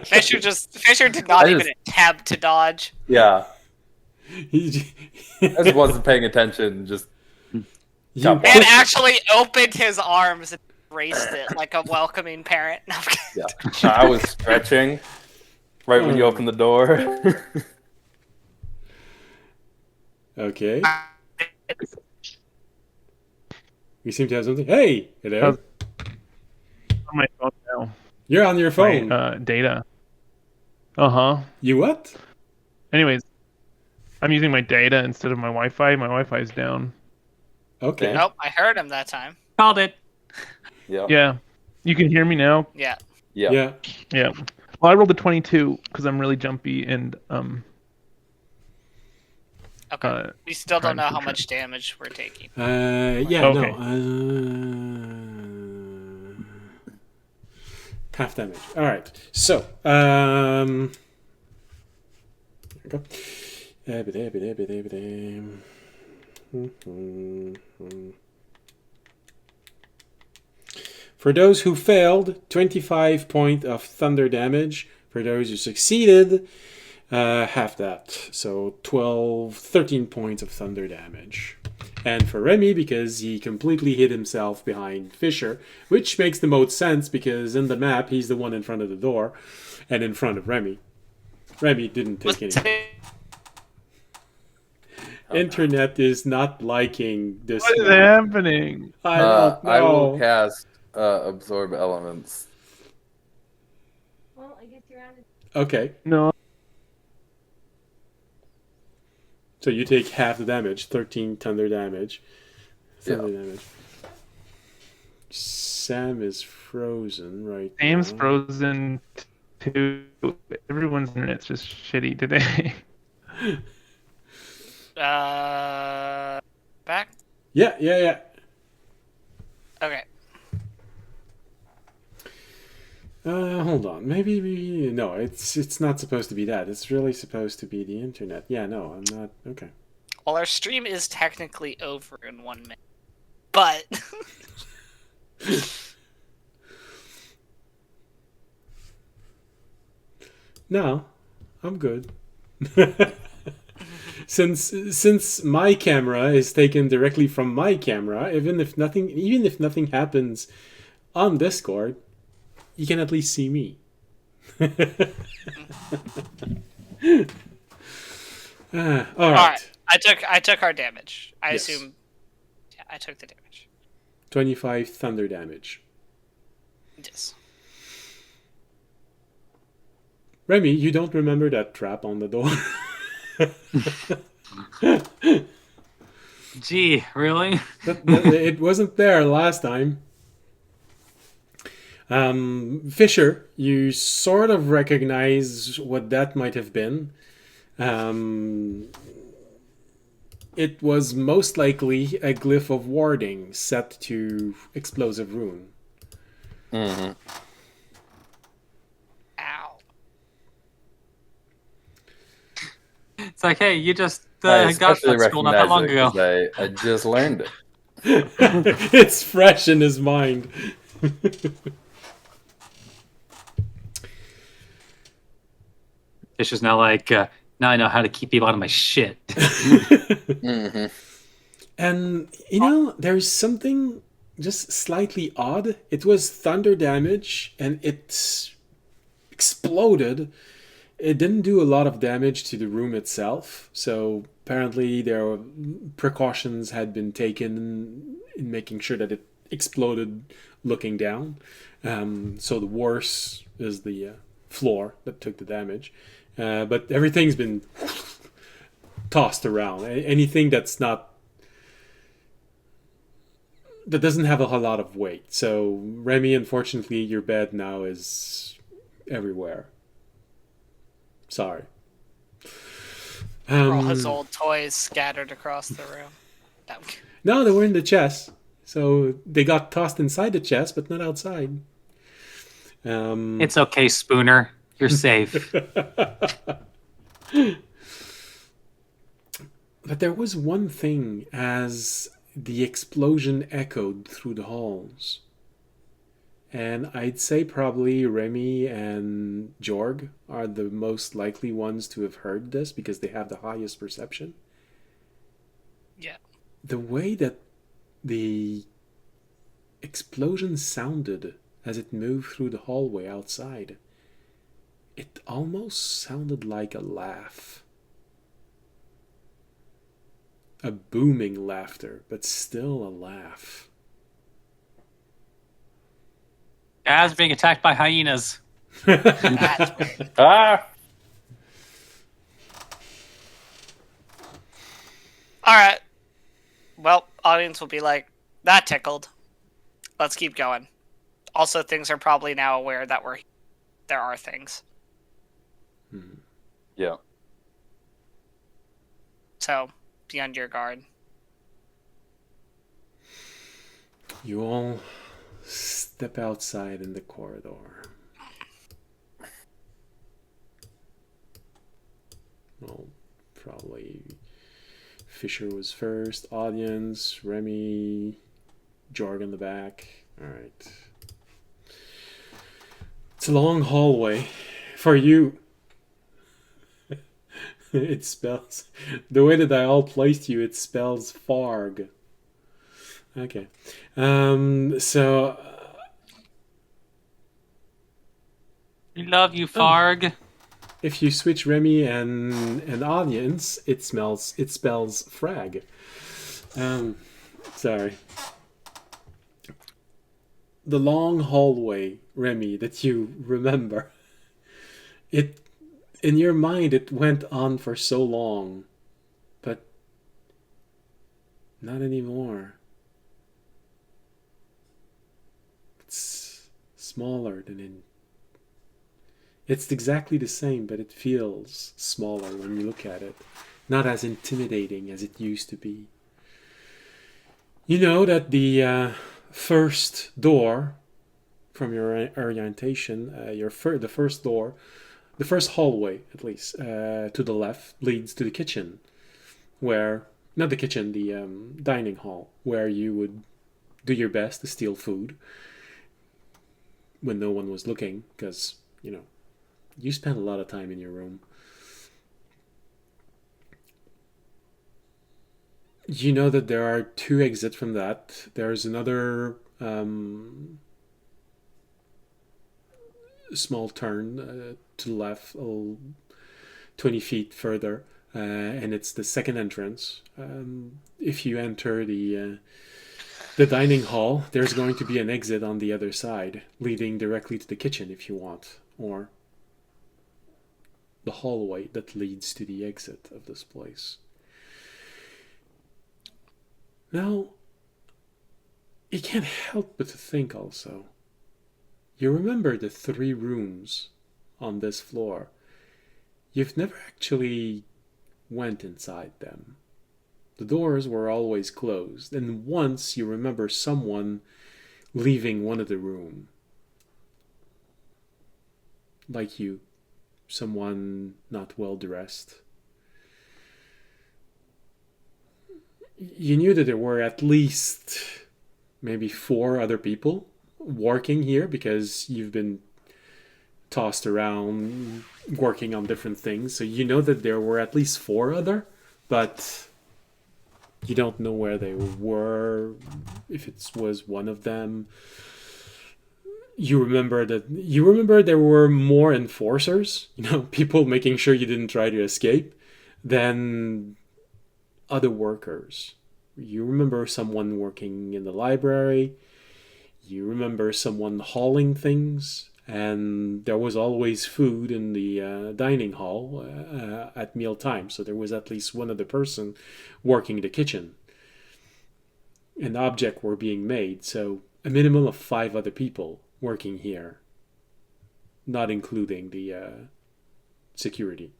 Fisher did not I even just- attempt to dodge. Yeah, He- I just wasn't paying attention. Just you Jump Man pushed- actually opened his arms and embraced it like a welcoming parent. No, I'm kidding. yeah, I was stretching right when you opened the door. Okay. You seem to have something. Hey, hello. How's- On my phone now. You're on your phone. My data. Uh-huh. You what? Anyways, I'm using my data instead of my Wi-Fi. My Wi-Fi is down. Okay. Nope, I heard him that time. Called it. Yeah, Yeah. You can hear me now? Yeah. yeah. Yeah. Yeah. Well, I rolled a 22 because I'm really jumpy and Okay. We still don't trying know to how try. much damage we're taking. Yeah. Okay. No. Half damage. All right. So, there we go. For those who failed, 25 points of thunder damage. For those who succeeded, half that. So 13 points of thunder damage. And for Remy, because he completely hid himself behind Fisher, which makes the most sense because in the map, he's the one in front of the door and in front of Remy. Remy didn't take any. Internet is not liking this. what is map. happening? I don't know. I will cast absorb elements. Well, I guess you're on it. Okay, No. so you take half the damage, 13 thunder damage. Damage. Sam is frozen right Sam's now. frozen too. Everyone's internet's just shitty today. Back? Yeah. Okay. Hold on. Maybe no. It's not supposed to be that. It's really supposed to be the internet. Yeah. No, I'm not. Okay. Well, our stream is technically over in 1 minute. But No, I'm good. Since my camera is taken directly from my camera, even if nothing happens on Discord, you can at least see me. All right. alright. I took our damage. I Yes. assume I took the damage. 25 thunder damage. Yes. Remy, you don't remember that trap on the door? Gee, really? It wasn't there last time. Fisher, you sort of recognize what that might have been. It was most likely a glyph of warding set to explosive rune. Mm-hmm. Ow. It's like, hey, you just I got especially that school not that long recognize ago. it 'cause I just learned it. It's fresh in his mind. It's just now like, now I know how to keep people out of my shit. Mm-hmm. And, you know, there's something just slightly odd. It was thunder damage and it exploded. It didn't do a lot of damage to the room itself. So apparently there were precautions had been taken in making sure that it exploded looking down. So the worst is the floor that took the damage. But everything's been tossed around. Anything that's not that doesn't have a whole lot of weight. So Remy, unfortunately, your bed now is everywhere. Sorry. All his old toys scattered across the room. No. No, they were in the chest. So they got tossed inside the chest, but not outside. It's okay, Spooner. You're safe. But there was one thing as the explosion echoed through the halls. And I'd say probably Remy and Jorg are the most likely ones to have heard this because they have the highest perception. Yeah. The way that the explosion sounded as it moved through the hallway outside, it almost sounded like a laugh. A booming laughter, but still a laugh. As being attacked by hyenas. Ah! All right. Well, audience will be like, that tickled. Let's keep going. Also, things are probably now aware that there are things. Yeah. So, be on your guard. You all step outside in the corridor. Well, probably Fisher was first, audience, Remy, Jorg in the back. Alright. It's a long hallway. For you, it spells. The way that I all placed you, it spells Farg. Okay. So. We love you, Farg. If you switch Remy and audience, it spells frag. Sorry. The long hallway, Remy, that you remember. It in your mind it went on for so long, but not anymore. It's smaller than in. It's exactly the same, but it feels smaller when you look at it. Not as intimidating as it used to be. You know that the first door from your orientation, the first door, the first hallway at least, to the left leads to the kitchen, where, not the kitchen, the dining hall, where you would do your best to steal food when no one was looking, because, you spend a lot of time in your room. You know that there are two exits from that. There's another small turn to the left, 20 feet further, and it's the second entrance. If you enter the dining hall, there's going to be an exit on the other side, leading directly to the kitchen if you want, or the hallway that leads to the exit of this place. Now, you can't help but to think also. You remember the 3 rooms on this floor. You've never actually went inside them. The doors were always closed, and once you remember someone leaving one of the rooms. Like you. Someone not well dressed. You knew that there were at least maybe 4 other people working here because you've been tossed around working on different things. So you know that there were at least 4 other, but you don't know where they were, if it was one of them. You remember there were more enforcers, people making sure you didn't try to escape, than other workers. You remember someone working in the library. You remember someone hauling things, and there was always food in the dining hall at mealtime. So there was at least one other person working the kitchen. An object were being made, so a minimum of 5 other people working here, not including the security.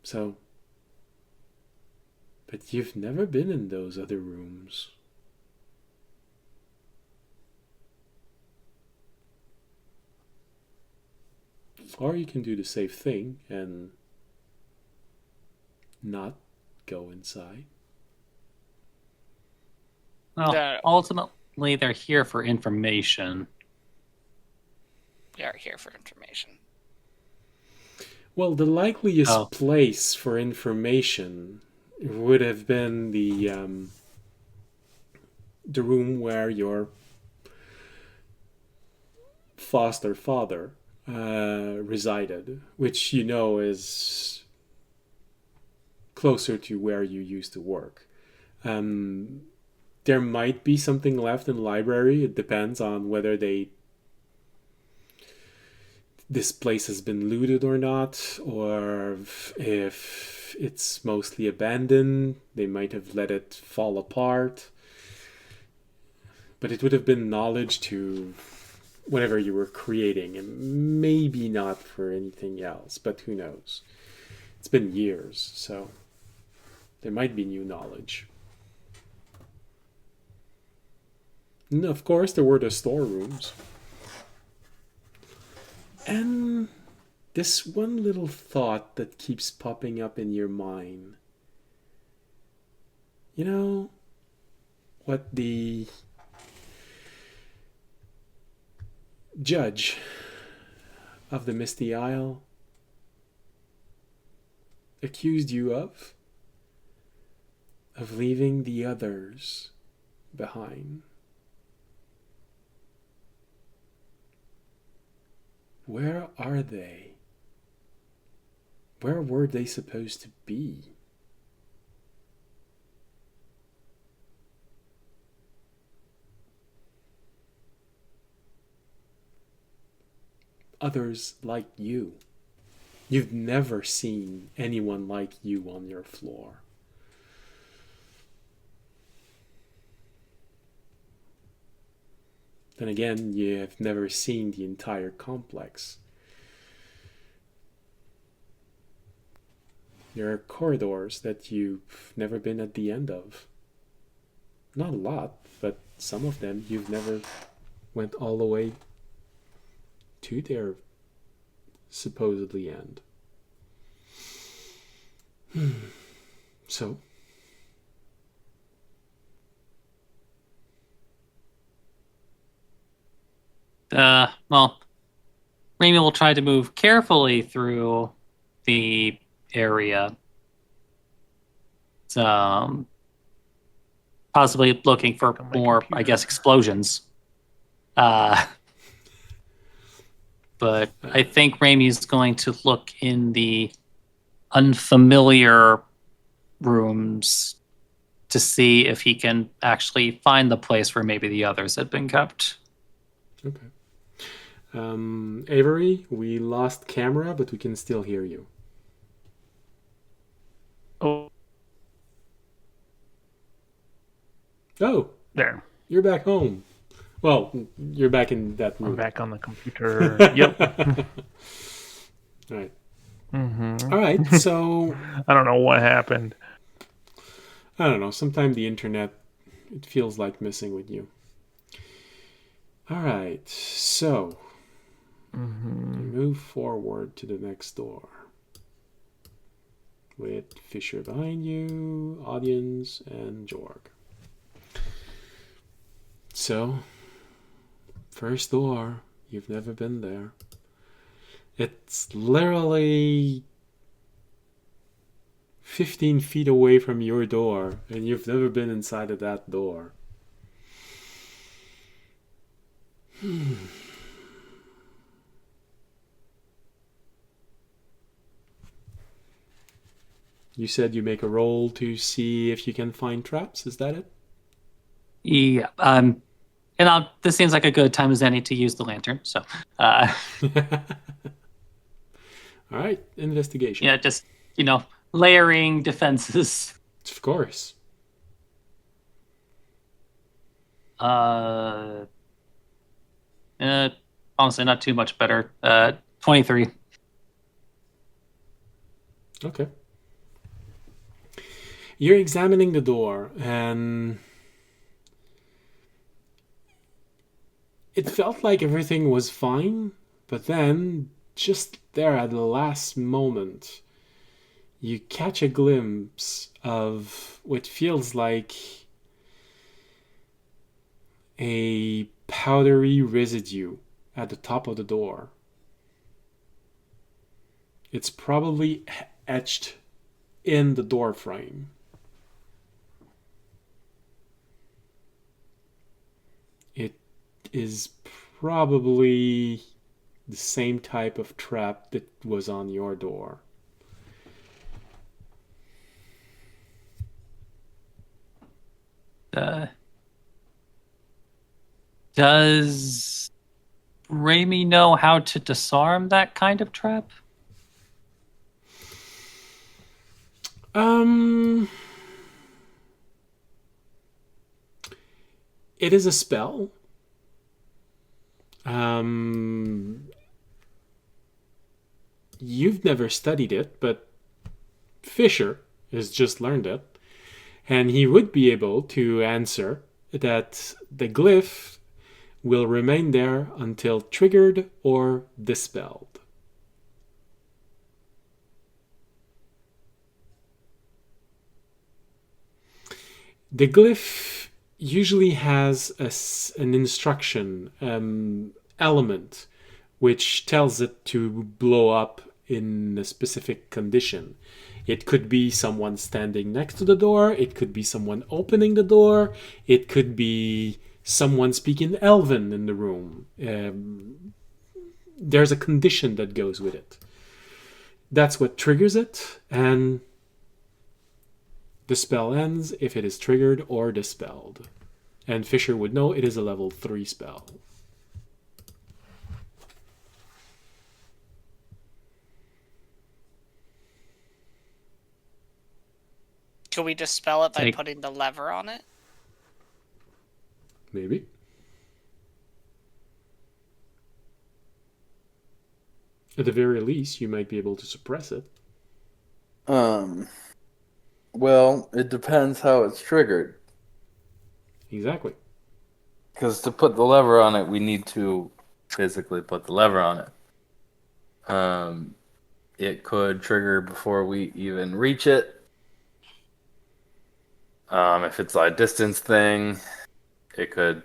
So, but you've never been in those other rooms. Or you can do the safe thing and not go inside. Well, Yeah. ultimately, they're here for information. We are here for information. Well, the likeliest Oh. place for information would have been the room where your foster father resided, which you know is closer to where you used to work. There might be something left in the library. It depends on whether this place has been looted or not, or if it's mostly abandoned. They might have let it fall apart. But it would have been knowledge to whatever you were creating, and maybe not for anything else, but who knows. It's been years, so there might be new knowledge. And of course, there were the storerooms. And this one little thought that keeps popping up in your mind. You know what the judge of the Misty Isle accused you of leaving the others behind. Where are they? Where were they supposed to be? Others like you. You've never seen anyone like you on your floor. Then again, you have never seen the entire complex. There are corridors that you've never been at the end of. Not a lot, but some of them you've never went all the way to their supposedly end. So, well, Raimi will try to move carefully through the area. Possibly looking for On my more, I computer. guess, explosions. But I think Raimi's going to look in the unfamiliar rooms to see if he can actually find the place where maybe the others had been kept. okay. Avery, we lost camera, but we can still hear you. Oh, Oh, there. you're back home. Well, you're back in that room. I'm back on the computer. Yep. All right. Mm-hmm. All right. So I don't know what happened. I don't know. Sometimes the internet, it feels like messing with you. All right. So move forward to the next door. With Fisher behind you, audience, and Jorg. So, first door. You've never been there. It's literally 15 feet away from your door, and you've never been inside of that door. You said you make a roll to see if you can find traps. Is that it? Yeah. This seems like a good time as any to use the lantern. So, All right, investigation. yeah, just, layering defenses. Of course. Honestly, not too much better. 23. Okay. You're examining the door, and it felt like everything was fine, but then, just there at the last moment, you catch a glimpse of what feels like a powdery residue at the top of the door. It's probably etched in the door frame. It is probably the same type of trap that was on your door. Does Raimi know how to disarm that kind of trap? It is a spell. You've never studied it, but Fisher has just learned it. And he would be able to answer that the glyph will remain there until triggered or dispelled. The glyph usually has an instruction element which tells it to blow up in a specific condition. It could be someone standing next to the door, it could be someone opening the door, it could be someone speaking Elven in the room. There's a condition that goes with it. That's what triggers it, and the spell ends if it is triggered or dispelled. And Fisher would know it is a level 3 spell. Could we dispel it by Take- putting the lever on it? Maybe. At the very least, you might be able to suppress it. Well, it depends how it's triggered. Exactly. Because to put the lever on it, we need to physically put the lever on it. It could trigger before we even reach it. If it's a distance thing, it could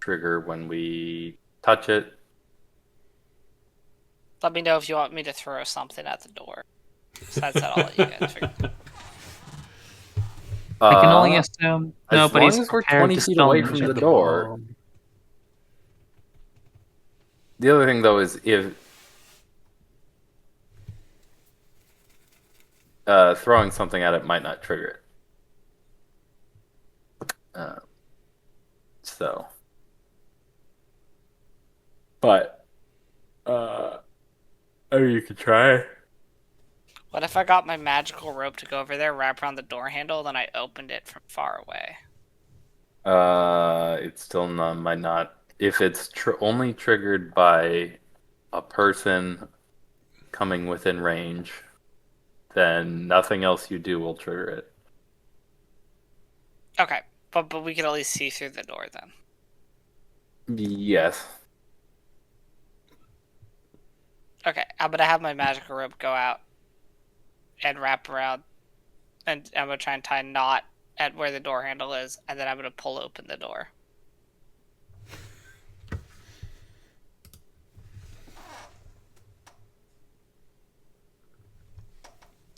trigger when we touch it. Let me know if you want me to throw something at the door. Besides that, I'll let you guys figure it out. I can only assume as nobody's long as we're prepared 20 to feet spell away magic from the at door. bomb. The other thing, though, is if throwing something at it might not trigger it. But, you could try. What if I got my magical rope to go over there, wrap around the door handle, then I opened it from far away? It still might not. If it's only triggered by a person coming within range, then nothing else you do will trigger it. Okay, but we could at least see through the door then. Yes. Okay, I'm gonna have my magical rope go out and wrap around, and I'm gonna try and tie a knot at where the door handle is, and then I'm gonna pull open the door.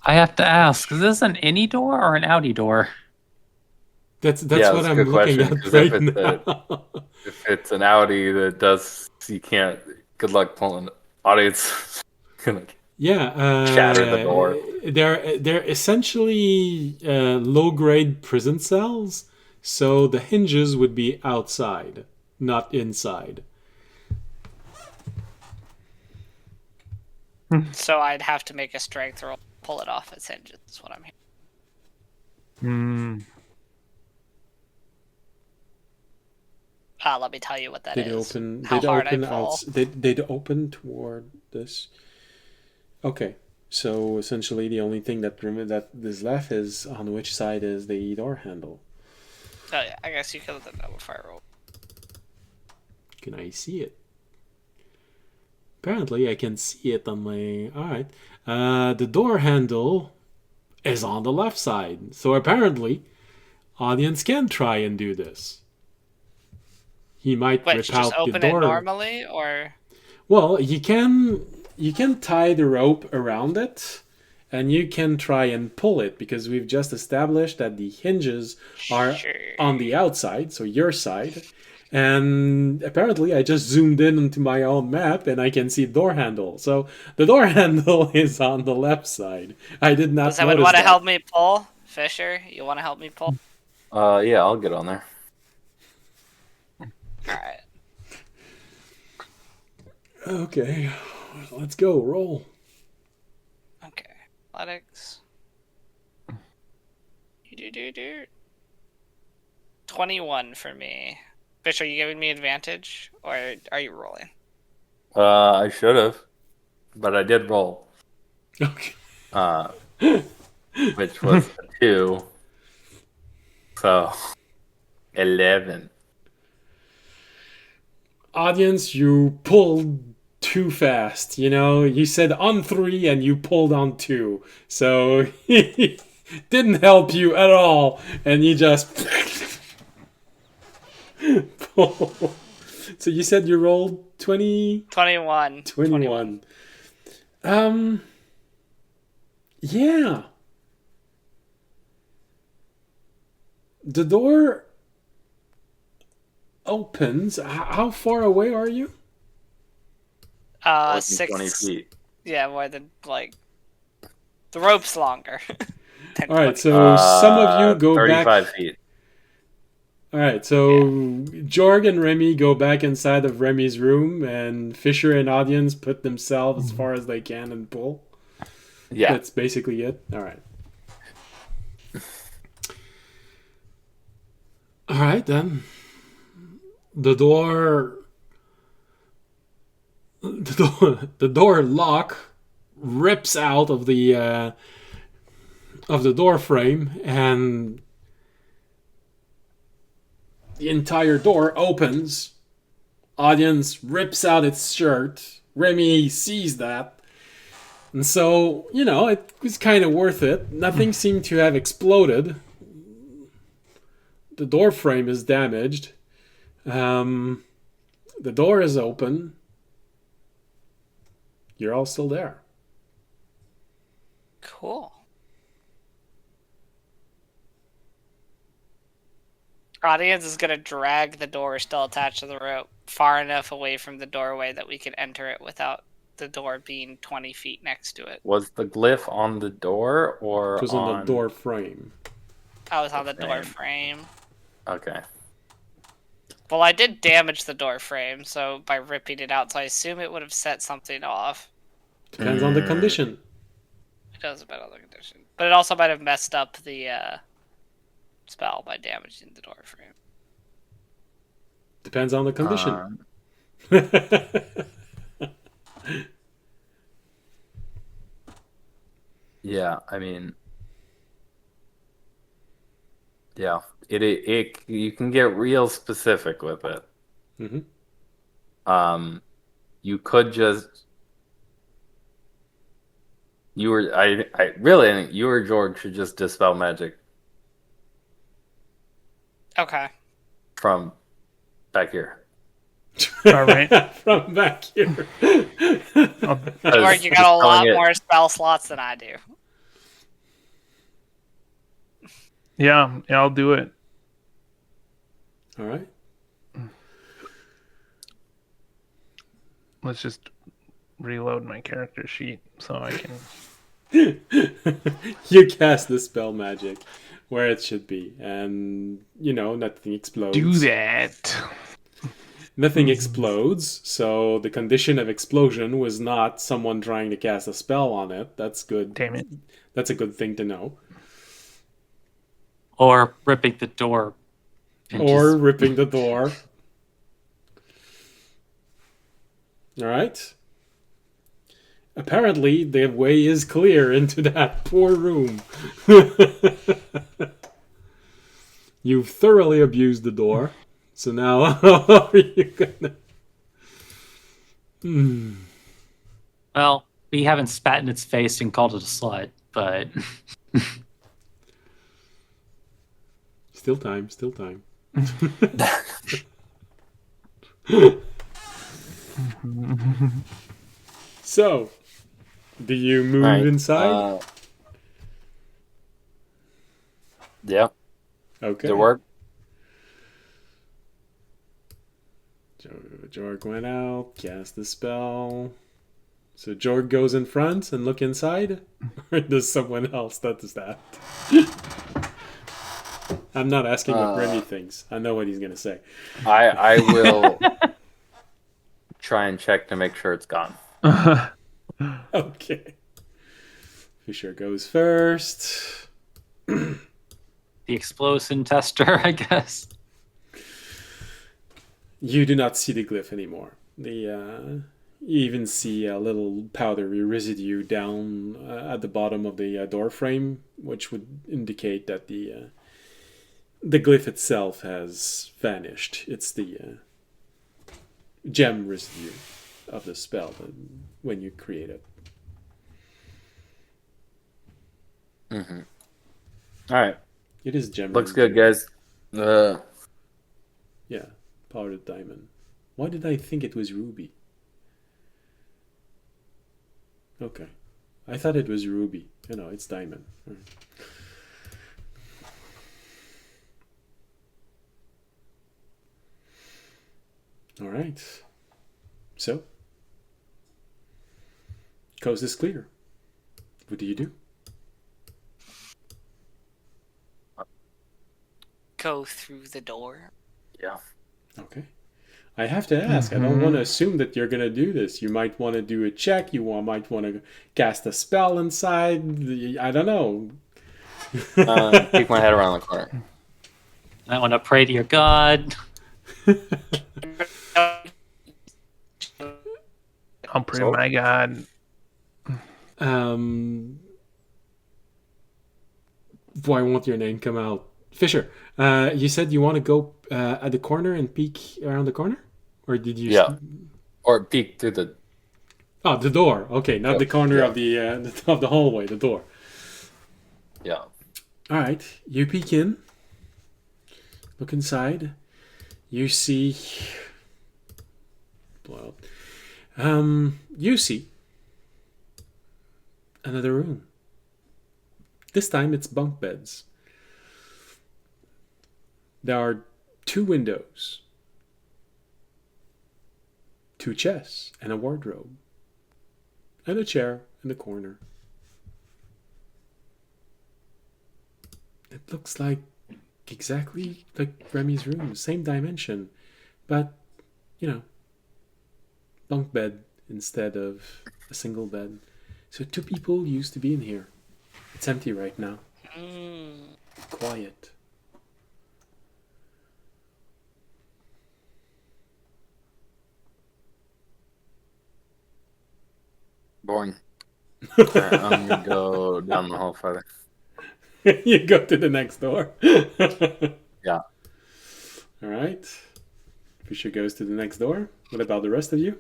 I have to ask, is this an any door or an outie door? That's Yeah, what that's a I'm good looking question, at 'cause right if it's now. If it's an Audi that does, you can't. Good luck pulling audience. Gonna Yeah, shatter the door. They're essentially low-grade prison cells, so the hinges would be outside, not inside. So I'd have to make a strength roll, pull it off its hinges. Is what I'm hearing. Let me tell you what that They'd is. open. How They'd hard open I pull. They'd open toward this. Okay, so essentially the only thing that is left is on which side is the door handle. Oh yeah, I guess you could have done that before I roll. Can I see it? Apparently, I can see it on my. All right, the door handle is on the left side, so apparently, audience can try and do this. he might Which, rip just out the open it door. normally, or Well, you can tie the rope around it, and you can try and pull it, because we've just established that the hinges are Sure. on the outside, so your side. And apparently, I just zoomed in into my own map, and I can see door handle. So the door handle is on the left side. I did not Does anyone notice want to that. help me pull? Fisher, you want to help me pull? Yeah, I'll get on there. All right. Okay, let's go. Roll. Okay. Athletics. 21 for me. Fish, are you giving me advantage, or are you rolling? I should have, but I did roll. Okay. Which was a 2. So 11. Audience, you pulled too fast. You said on 3 and you pulled on 2. So he didn't help you at all. And you just pull. So you said you rolled 20? 21. 21. Yeah. The door opens. How far away are you? More than 6. 20 feet. Yeah, more than, like, the rope's longer. than All right, 20. so some of you go 35 back. feet. All right, so Jorg and Remy go back inside of Remy's room, and Fisher and Audience put themselves as far as they can and pull. Yeah. That's basically it. All right. All right, then. The door lock rips out of the door frame, and the entire door opens. Audience rips out its shirt. Remy sees that. And so, it was kind of worth it. Nothing seemed to have exploded. The door frame is damaged. The door is open. You're all still there. Cool. Audience is going to drag the door still attached to the rope far enough away from the doorway that we can enter it without the door being 20 feet next to it. Was the glyph on the door or It was on the door frame. I was on the frame. door frame. Okay. Well, I did damage the door frame, so by ripping it out, so I assume it would have set something off. Depends on the condition. It does depend on the condition. But it also might have messed up the spell by damaging the door frame. Depends on the condition. Yeah, I mean, yeah, it you can get real specific with it. Mm-hmm. You could just I really think you or George should just dispel magic Okay. from back here. All right. From back here. George, you got a lot more spell slots than I do. Yeah, I'll do it. All right. Let's just reload my character sheet so I can. You cast the spell magic where it should be, and nothing explodes. Do that. Nothing explodes, so the condition of explosion was not someone trying to cast a spell on it. That's good. Damn it. That's a good thing to know. Or ripping the door. Or ripping the door. All right. Apparently, the way is clear into that poor room. You've thoroughly abused the door. So now, how are you gonna... Well, we haven't spat in its face and called it a slut, but... Still time. So, do you move Alright, inside? Yeah. Okay. Does it work? Jorg went out, cast the spell. So Jorg goes in front and look inside? Or does someone else that does that? I'm not asking what Remy thinks. I know what he's going to say. I will try and check to make sure it's gone. Okay. Fisher goes first. The explosion tester, I guess. You do not see the glyph anymore. You even see a little powdery residue down at the bottom of the door frame, which would indicate that the glyph itself has vanished. It's the gem residue of the spell when you create it. Mm-hmm. All right. It is gem Looks residue. good, guys. Yeah, powdered diamond. Why did I think it was ruby? Okay. I thought it was ruby. No, it's diamond. All right. All right. So, coast is clear. What do you do? Go through the door. Yeah. Okay. I have to ask. I don't want to assume that you're going to do this. You might want to do a check. You might want to cast a spell inside. I don't know. Peek my head around the corner. I want to pray to your god. I'll pray to my god. Why won't your name come out? Fisher, you said you want to go at the corner and peek around the corner? Or did you... Yeah. Or peek through the... Oh, the door. Okay, not the corner of the hallway, the door. Yeah. All right, you peek in. Look inside. You see... Well, you see another room. This time it's bunk beds. There are 2 windows, 2 chests, and a wardrobe, and a chair in the corner. It looks like exactly like Remy's room, same dimension, but, bunk bed instead of a single bed. So 2 people used to be in here. It's empty right now. Quiet. Boring. Alright, I'm going to go down the hall further. You go to the next door. Yeah. All right. Fisher goes to the next door. What about the rest of you?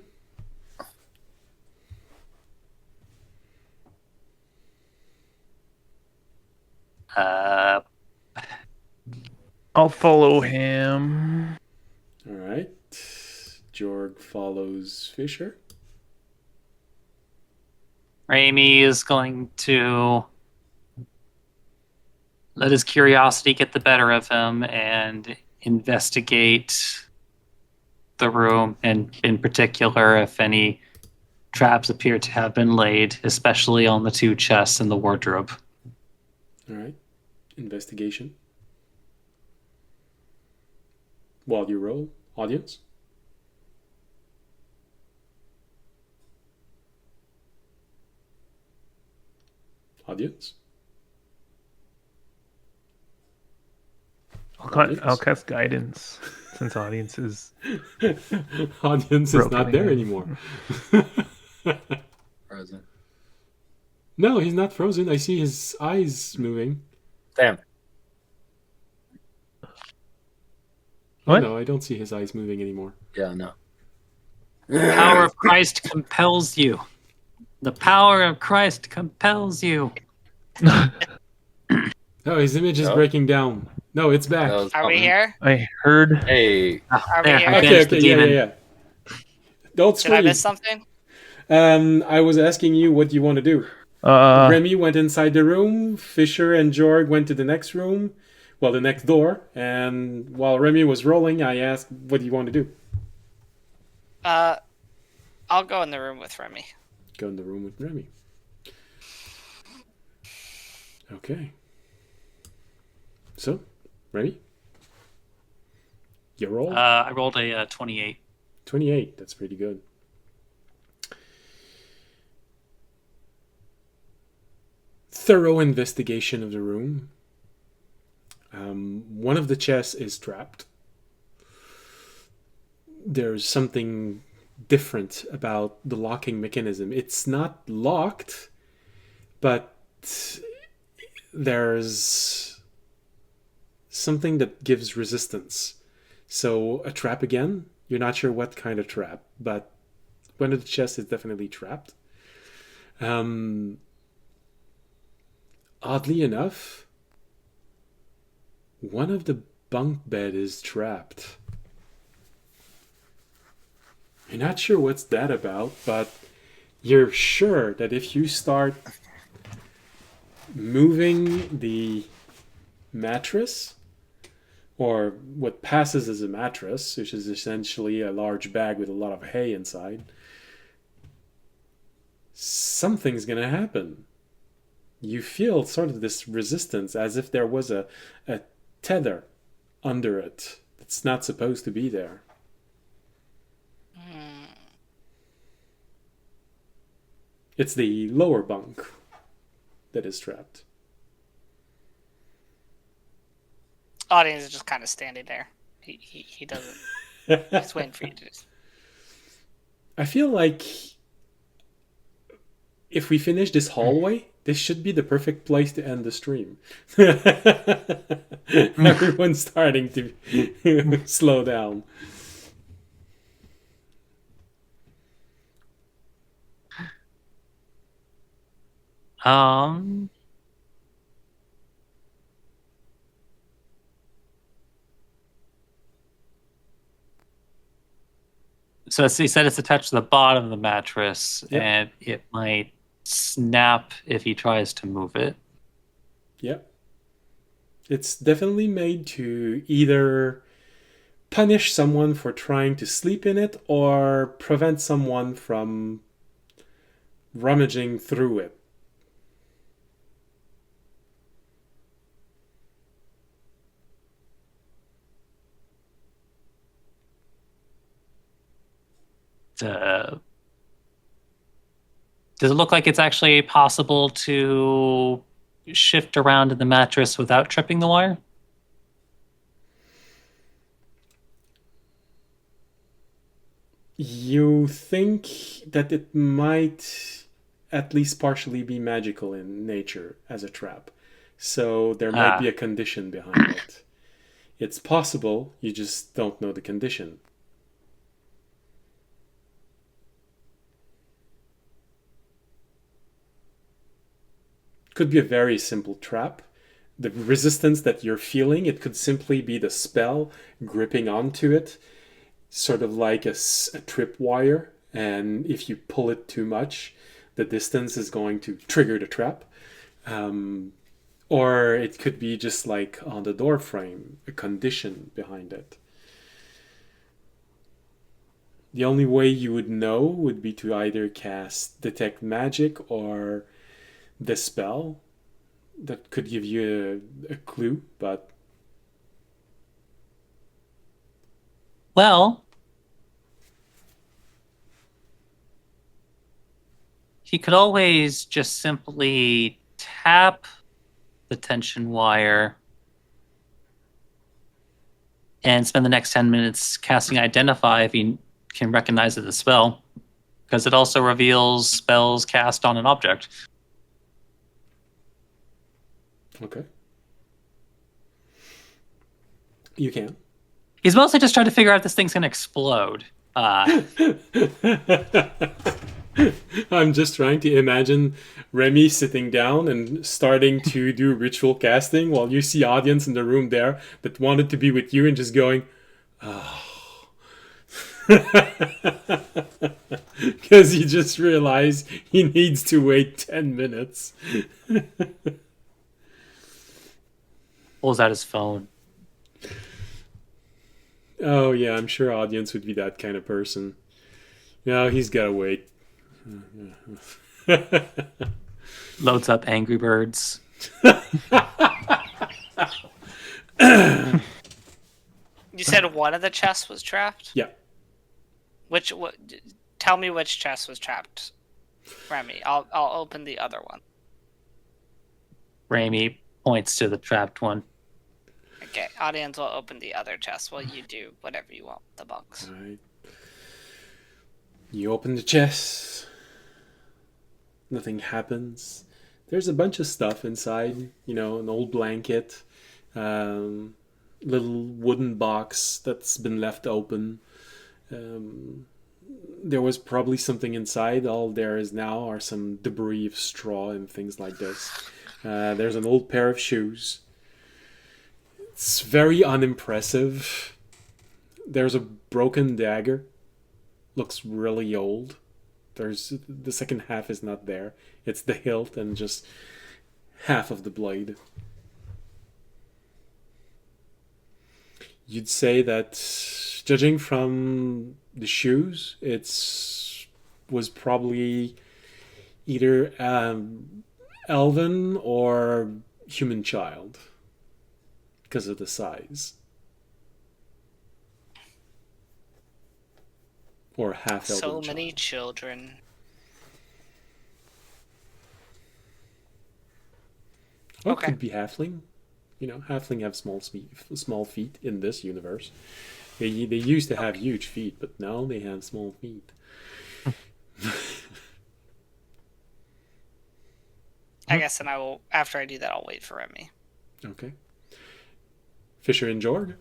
I'll follow him. All right. Jorg follows Fisher. Raimi is going to let his curiosity get the better of him and investigate the room, and in particular, if any traps appear to have been laid, especially on the 2 chests and the wardrobe. All right. Investigation. While you roll, audience. Audience. I'll cast guidance since audience is Audience is not there anymore. Frozen. No, he's not frozen. I see his eyes moving. Damn. What? No, I don't see his eyes moving anymore. Yeah, no. The power of Christ compels you. The power of Christ compels you. Oh, his image is Oh. breaking down. No, it's back. That was Are we something. here? I heard. Hey, Are we There, here? I Okay, banished okay, the yeah, demon. yeah, yeah. Don't Did I scream. miss something? I was asking you what you want to do. Remy went inside the room. Fisher and Jorg went to the next room, well, the next door. And while Remy was rolling, I asked, "What do you want to do?" I'll go in the room with Remy. Go in the room with Remy. Okay. So, Remy, your roll. I rolled a 28. 28. That's pretty good. Thorough investigation of the room. One of the chests is trapped. There's something different about the locking mechanism. It's not locked, but there's something that gives resistance. So a trap again. You're not sure what kind of trap, but one of the chests is definitely trapped. Oddly enough, one of the bunk bed is trapped. You're not sure what's that about, but you're sure that if you start moving the mattress, or what passes as a mattress, which is essentially a large bag with a lot of hay inside, something's going to happen. You feel sort of this resistance as if there was a tether under it that's not supposed to be there. It's the lower bunk that is trapped. Audience is just kind of standing there. He doesn't. He's waiting for you to. I feel like if we finish this hallway, this should be the perfect place to end the stream. Everyone's starting to slow down. So he said it's attached to the bottom of the mattress, Yep. and it might snap if he tries to move it. Yep. It's definitely made to either punish someone for trying to sleep in it or prevent someone from rummaging through it. Does it look like it's actually possible to shift around in the mattress without tripping the wire? You think that it might at least partially be magical in nature as a trap. So there might be a condition behind it. It's possible, you just don't know the condition. Could be a very simple trap. The resistance that you're feeling, it could simply be the spell gripping onto it, sort of like a tripwire. And if you pull it too much, the distance is going to trigger the trap. Or it could be just like on the door frame, a condition behind it. The only way you would know would be to either cast Detect Magic or Dispel. That could give you a clue, but... Well, he could always just simply tap the tension wire and spend the next 10 minutes casting Identify if he can recognize it as a spell, because it also reveals spells cast on an object. Okay. You can. He's mostly just trying to figure out if this thing's going to explode. I'm just trying to imagine Remy sitting down and starting to do ritual casting while you see audience in the room there that wanted to be with you and just going, oh. Because he just realized he needs to wait 10 minutes. Pulls out his phone. Oh, yeah, I'm sure audience would be that kind of person. No, he's got to wait. Loads up Angry Birds. You said one of the chests was trapped? Yeah. Tell me which chest was trapped, Remy. I'll open the other one. Raimi points to the trapped one. Okay, audience will open the other chest while you do whatever you want with the box. All right. You open the chest. Nothing happens. There's a bunch of stuff inside. You know, an old blanket, little wooden box that's been left open. There was probably something inside. All there is now are some debris of straw and things like this. There's an old pair of shoes. It's very unimpressive. There's a broken dagger. Looks really old. There's the second half is not there. It's the hilt and just half of the blade. You'd say that, judging from the shoes, was probably either elven or human child because of the size. Or half elven So child. many children. Or Okay. it could be halfling. You know, halfling have small feet in this universe. They used to have huge feet, but now they have small feet. I guess then after I do that, I'll wait for Remy. Okay. Fisher and Jorg,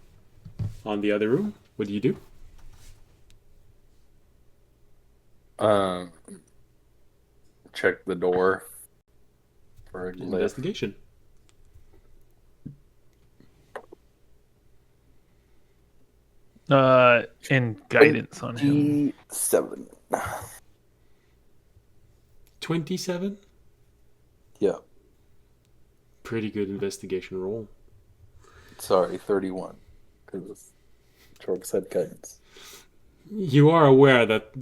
on the other room. What do you do? Check the door for a glyph. Investigation. And guidance on him. 7. 27? Yeah. Pretty good investigation roll. Sorry, 31. Because Jorg said guidance. You are aware that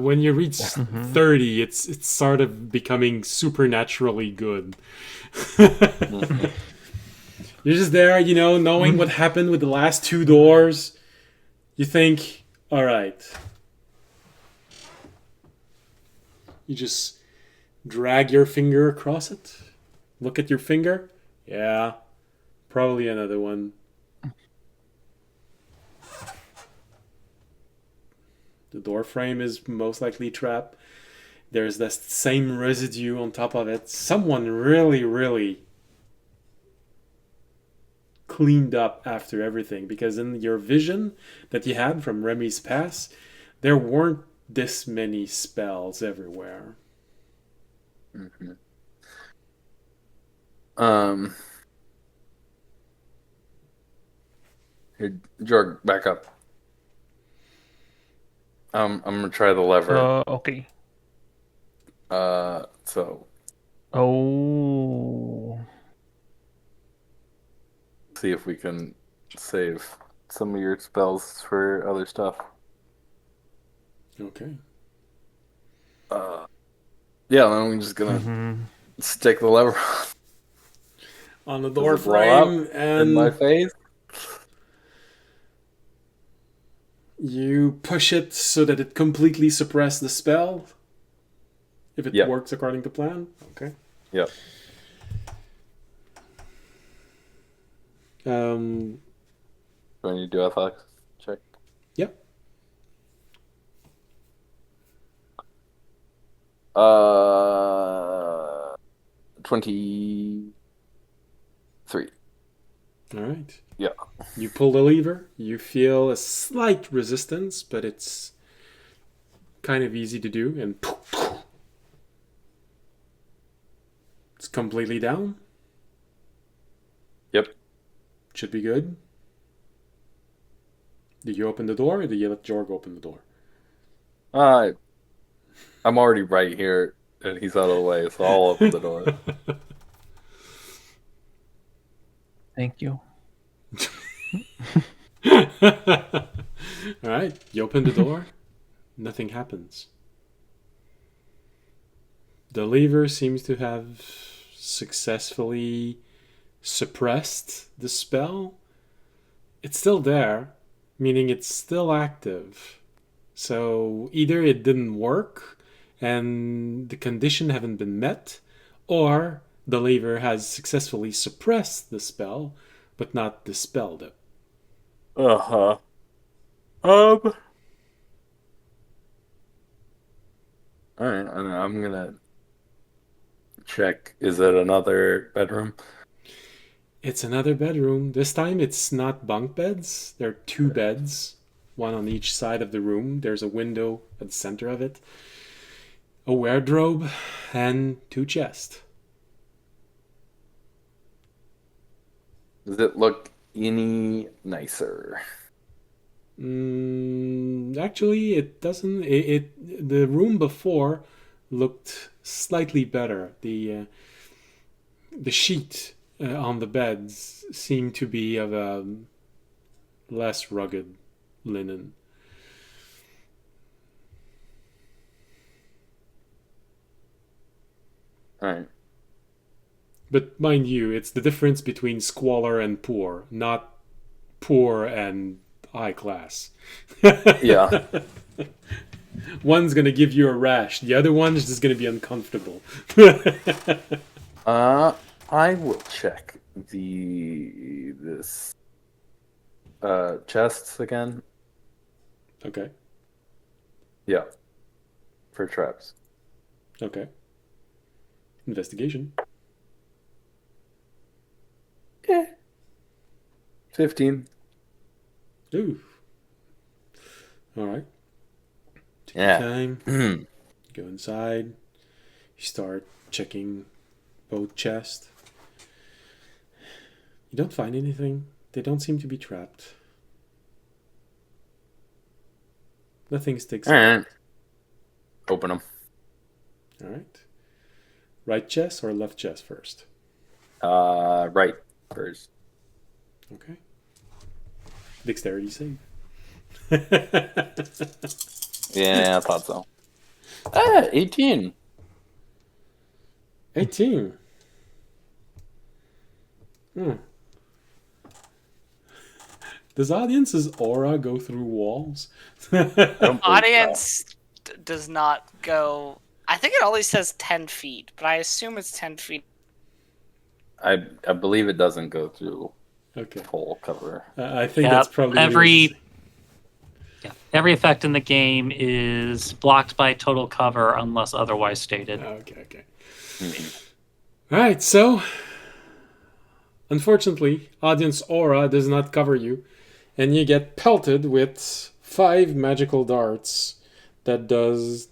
when you reach 30, it's sort of becoming supernaturally good. You're just there, you know, knowing what happened with the last 2 doors. You think, all right. You just drag your finger across it. Look at your finger. Yeah, probably another one. The door frame is most likely trapped. There's that same residue on top of it. Someone really, really cleaned up after everything, because in your vision that you had from Remy's pass, there weren't this many spells everywhere. Mm-hmm. Here, Jorg, back up. I'm gonna try the lever. Okay. So Oh. see if we can save some of your spells for other stuff. Okay. Yeah, I'm just gonna stick the lever On the door Does it blow up frame, in my and face. you push it so that it completely suppresses the spell. If it Yep. works according to plan. Okay. Yep. Um, Do I need to do athletics check? yep. 23. All right. Yeah. You pull the lever. You feel a slight resistance, but it's kind of easy to do, and it's completely down. Yep. Should be good. Did you open the door, or did you let Jorg open the door? I'm already right here, and he's out of the way, so I'll open the door. Thank you. All right, you open the door. Nothing happens. The lever seems to have successfully suppressed the spell. It's still there, meaning it's still active. So either it didn't work and the condition haven't been met, or the lever has successfully suppressed the spell but not dispelled it. Uh-huh. Alright, I'm gonna check. Is it another bedroom? It's another bedroom. This time it's not bunk beds. There are two beds, one on each side of the room. There's a window at the center of it, a wardrobe, and two chests. Does it look any nicer? Actually, it doesn't. The room before looked slightly better. The sheet on the beds seemed to be of a less rugged linen. Alright. But mind you, it's the difference between squalor and poor, not poor and high class. Yeah. One's gonna give you a rash, the other one's just gonna be uncomfortable. I will check this chests again. Okay. Yeah. For traps. Okay. Investigation. 15. Ooh. All right. Take Yeah. your time. Go inside. You start checking both chests. You don't find anything. They don't seem to be trapped. Nothing sticks out. Alright. Open them. All right. Right chest or left chest first? Right first. Okay. Dexterity save. Yeah, I thought so. 18. 18. Does audience's aura go through walls? I don't believe Audience does not go. I think it only says 10 feet, but I assume it's 10 feet. I believe it doesn't go through Okay. full cover. I think Yeah, that's probably what it is. Every effect in the game is blocked by total cover unless otherwise stated. Okay. All right, so unfortunately, audience aura does not cover you, and you get pelted with 5 magical darts that does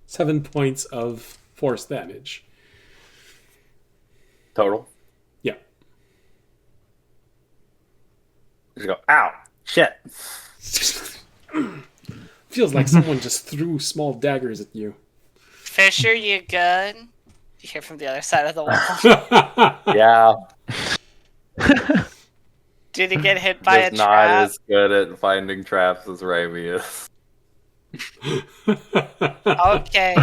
7 points of force damage. Total. Yeah. Just go, ow, shit. Feels like someone just threw small daggers at you. Fisher, you good? You hear from the other side of the wall. Yeah. Did he get hit by a Just not trap? as good at finding traps as Raimi is. Okay.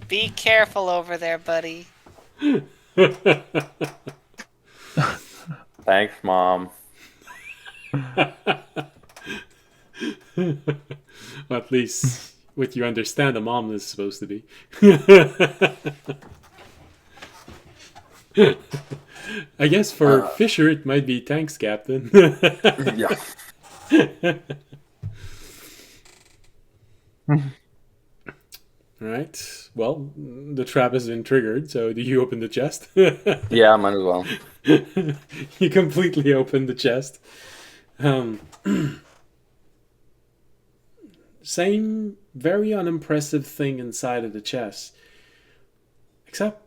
Be careful over there, buddy. Thanks, Mom. Well, at least what you understand a mom is supposed to be. I guess for Fisher it might be thanks, Captain. Yeah. Alright. Well, the trap has been triggered, so do you open the chest? Yeah, might as well. You completely open the chest. Same very unimpressive thing inside of the chest. Except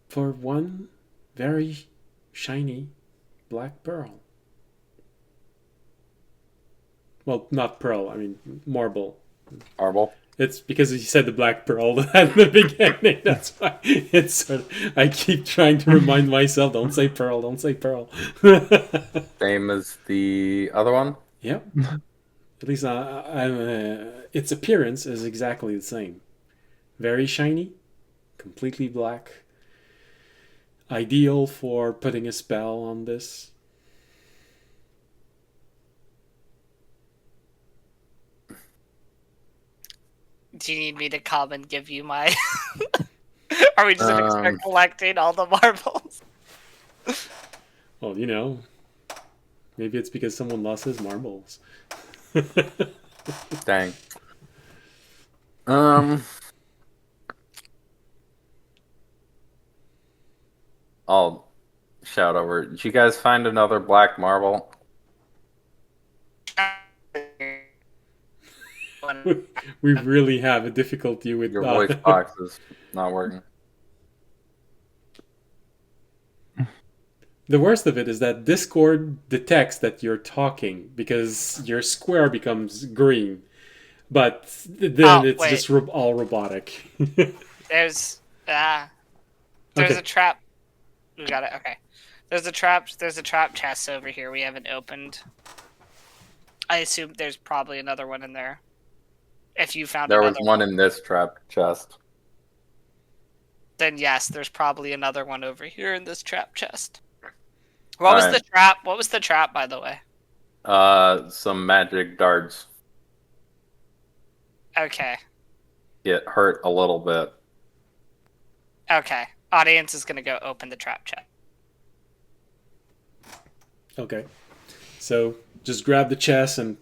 for one very shiny black pearl. Well, not pearl, I mean marble. Marble. It's because he said the black pearl at the beginning. That's why it's sort of, I keep trying to remind myself, don't say pearl, don't say pearl. Same as the other one. Yep. At least its appearance is exactly the same. Very shiny, completely black. Ideal for putting a spell on this. Do you need me to come and give you my? Are we just gonna start collecting all the marbles? Well, you know, maybe it's because someone lost his marbles. Dang. I'll shout over. Did you guys find another black marble? We really have a difficulty with Your voice box is not working. The worst of it is that Discord detects that you're talking because your square becomes green, but then it's just all robotic. There's a trap. We got it. Okay. There's a trap chest over here we haven't opened. I assume there's probably another one in there. If you found There was another one in this trap chest. then yes, there's probably another one over here in this trap chest. What was the trap? What was the trap, by the way? Some magic darts. Okay. It hurt a little bit. Okay. Audience is gonna go open the trap chest. Okay. So just grab the chest and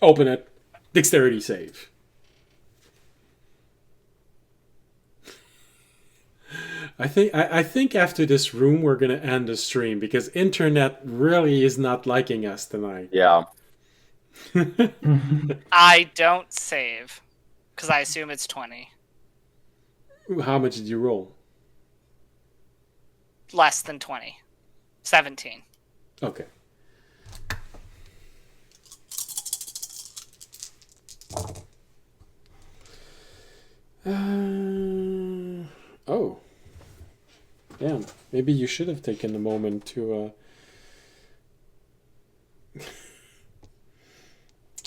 open it. Dexterity save. I think after this room we're gonna end the stream because internet really is not liking us tonight. Yeah. I don't save because I assume it's 20. How much did you roll? Less than 20. 17. Okay. Oh. Damn. Maybe you should have taken a moment to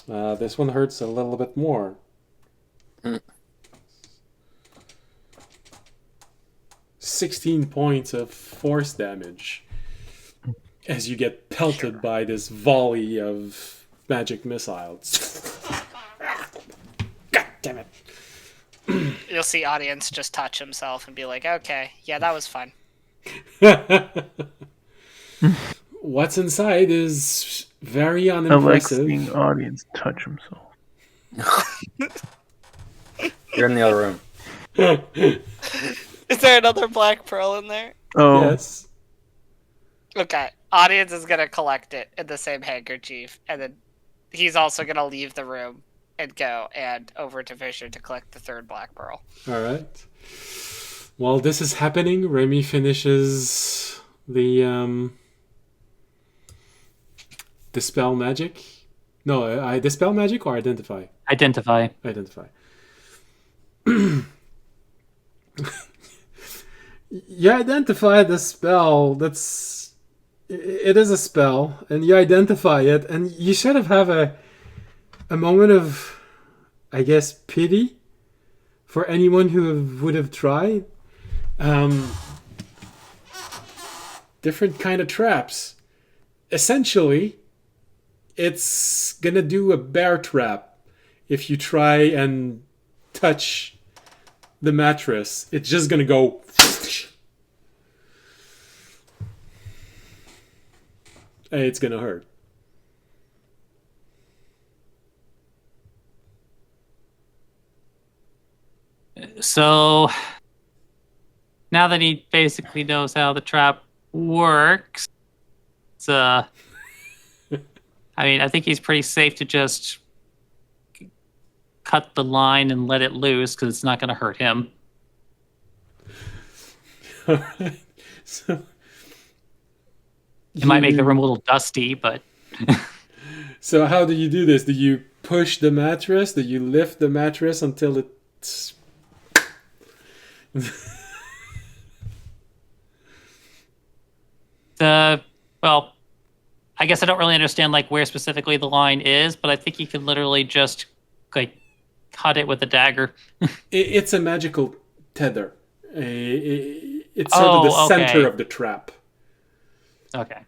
this one hurts a little bit more. 16 points of force damage as you get pelted by this volley of magic missiles. God damn it. You'll see audience just touch himself and be like, okay, yeah, that was fun. What's inside is very unimpressive. Alexing audience touch himself. You're in the other room. Is there another black pearl in there? Oh, Yes. Okay. Audience is gonna collect it in the same handkerchief, and then he's also gonna leave the room and go and over to Fisher to collect the third black pearl. All right. While this is happening, Remy finishes the dispel magic. No, I dispel magic or identify. Identify. Identify. You identify the spell. It is a spell, and you identify it, and you sort of have a moment of, I guess, pity for anyone who would have tried. Different kind of traps. Essentially, it's gonna do a bear trap if you try and touch the mattress. It's just gonna go. It's gonna hurt. So now that he basically knows how the trap works, it's I mean, I think he's pretty safe to just cut the line and let it loose because it's not going to hurt him. Alright. So It might make the you- room a little dusty, but So how do you do this? Do you push the mattress? Do you lift the mattress until it's well, I guess I don't really understand like where specifically the line is, but I think you could literally just like cut it with a dagger. it's a magical tether. It's sort of the Oh, center okay. of the trap. Okay.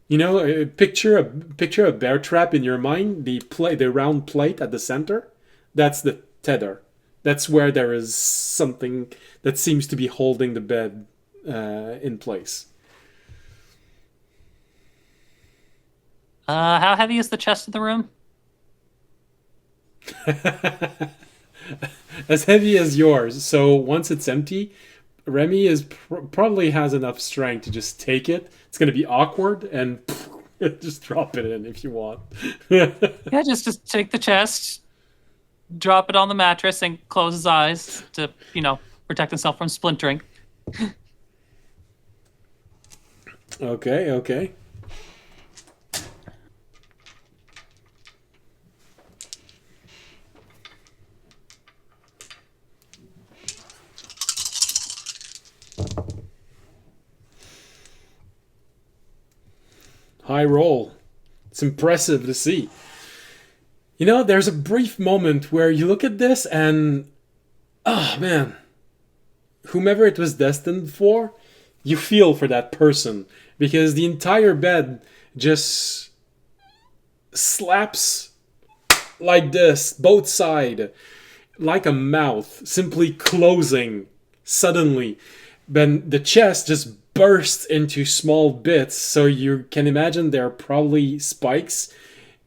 You know, picture a bear trap in your mind. The round plate at the center. That's the tether. That's where there is something that seems to be holding the bed in place. How heavy is the chest in the room? As heavy as yours. So once it's empty, Remy is probably has enough strength to just take it. It's going to be awkward and just drop it in if you want. Yeah, just take the chest, drop it on the mattress, and close his eyes to, protect himself from splintering. Okay. High roll. It's impressive to see. You know, there's a brief moment where you look at this and, oh man, whomever it was destined for, you feel for that person because the entire bed just slaps like this, both sides, like a mouth, simply closing suddenly. Then the chest just bursts into small bits, so you can imagine there are probably spikes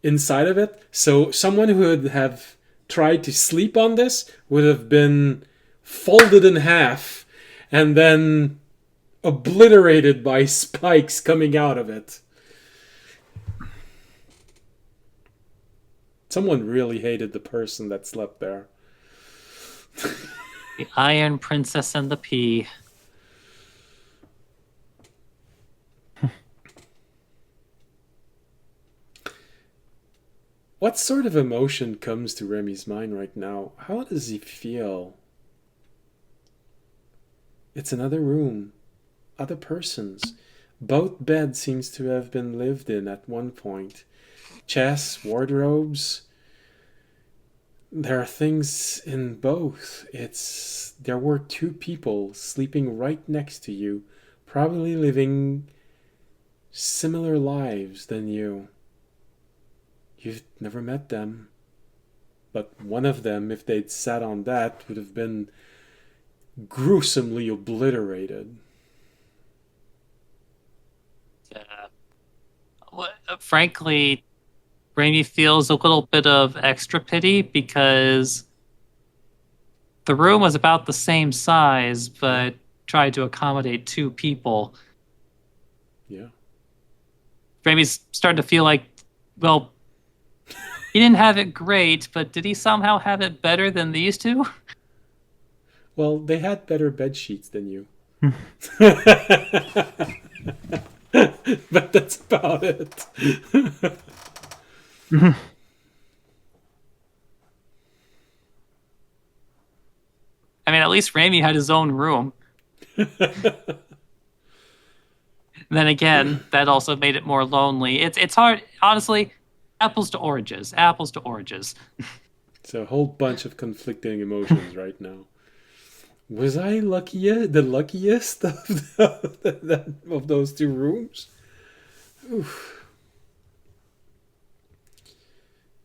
inside of it. So someone who would have tried to sleep on this would have been folded in half and then obliterated by spikes coming out of it. Someone really hated the person that slept there. The Iron Princess and the Pea. What sort of emotion comes to Remy's mind right now? How does he feel? It's another room. Other persons. Both beds seems to have been lived in at one point. Chests, wardrobes. There are things in both. There were two people sleeping right next to you, probably living similar lives than you. You've never met them. But one of them, if they'd sat on that, would have been gruesomely obliterated. Frankly, Raimi feels a little bit of extra pity because the room was about the same size, but tried to accommodate two people. Yeah. Raimi's starting to feel like, well, he didn't have it great, but did he somehow have it better than these two? Well, they had better bed sheets than you. But that's about it. I mean, at least Raimi had his own room. Then again, that also made it more lonely. It's hard, honestly. Apples to oranges. Apples to oranges. It's a whole bunch of conflicting emotions right now. Was I the luckiest of those two rooms? Oof.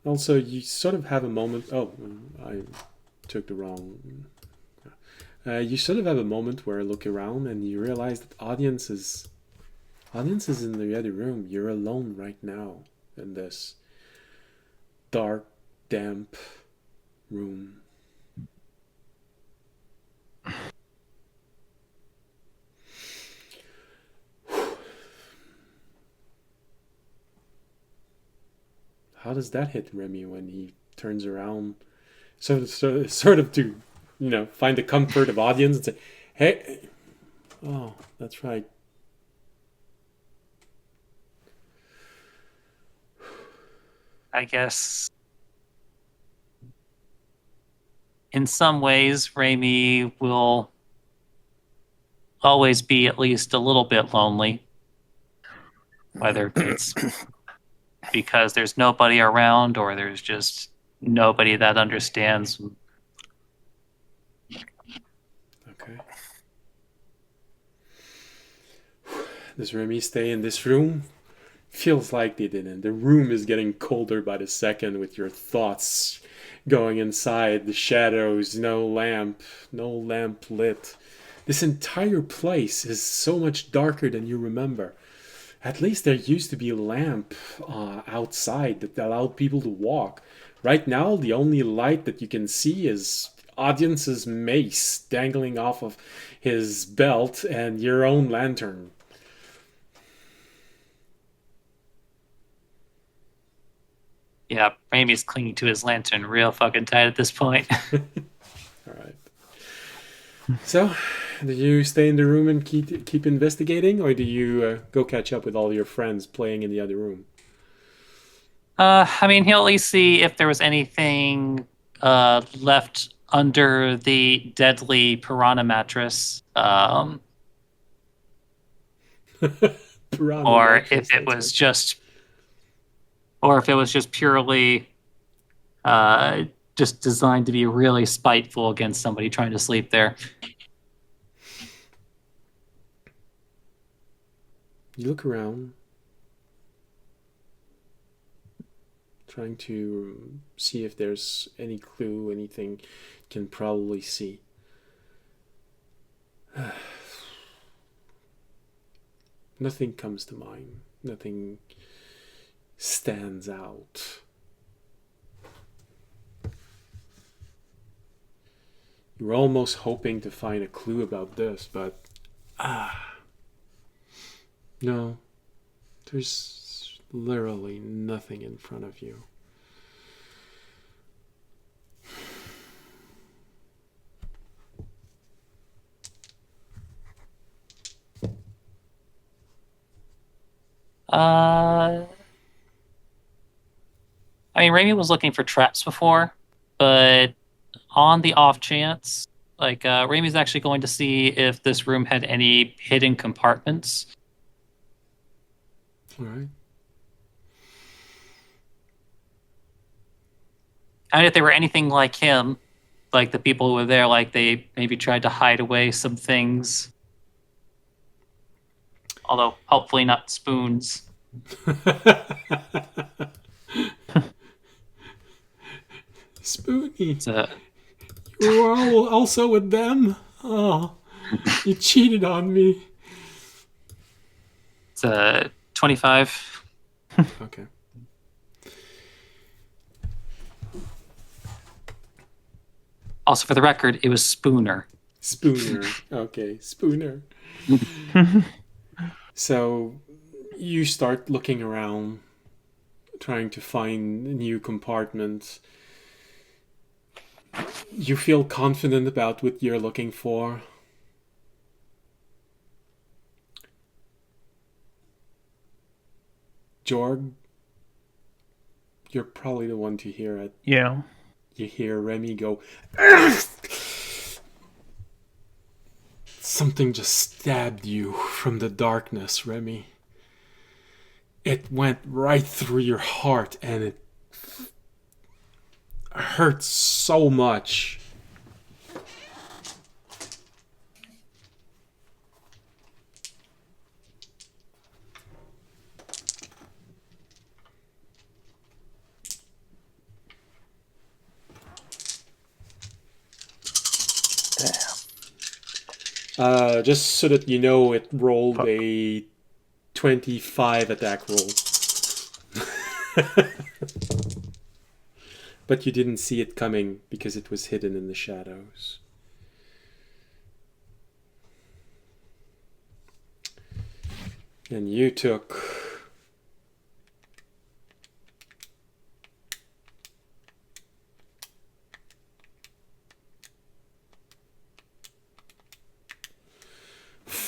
Also, you sort of have a moment. Oh, I took the wrong. You sort of have a moment where you look around and you realize that audience is in the other room. You're alone right now in this dark, damp room. How does that hit Remy when he turns around, sort of to, find the comfort of audience and say, "Hey, oh, that's right." I guess in some ways, Raimi will always be at least a little bit lonely. Whether it's because there's nobody around or there's just nobody that understands. Okay. Does Remy stay in this room? Feels like they didn't. The room is getting colder by the second with your thoughts going inside. The shadows, no lamp lit. This entire place is so much darker than you remember. At least there used to be a lamp outside that allowed people to walk. Right now, the only light that you can see is audience's mace dangling off of his belt and your own lantern. Yeah, Raimi's clinging to his lantern real fucking tight at this point. All right. So, do you stay in the room and keep investigating, or do you go catch up with all your friends playing in the other room? I mean, he'll at least see if there was anything left under the deadly piranha mattress, Piranha or mattress, if it that's was right. just, or if it was just purely just designed to be really spiteful against somebody trying to sleep there. You look around, trying to see if there's any clue, anything you can probably see. Nothing comes to mind. Nothing stands out. You were almost hoping to find a clue about this, but no, there's literally nothing in front of you. I mean, Raimi was looking for traps before, but on the off chance, Raimi's actually going to see if this room had any hidden compartments. All right. And if they were anything like him, like the people who were there, like they maybe tried to hide away some things. Although, hopefully not spoons. Spoony, It's a, you were also with them? Oh, you cheated on me. it's a 25. Okay. Also, for the record, it was Spooner. Spooner. Okay, Spooner. So you start looking around, trying to find new compartments. You feel confident about what you're looking for. Jorg, you're probably the one to hear it. Yeah. You hear Remy go, something just stabbed you from the darkness, Remy. It went right through your heart and it hurt so much. Just so that you know, it rolled a 25 attack roll. But you didn't see it coming because it was hidden in the shadows. And you took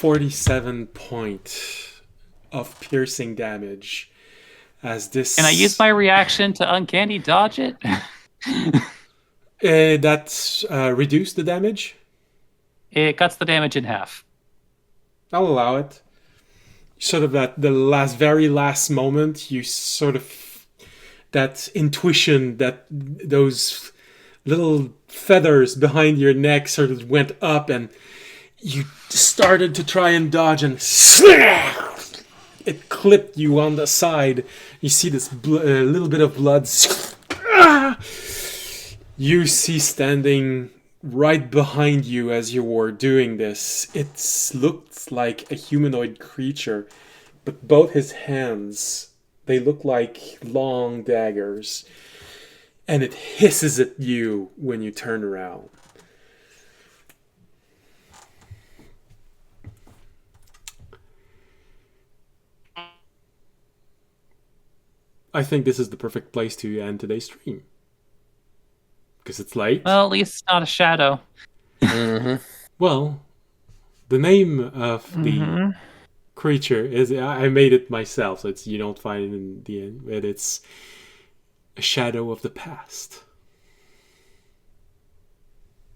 47 point of piercing damage as this. Can I use my reaction to uncanny dodge it? That's reduce the damage? It cuts the damage in half. I'll allow it. Sort of at the very last moment, you sort of that intuition that those little feathers behind your neck sort of went up, and you started to try and dodge, and it clipped you on the side. You see this little bit of blood. You see standing right behind you as you were doing this. It looked like a humanoid creature, but both his hands, they look like long daggers, and it hisses at you when you turn around. I think this is the perfect place to end today's stream. Because it's late. Well, at least it's not a shadow. Well, the name of the creature is, I made it myself, so you don't find it in the end, but it's a shadow of the past.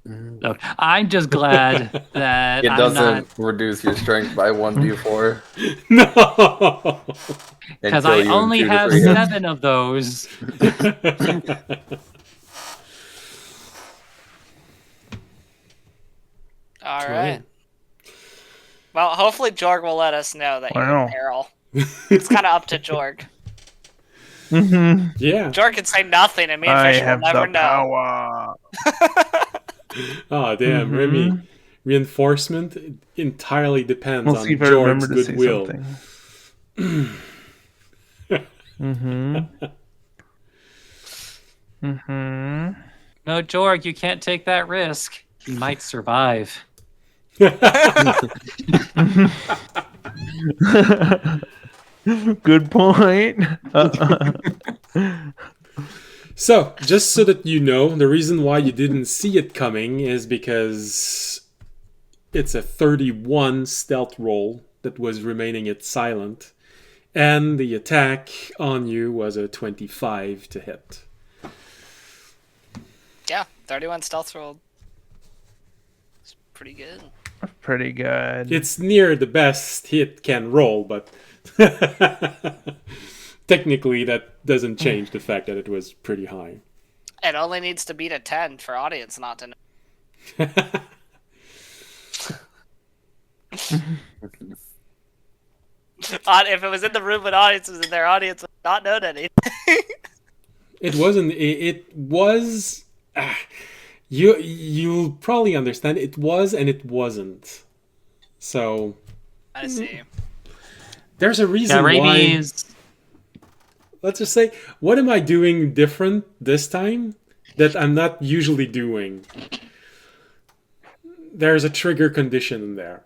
So, I'm just glad that It I'm doesn't not, reduce your strength by 1d4. No! because until I you only infuse have it again. 7 of those. All Right. right. Well, hopefully Jorg will let us know that you're Wow. in peril. It's kind of up to Jorg. Yeah. Jorg can say nothing, and me and I Fisher will have never the know. power. Oh, damn, Remy. Reinforcement entirely depends We'll on see if I remember George's to say goodwill. something. No, Jorg, you can't take that risk. You might survive. Good point. So, just so that you know, the reason why you didn't see it coming is because it's a 31 stealth roll that was remaining it silent, and the attack on you was a 25 to hit. Yeah, 31 stealth roll. It's pretty good. Pretty good. It's near the best hit can roll, but technically that doesn't change the fact that it was pretty high. It only needs to beat a 10 for audience not to know. If it was in the room with audience was in there, audience would not known anything. It wasn't. It was. You'll probably understand. It was and it wasn't. So I see. there's a reason Yeah, why. Raimi's. Let's just say, what am I doing different this time that I'm not usually doing? There's a trigger condition in there.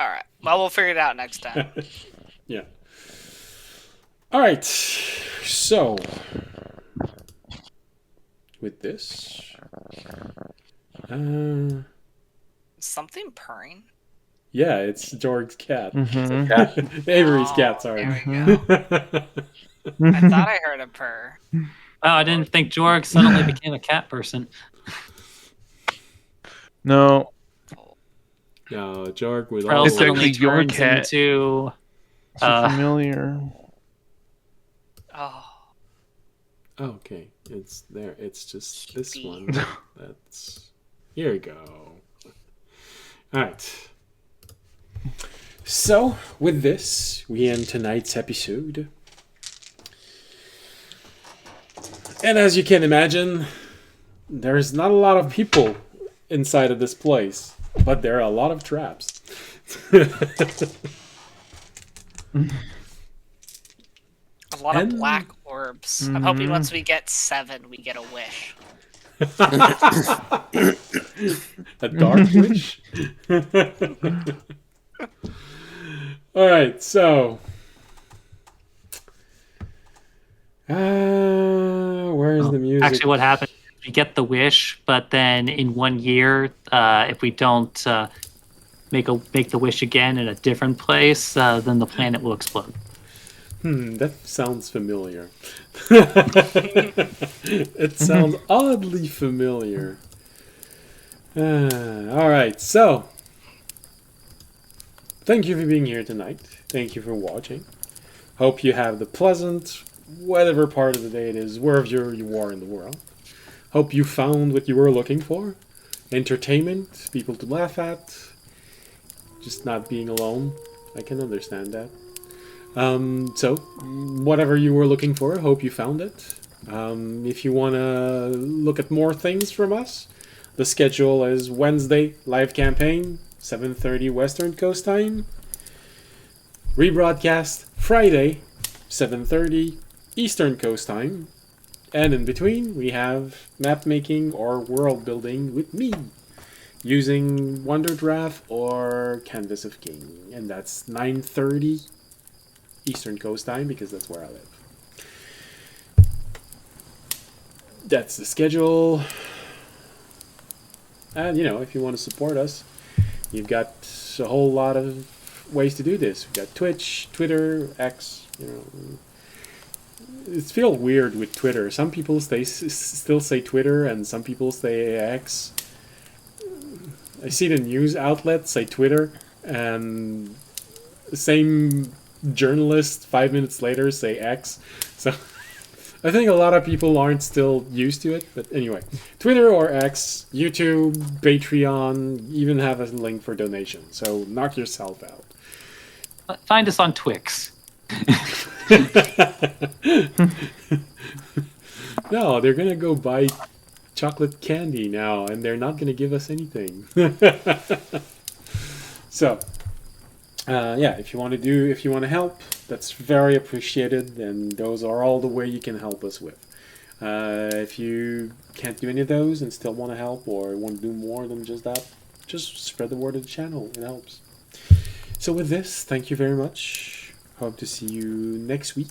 All right. Well, we'll figure it out next time. Yeah. All right. So with this, Something purring? yeah, it's George's cat. Mhm. Avery's cat. Sorry. There we go. I thought I heard a purr. Oh, I didn't think Jorg suddenly became a cat person. No, No, George with Or all. else It's suddenly actually your turns cat. into. it's familiar. Oh, Okay, it's there. It's just this one. That's here we go. All right. So with this, we end tonight's episode. And as you can imagine, there's not a lot of people inside of this place, but there are a lot of traps. a lot And- of black orbs. I'm hoping once we get 7, we get a wish. A dark wish? Alright, so. Where's the music? Actually, what happened? we get the wish, but then in 1 year, if we don't make the wish again in a different place, then the planet will explode. That sounds familiar. It sounds oddly familiar. All right, so thank you for being here tonight. Thank you for watching. Hope you have the pleasant, whatever part of the day it is, wherever you are in the world. Hope you found what you were looking for. Entertainment, people to laugh at, just not being alone. I can understand that. So, whatever you were looking for, hope you found it. If you want to look at more things from us, the schedule is Wednesday, live campaign, 7:30 Western Coast time. Rebroadcast Friday, 7:30 Eastern Coast time. And in between, we have map making or world building with me, using Wonder Draft or Canvas of King. And that's 9:30 Eastern Coast time, because that's where I live. That's the schedule. And, if you want to support us, you've got a whole lot of ways to do this. We've got Twitch, Twitter, X, It feels weird with Twitter. Some people still say Twitter, and some people say X. I see the news outlets say Twitter, and the same journalist 5 minutes later say X. So I think a lot of people aren't still used to it. But anyway, Twitter or X, YouTube, Patreon, even have a link for donation. So knock yourself out. Find us on Twix. No, they're gonna go buy chocolate candy now, and they're not gonna give us anything. So, if you want to help, that's very appreciated, and those are all the way you can help us with. If you can't do any of those and still want to help, or want to do more than just that, just spread the word of the channel. It helps. So with this, thank you very much. Hope to see you next week.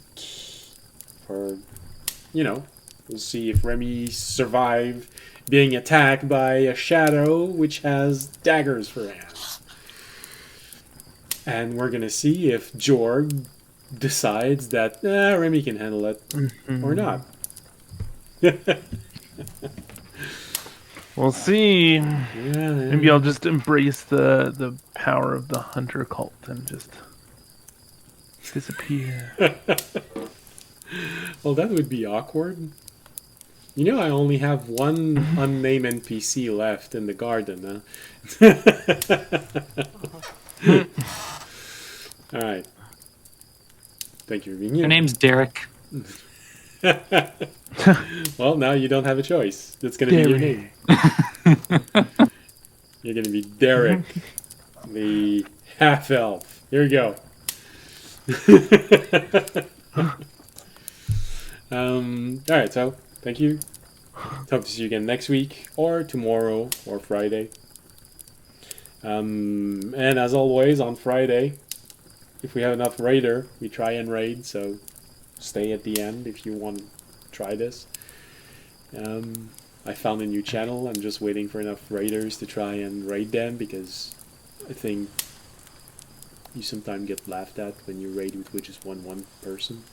For, we'll see if Remy survived being attacked by a shadow which has daggers for hands. And we're gonna see if Jorg decides that Remy can handle it or not. We'll see. Yeah, Maybe I'll just embrace the power of the hunter cult and just disappear. Well, that would be awkward. I only have one unnamed NPC left in the garden, huh? Alright. Thank you for being here. Your name's Derek. Well, now you don't have a choice. That's going to be your name. You're going to be Derek, the half-elf. Here we go. Alright, so thank you. Hope to see you again next week, or tomorrow, or Friday. And as always, on Friday, if we have enough raider, we try and raid, so stay at the end if you want to try this. I found a new channel. I'm just waiting for enough raiders to try and raid them, because I think you sometimes get laughed at when you raid with just one person.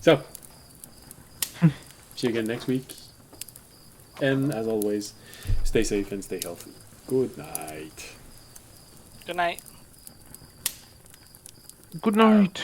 So, see you again next week. And as always, stay safe and stay healthy. Good night. Good night. Good night.